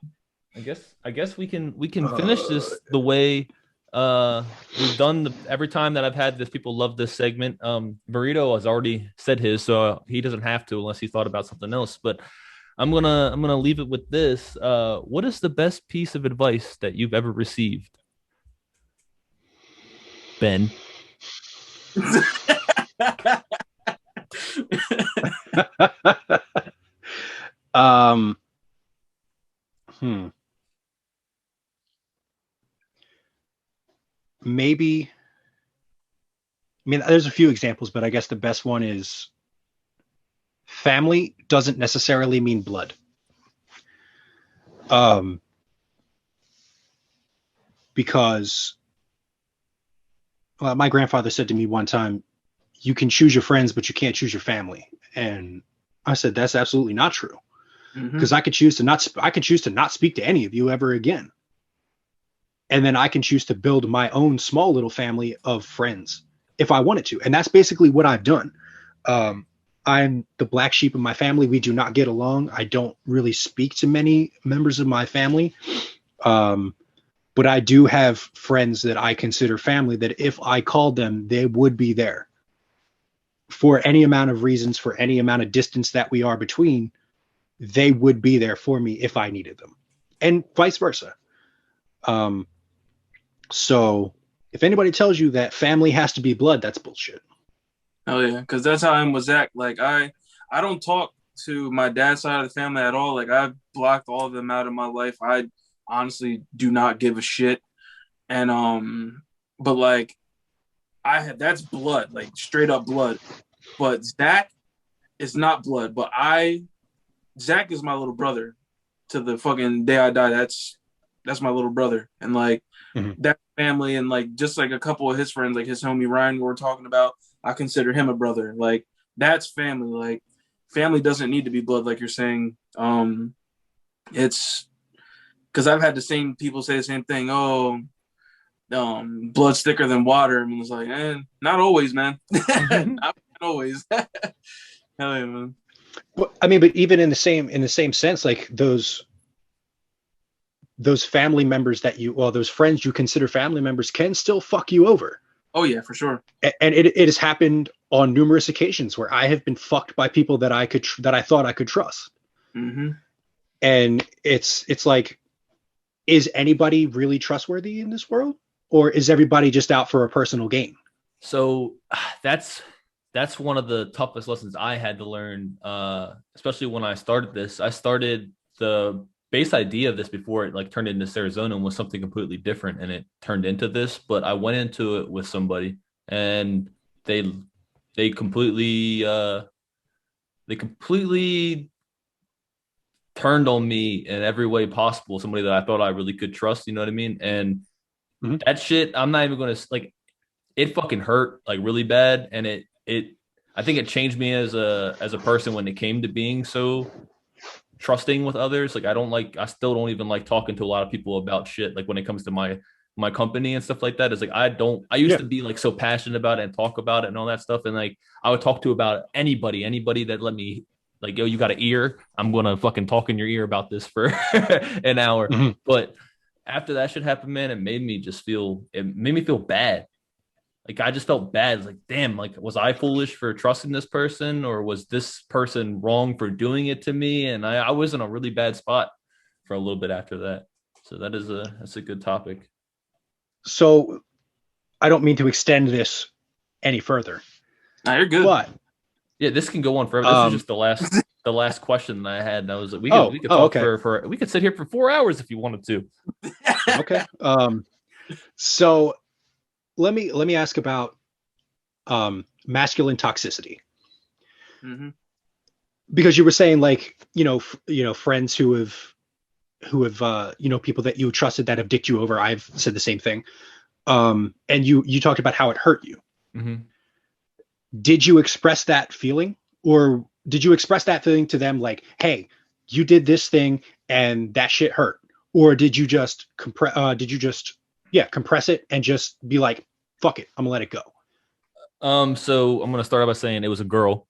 I guess we can finish this the way we've done every time that I've had this. People love this segment. Burrito has already said his, so he doesn't have to unless he thought about something else. But I'm gonna leave it with this. What is the best piece of advice that you've ever received, Ben? Maybe, I mean, there's a few examples, but I guess the best one is family doesn't necessarily mean blood. Because my grandfather said to me one time, you can choose your friends, but you can't choose your family. And I said, that's absolutely not true. Because I could choose to not speak to any of you ever again. And then I can choose to build my own small little family of friends if I wanted to. And that's basically what I've done. I'm the black sheep of my family. We do not get along. I don't really speak to many members of my family. But I do have friends that I consider family, that if I called them, they would be there for any amount of reasons, for any amount of distance that we are between. They would be there for me if I needed them, and vice versa. So If anybody tells you that family has to be blood, that's bullshit. Oh yeah, because that's how I'm with Zach. Like I don't talk to my dad's side of the family at all. Like I've blocked all of them out of my life. I honestly do not give a shit. And but like that's blood, like straight up blood. But Zach is not blood. But Zach is my little brother to the fucking day I die. That's my little brother. And like that family and like just like a couple of his friends, like his homie Ryan we were talking about, I consider him a brother. Like that's family. Like family doesn't need to be blood, like you're saying. It's because I've had the same people say the same thing. Oh, blood's thicker than water. I mean, it's like, not always, man. Not always. Hell yeah, man. But even in the same sense, like those family members those friends you consider family members can still fuck you over. Oh yeah, for sure. And it has happened on numerous occasions where I have been fucked by people that I thought I could trust. Mm-hmm. And it's like, is anybody really trustworthy in this world, or is everybody just out for a personal gain? So that's one of the toughest lessons I had to learn, especially when I started this. I started the base idea of this before it like turned into Serozonin was something completely different, and it turned into this. But I went into it with somebody, and they completely turned on me in every way possible. Somebody that I thought I really could trust, you know what I mean? And that shit, I'm not even going to like. It fucking hurt like really bad, and it I think it changed me as a person when it came to being so trusting with others. Like I still don't even like talking to a lot of people about shit. Like when it comes to my company and stuff like that, it's like I used to be like so passionate about it and talk about it and all that stuff, and like I would talk to about anybody that let me, like, yo, you got an ear, I'm gonna fucking talk in your ear about this for an hour. But after that shit happened, man, it made me feel bad. Like I just felt bad. It's like, damn, like was I foolish for trusting this person, or was this person wrong for doing it to me? And I was in a really bad spot for a little bit after that. So that's a good topic. So I don't mean to extend this any further. No, you're good. But yeah, this can go on forever. This is just the last question that I had. And I was like, we could talk for we could sit here for 4 hours if you wanted to. Okay. So let me ask about masculine toxicity. Because you were saying like, friends who have people that you trusted that have dicked you over. I've said the same thing. And you talked about how it hurt you. Did you express that feeling, or did you express that feeling to them like, hey, you did this thing and that shit hurt? Or did you just compress it and just be like, fuck it, I'm gonna let it go? So I'm gonna start out by saying it was a girl.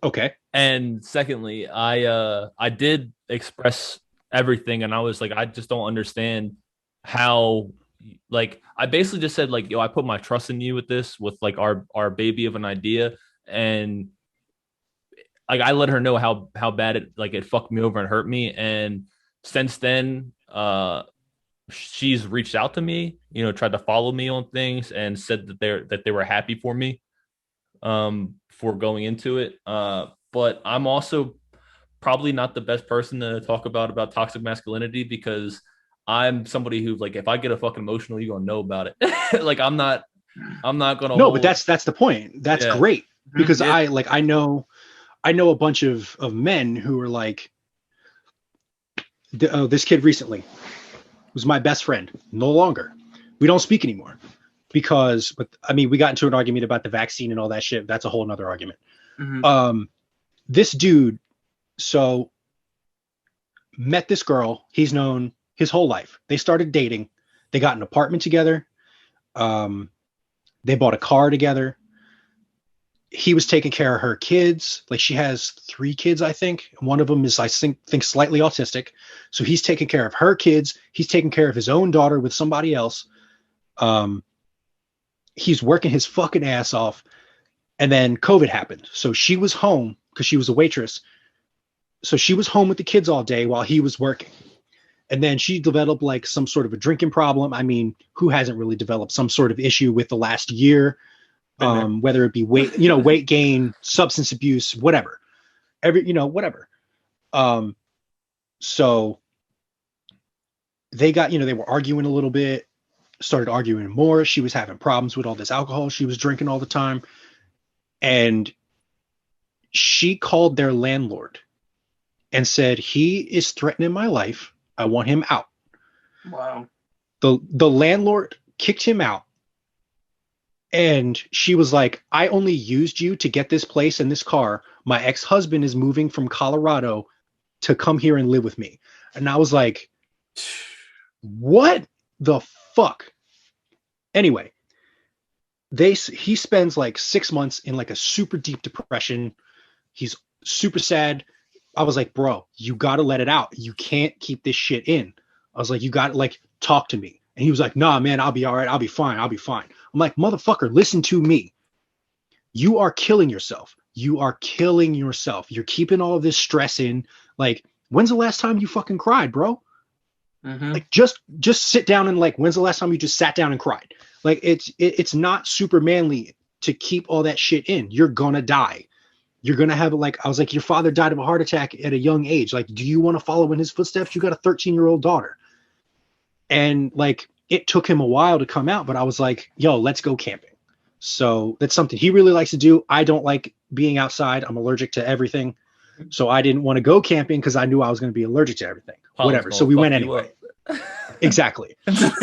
Okay. And secondly, I did express everything, and I was like, I just don't understand how, like, I basically just said like, yo, I put my trust in you with this, with like our baby of an idea. And like, I let her know how bad it fucked me over and hurt me. And since then, she's reached out to me, tried to follow me on things and said that they were happy for me, for going into it. But I'm also probably not the best person to talk about toxic masculinity, because I'm somebody who, like, if I get a fucking emotional, you're gonna know about it. Like I'm not gonna. No, but that's the point. That's great, because I know a bunch of men who are like, this kid recently was my best friend. No longer. We don't speak anymore because, we got into an argument about the vaccine and all that shit. That's a whole nother argument. This dude, so met this girl he's known his whole life. They started dating. They got an apartment together. They bought a car together. He was taking care of her kids. Like, she has 3 kids, I think. One of them is, I think slightly autistic. So he's taking care of her kids. He's taking care of his own daughter with somebody else. He's working his fucking ass off. And then COVID happened. So she was home because she was a waitress. So she was home with the kids all day while he was working. And then she developed like some sort of a drinking problem. I mean, who hasn't really developed some sort of issue with the last year? Whether it be weight gain, substance abuse, whatever, whatever. So they got, they were arguing a little bit, started arguing more. She was having problems with all this alcohol she was drinking all the time. And she called their landlord and said, he is threatening my life. I want him out. Wow. The landlord kicked him out. And she was like, I only used you to get this place and this car. My ex-husband is moving from Colorado to come here and live with me. And I was like, what the fuck? Anyway, he spends like 6 months in like a super deep depression. He's super sad. I was like, bro, you got to let it out. You can't keep this shit in. I was like, you got to like talk to me. And he was like, nah, man, I'll be all right. I'll be fine. I'll be fine. I'm like, motherfucker, listen to me. You are killing yourself. You are killing yourself. You're keeping all of this stress in. Like, when's the last time you fucking cried, bro? Mm-hmm. Like, just sit down and like, when's the last time you just sat down and cried? Like, it's not super manly to keep all that shit in. You're gonna die. You're gonna have like, I was like, your father died of a heart attack at a young age. Like, do you want to follow in his footsteps? You got a 13-year-old daughter. And like, it took him a while to come out, but I was like, yo, let's go camping. So that's something he really likes to do. I don't like being outside. I'm allergic to everything. So I didn't want to go camping because I knew I was going to be allergic to everything. Whatever. So we went anyway. Exactly.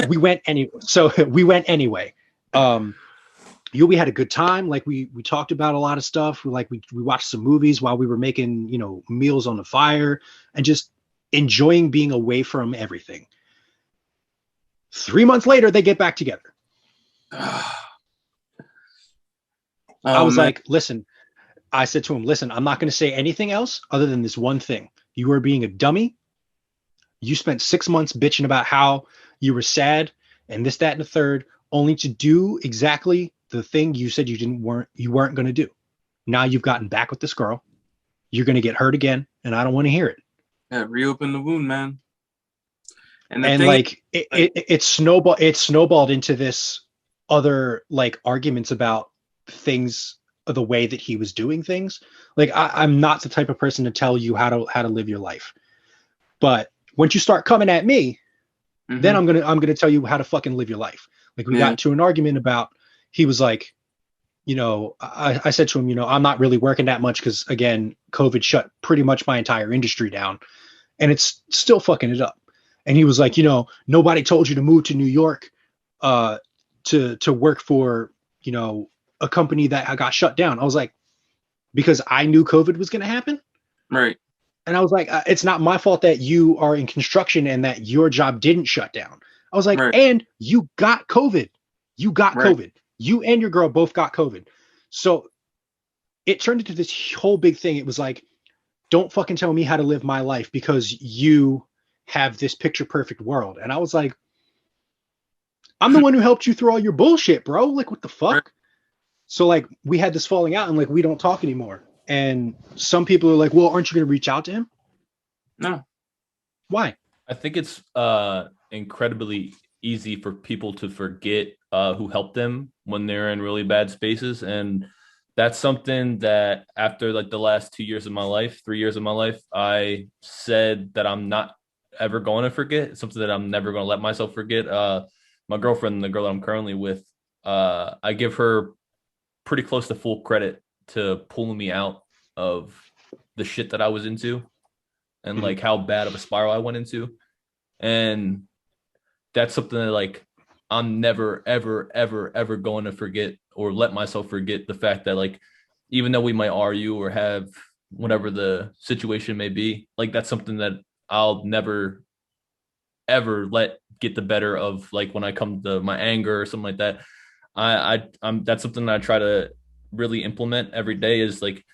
we went anyway. So we went anyway. We had a good time. Like we talked about a lot of stuff. We watched some movies while we were making, meals on the fire and just enjoying being away from everything. 3 months later, they get back together. I was like, listen, I said to him, listen, I'm not going to say anything else other than this one thing. You are being a dummy. You spent 6 months bitching about how you were sad and this, that, and the third, only to do exactly the thing you said you weren't going to do. Now you've gotten back with this girl. You're going to get hurt again, and I don't want to hear it. Yeah, reopen the wound, man. And like it snowballed into this other like arguments about things, the way that he was doing things. Like I'm not the type of person to tell you how to live your life. But once you start coming at me, mm-hmm. then I'm gonna tell you how to fucking live your life. Like we got into an argument about, he was like, I said to him, I'm not really working that much because again, COVID shut pretty much my entire industry down, and it's still fucking it up. And he was like, nobody told you to move to New York to work for, a company that got shut down. I was like, because I knew COVID was going to happen. Right. And I was like, it's not my fault that you are in construction and that your job didn't shut down. I was like, right. And you got COVID. You got right. COVID. You and your girl both got COVID. So it turned into this whole big thing. It was like, don't fucking tell me how to live my life because you have this picture perfect world. And I was like, I'm the one who helped you through all your bullshit, bro. Like, what the fuck? Right. So like we had this falling out and like we don't talk anymore. And some people are like, well, aren't you going to reach out to him? No. Why? I think it's incredibly easy for people to forget who helped them when they're in really bad spaces. And that's something that after like the last 3 years of my life, I said that I'm not ever going to forget. It's something that I'm never going to let myself forget. My girlfriend, the girl that I'm currently with, I give her pretty close to full credit to pulling me out of the shit that I was into and like how bad of a spiral I went into. And that's something that like I'm never, ever, ever, ever going to forget or let myself forget the fact that like, even though we might argue or have whatever the situation may be, like that's something that I'll never, ever let get the better of. Like when I come to my anger or something like that, I'm that's something that I try to really implement every day is like,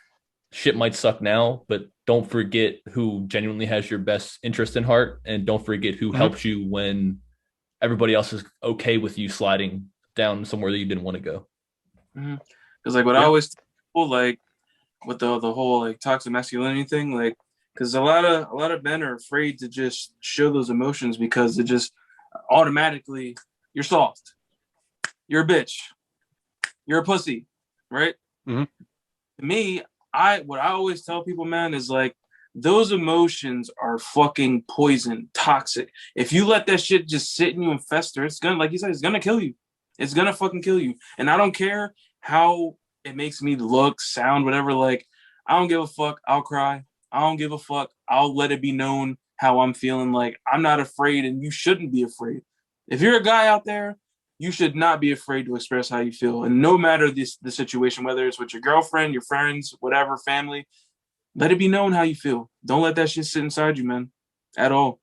shit might suck now, but don't forget who genuinely has your best interest in heart, and don't forget who helps you when everybody else is okay with you sliding down somewhere that you didn't want to go. Because like what I always tell people, like with the whole like toxic masculinity thing, like because a lot of men are afraid to just show those emotions because it just automatically you're soft, you're a bitch, you're a pussy, right? Mm-hmm. To me, what I always tell people, man, is like those emotions are fucking poison, toxic. If you let that shit just sit in you and fester, it's gonna, like you said, it's gonna kill you. It's gonna fucking kill you. And I don't care how it makes me look, sound, whatever. Like, I don't give a fuck. I'll cry. I don't give a fuck. I'll let it be known how I'm feeling. Like, I'm not afraid, and you shouldn't be afraid. If you're a guy out there, you should not be afraid to express how you feel. And no matter the situation, whether it's with your girlfriend, your friends, whatever, family, let it be known how you feel. Don't let that shit sit inside you, man, at all.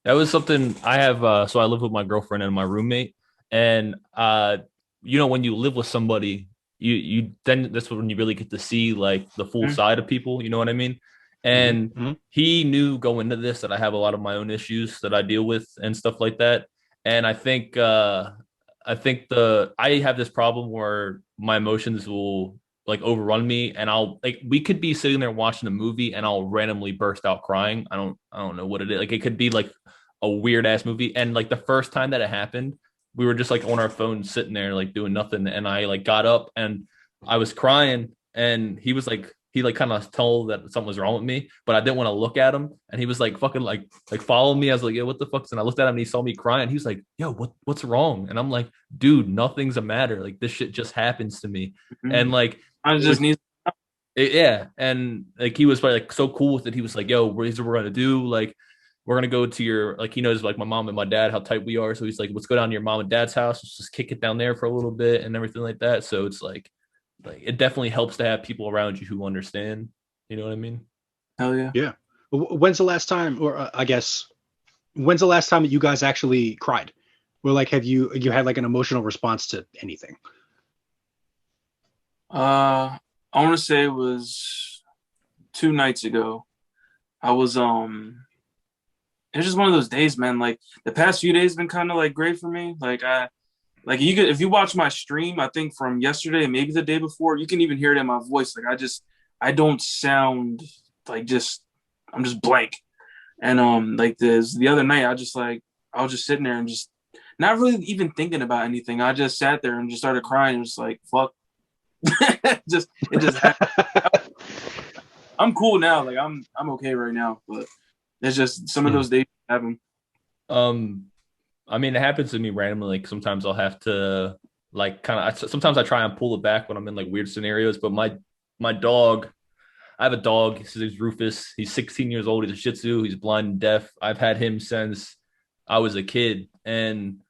That was something I have. So I live with my girlfriend and my roommate, and when you live with somebody, you then that's when you really get to see like the full side of people. You know what I mean? And he knew going into this that I have a lot of my own issues that I deal with and stuff like that. And I think I have this problem where my emotions will like overrun me, and we could be sitting there watching a movie and I'll randomly burst out crying. I don't know what it is. Like, it could be like a weird ass movie. And like the first time that it happened, we were just like on our phones sitting there like doing nothing, and I like got up and I was crying, and he kind of told that something was wrong with me, but I didn't want to look at him, and he was like fucking like following me. I was like, yo, what the fuck? And I looked at him and he saw me crying. He was like, yo, what's wrong? And I'm like, dude, nothing's a matter. Like, this shit just happens to me. And like, I just need. Yeah, and like he was like so cool with it. He was like, yo, here's what we're gonna do. Like, we're gonna go to your, like, he knows like my mom and my dad how tight we are. So he's like, let's go down to your mom and dad's house. Let's just kick it down there for a little bit and everything like that. So it's like it definitely helps to have people around you who understand. You know what I mean? Hell yeah. Yeah. When's the last time, or I guess, when's the last time that you guys actually cried? Or like, have you had like an emotional response to anything? I want to say it was 2 nights ago. I was it's just one of those days, man. Like, the past few days been kind of like great for me. Like, if you watch my stream, I think from yesterday and maybe the day before, you can even hear it in my voice. Like, I don't sound like I'm just blank. And like the other night, I was just sitting there and just not really even thinking about anything. I just sat there and just started crying and just like, fuck. it just happened. I'm cool now. Like, I'm okay right now, but it's just some of those days happen. I mean, it happens to me randomly. Like, sometimes I'll have to like sometimes I try and pull it back when I'm in like weird scenarios. But my dog, I have a dog. His name's Rufus. He's 16 years old. He's a Shih Tzu. He's blind and deaf. I've had him since I was a kid, and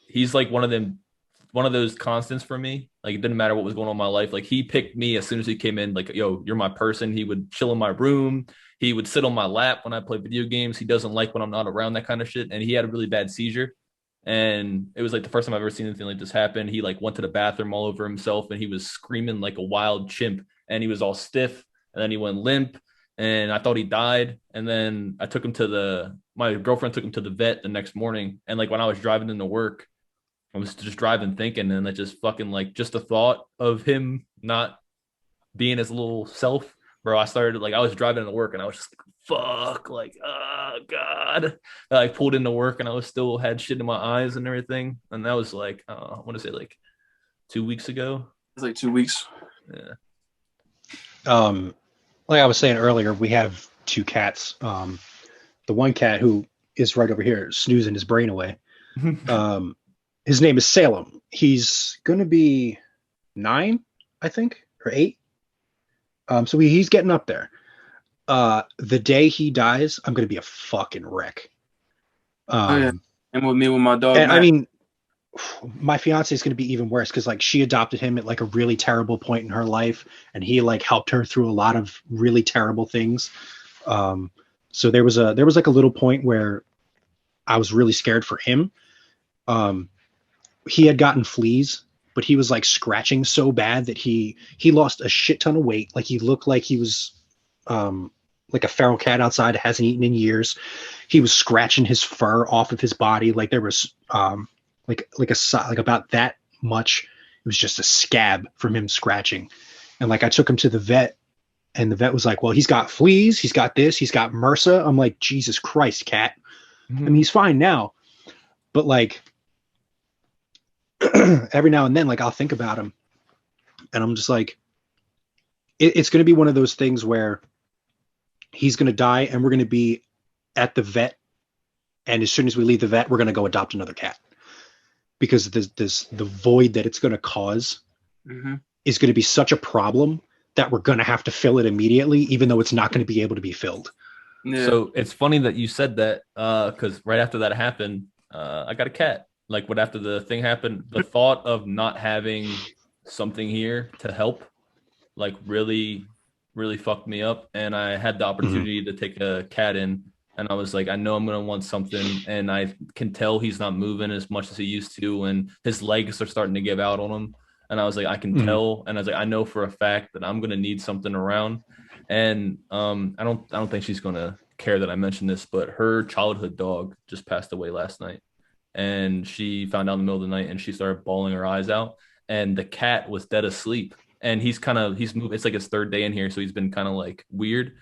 he's like one of those constants for me. Like, it didn't matter what was going on in my life. Like, he picked me as soon as he came in. Like, yo, you're my person. He would chill in my room. He would sit on my lap when I play video games. He doesn't like when I'm not around, that kind of shit. And he had a really bad seizure. And it was like the first time I've ever seen anything like this happen. He like went to the bathroom all over himself, and he was screaming like a wild chimp, and he was all stiff, and then he went limp, and I thought he died. And then my girlfriend took him to the vet the next morning. And like, when I was driving into work, I was just driving thinking, and it just fucking like, just the thought of him not being his little self, bro. I was driving to work and I was just like, fuck, like, oh God. I pulled into work and I was still had shit in my eyes and everything. And that was like, I want to say like 2 weeks ago. It's like 2 weeks. Yeah. Like I was saying earlier, we have 2 cats. The one cat who is right over here snoozing his brain away. His name is Salem. He's going to be 9, I think, or 8. So he's getting up there. The day he dies, I'm going to be a fucking wreck. And with me, with my dog. And I mean, my fiance is going to be even worse because like she adopted him at like a really terrible point in her life, and he like helped her through a lot of really terrible things. So there was like a little point where I was really scared for him. He had gotten fleas, but he was like scratching so bad that he lost a shit ton of weight. Like, he looked like he was like a feral cat outside, hasn't eaten in years. He was scratching his fur off of his body. Like, there was like about that much. It was just a scab from him scratching. And like, I took him to the vet, And the vet was like, well, he's got fleas, he's got this, he's got MRSA. I'm like, Jesus Christ, cat. I mean, he's fine now. But like every now and then, like I'll think about him and I'm just like, it's going to be one of those things where he's going to die and we're going to be at the vet. And as soon as we leave the vet, we're going to go adopt another cat because the void that it's going to cause is going to be such a problem that we're going to have to fill it immediately, even though it's not going to be able to be filled. Yeah. So it's funny that you said that because right after that happened, I got a cat. Like what after the thing happened, the thought of not having something here to help, like really, really fucked me up. And I had the opportunity to take a cat in, and I was like, I know I'm gonna want something, and I can tell he's not moving as much as he used to, and his legs are starting to give out on him. And I was like, I can tell, and I was like, I know for a fact that I'm gonna need something around. And I don't think she's gonna care that I mentioned this, but her childhood dog just passed away last night, and she found out in the middle of the night, and she started bawling her eyes out, and the cat was dead asleep. And he's moved. It's like his third day in here, so he's been kind of like weird.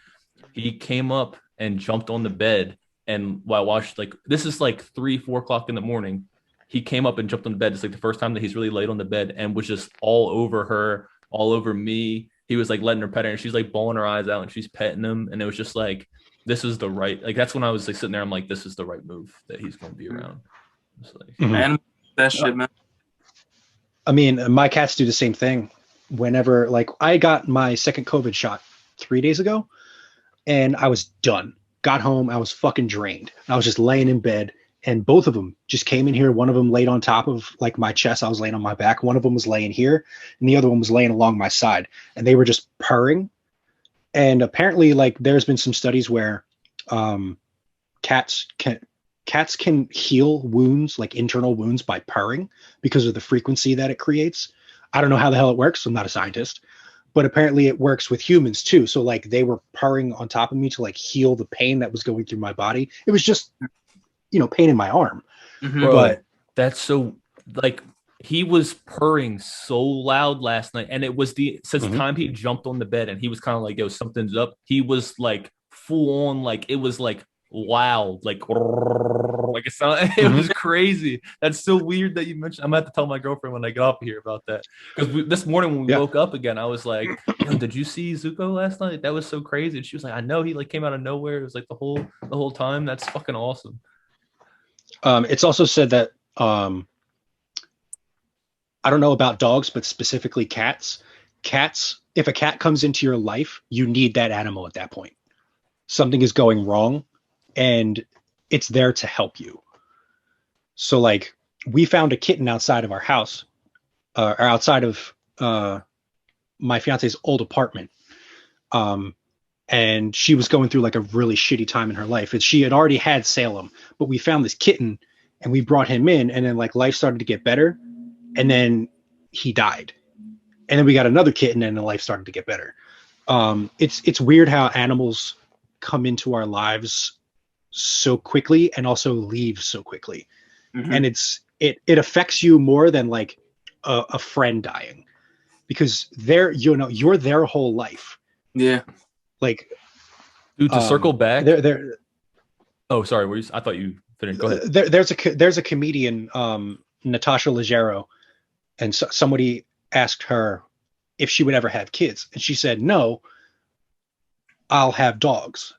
He came up and jumped on the bed, and while I watched, like, this is like 3-4 o'clock in the morning. He came up and jumped on the bed. It's like the first time that he's really laid on the bed, and was just all over her, all over me. He was like letting her pet her, and she's like bawling her eyes out, and she's petting him. And it was just like, this is the right, like, that's when I was like sitting there. I'm like, this is the right move that he's going to be around. It's like, man, that shit, man. I mean, my cats do the same thing. Whenever, like, I got my second COVID shot 3 days ago, and I was done. Got home, I was fucking drained. I was just laying in bed, and both of them just came in here. One of them laid on top of like my chest. I was laying on my back. One of them was laying here, and the other one was laying along my side. And they were just purring. And apparently, like, there's been some studies where cats can heal wounds, like internal wounds, by purring because of the frequency that it creates. I don't know how the hell it works. I'm not a scientist, but apparently it works with humans too. So like they were purring on top of me to like heal the pain that was going through my body. It was just, pain in my arm. Bro, but that's so, like, he was purring so loud last night, and it was since the time he jumped on the bed, and he was kind of like, yo, something's up. He was like full on, like, it was like loud, like it sounded, it was crazy. That's so weird that you mentioned. I'm gonna have to tell my girlfriend when I get off here about that, because this morning when we woke up again, I was like, yo, did you see Zuko last night? That was so crazy. And she was like, I know, he like came out of nowhere. It was like the whole time. That's fucking awesome. It's also said that I don't know about dogs, but specifically cats, if a cat comes into your life, you need that animal at that point. Something is going wrong, and it's there to help you. So like, we found a kitten outside of our house, or outside of my fiance's old apartment. And she was going through like a really shitty time in her life. And she had already had Salem, but we found this kitten and we brought him in, and then like life started to get better, and then he died. And then we got another kitten, and then life started to get better. It's weird how animals come into our lives so quickly and also leave so quickly. And it affects you more than like a friend dying, because you're their whole life. Yeah. Like, dude, to circle back, they're oh, sorry, I thought you finished. Go ahead. There's a comedian, Natasha Leggero, and somebody asked her if she would ever have kids, and she said, no, I'll have dogs.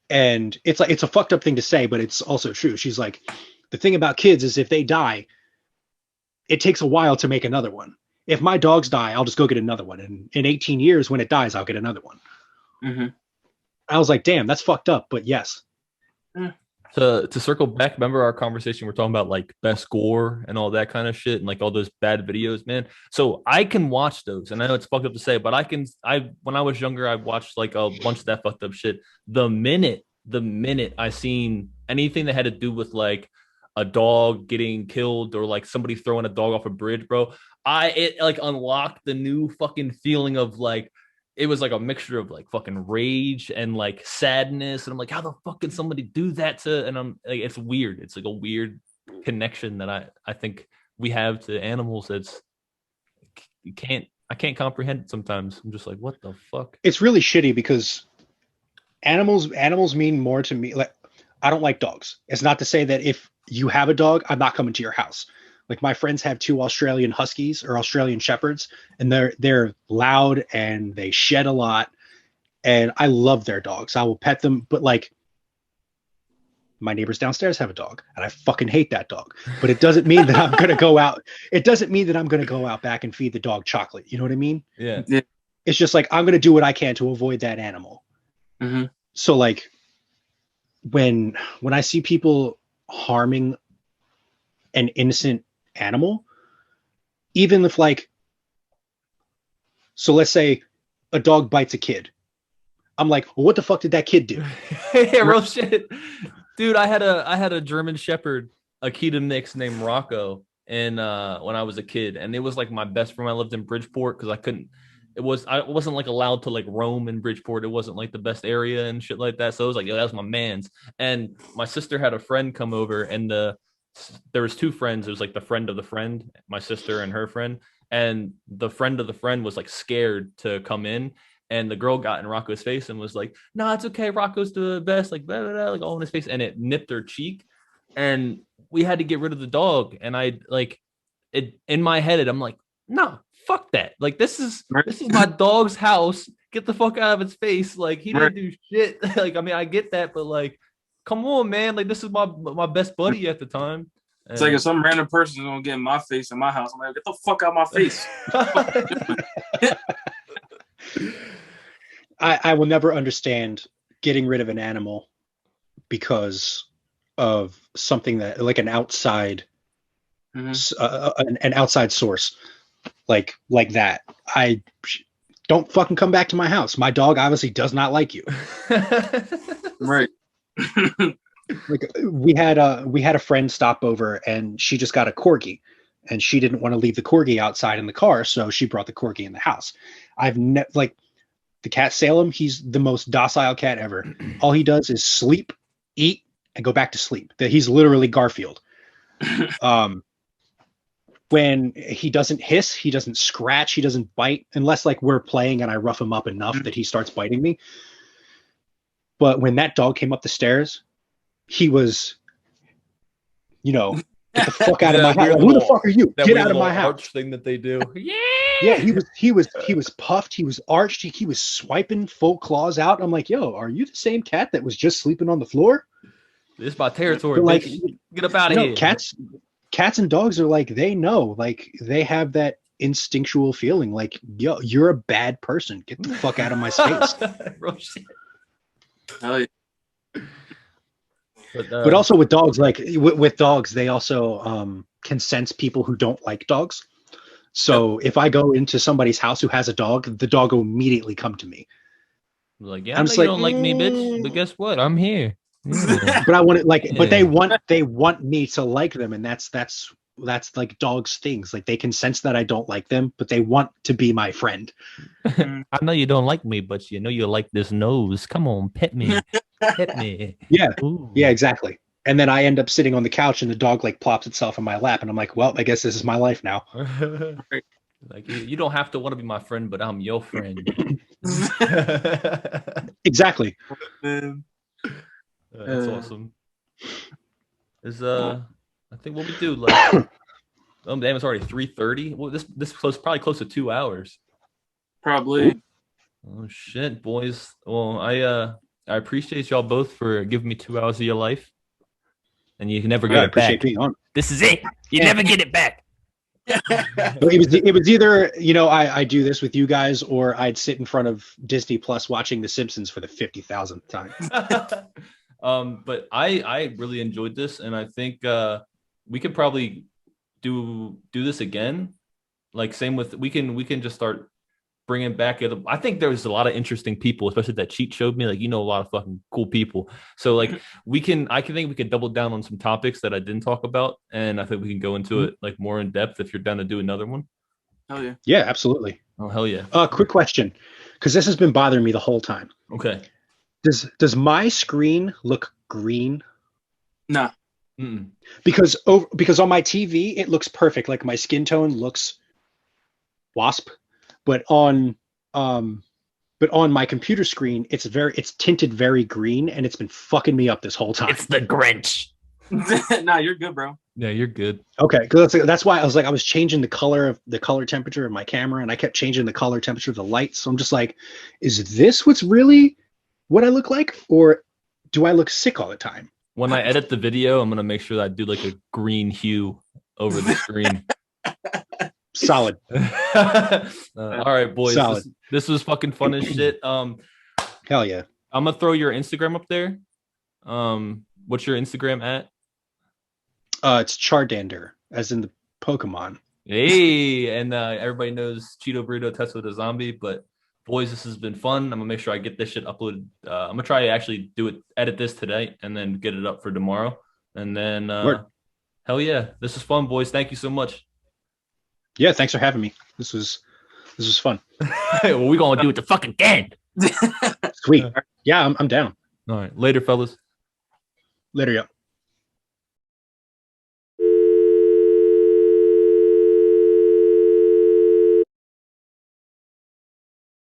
And it's like, it's a fucked up thing to say, but it's also true. She's like, the thing about kids is if they die, it takes a while to make another one. If my dogs die, I'll just go get another one, and in 18 years when it dies, I'll get another one. I was like, damn, that's fucked up, but yes. To circle back, remember our conversation? We're talking about like best gore and all that kind of shit, and like all those bad videos, man. So I can watch those, and I know it's fucked up to say, but when I was younger, I watched like a bunch of that fucked up shit. The minute I seen anything that had to do with like a dog getting killed or like somebody throwing a dog off a bridge, bro, it like unlocked the new fucking feeling of like, it was like a mixture of like fucking rage and like sadness. And I'm like, how the fuck can somebody do that to, and I'm like, it's weird. It's like a weird connection that I think we have to animals. That's, you can't I can't comprehend it sometimes. I'm just like, what the fuck? It's really shitty because animals mean more to me. Like, I don't like dogs. It's not to say that if you have a dog, I'm not coming to your house. Like, my friends have 2 Australian Huskies or Australian Shepherds, and they're loud and they shed a lot. And I love their dogs. I will pet them, but like, my neighbors downstairs have a dog, and I fucking hate that dog. But it doesn't mean that I'm gonna go out. It doesn't mean that I'm gonna go out back and feed the dog chocolate. You know what I mean? Yeah. It's just like, I'm gonna do what I can to avoid that animal. Mm-hmm. So like, when I see people harming an innocent animal, even if like, so let's say a dog bites a kid, I'm like, well, what the fuck did that kid do? Yeah, real shit. Dude, I had a German Shepherd, Akita mix named Rocco, and when I was a kid, and it was like my best friend. I lived in Bridgeport because I wasn't like allowed to like roam in Bridgeport. It wasn't like the best area and shit like that. So it was like, yeah, that was my man's. And my sister had a friend come over, and there was 2 friends. It was like the friend of the friend, my sister and her friend, and the friend of the friend was like scared to come in. And the girl got in Rocco's face and was like, "No, it's okay. Rocco's the best." Like, blah, blah, blah, like all in his face, and it nipped her cheek. And we had to get rid of the dog. And I like it in my head. I'm like, "No, fuck that. Like, this is my dog's house. Get the fuck out of its face. Like, he didn't do shit." Like, I mean, I get that, but like, come on, man. Like, this is my best buddy at the time. It's like if some random person is gonna get in my face in my house, I'm like, get the fuck out of my face. I will never understand getting rid of an animal because of something that like an outside, an outside source like that. I don't fucking come back to my house. My dog obviously does not like you. Right. Like, we had a friend stop over, and she just got a corgi, and she didn't want to leave the corgi outside in the car, so she brought the corgi in the house. Like, the cat Salem, he's the most docile cat ever. All he does is sleep, eat, and go back to sleep. That he's literally Garfield. When he doesn't hiss, he doesn't scratch, he doesn't bite, unless like we're playing and I rough him up enough that he starts biting me. But when that dog came up the stairs, he was, get the fuck out of my house. Who the fuck are you? Get out of my house. Arch thing that they do. Yeah, he was puffed, he was arched, he was swiping full claws out. I'm like, yo, are you the same cat that was just sleeping on the floor? This is my territory. Like, get up out of here. Cats and dogs are like, they know, like, they have that instinctual feeling, like, yo, you're a bad person. Get the fuck out of my space. Hell yeah. But also with dogs, like with dogs, they also can sense people who don't like dogs. So if I go into somebody's house who has a dog, the dog will immediately come to me. Like, yeah, I know you don't like me, bitch, but guess what? I'm here. But I want it like, but they want me to like them, and that's like dogs' things. Like, they can sense that I don't like them, but they want to be my friend. I know you don't like me, but you know you like this nose. Come on, pet me. Pet me. Yeah. Ooh. Yeah, exactly. And then I end up sitting on the couch, and the dog like plops itself in my lap, and I'm like, well, I guess this is my life now. Like, you don't have to want to be my friend, but I'm your friend. Exactly. That's awesome. I think what we do, like, oh damn, it's already 3:30. Well, this close, probably close to 2 hours. Probably. Oh shit, boys. Well, I appreciate y'all both for giving me 2 hours of your life, and you can never get it back. Being on. This is it. You never get it back. It was either, I do this with you guys, or I'd sit in front of Disney Plus watching The Simpsons for the 50,000th time. But I really enjoyed this, and I think we could probably do this again. Like, same with we can just start bringing back it. I think there's a lot of interesting people, especially that Cheat showed me. Like, a lot of fucking cool people. So like I think we could double down on some topics that I didn't talk about, and I think we can go into it like more in depth if you're down to do another one. Hell yeah. Yeah, absolutely. Oh hell yeah. Quick question, because this has been bothering me the whole time. Okay. Does my screen look green? Nah. Mm-mm. Because on my TV it looks perfect. Like, my skin tone looks wasp, but on my computer screen, it's tinted very green, and it's been fucking me up this whole time. It's the Grinch. Nah, you're good, bro. Yeah, you're good. Okay, because that's why I was changing the color temperature of my camera, and I kept changing the color temperature of the lights. So I'm just like, is this what's really what I look like, or do I look sick all the time? When I edit the video, I'm gonna make sure that I do like a green hue over the screen. Solid. All right, boys. Solid. This was fucking fun as shit. Hell yeah. I'm gonna throw your Instagram up there. What's your Instagram at? It's Chardander, as in the Pokemon. Hey, and everybody knows Cheeto Burrito Tetsuothezombie, but boys, this has been fun. I'm gonna make sure I get this shit uploaded. I'm gonna try to actually edit this today, and then get it up for tomorrow. And then, hell yeah, this is fun, boys. Thank you so much. Yeah, thanks for having me. This was fun. Well, we're gonna do it the fucking again. Sweet. Yeah, I'm down. All right, later, fellas. Later, yeah.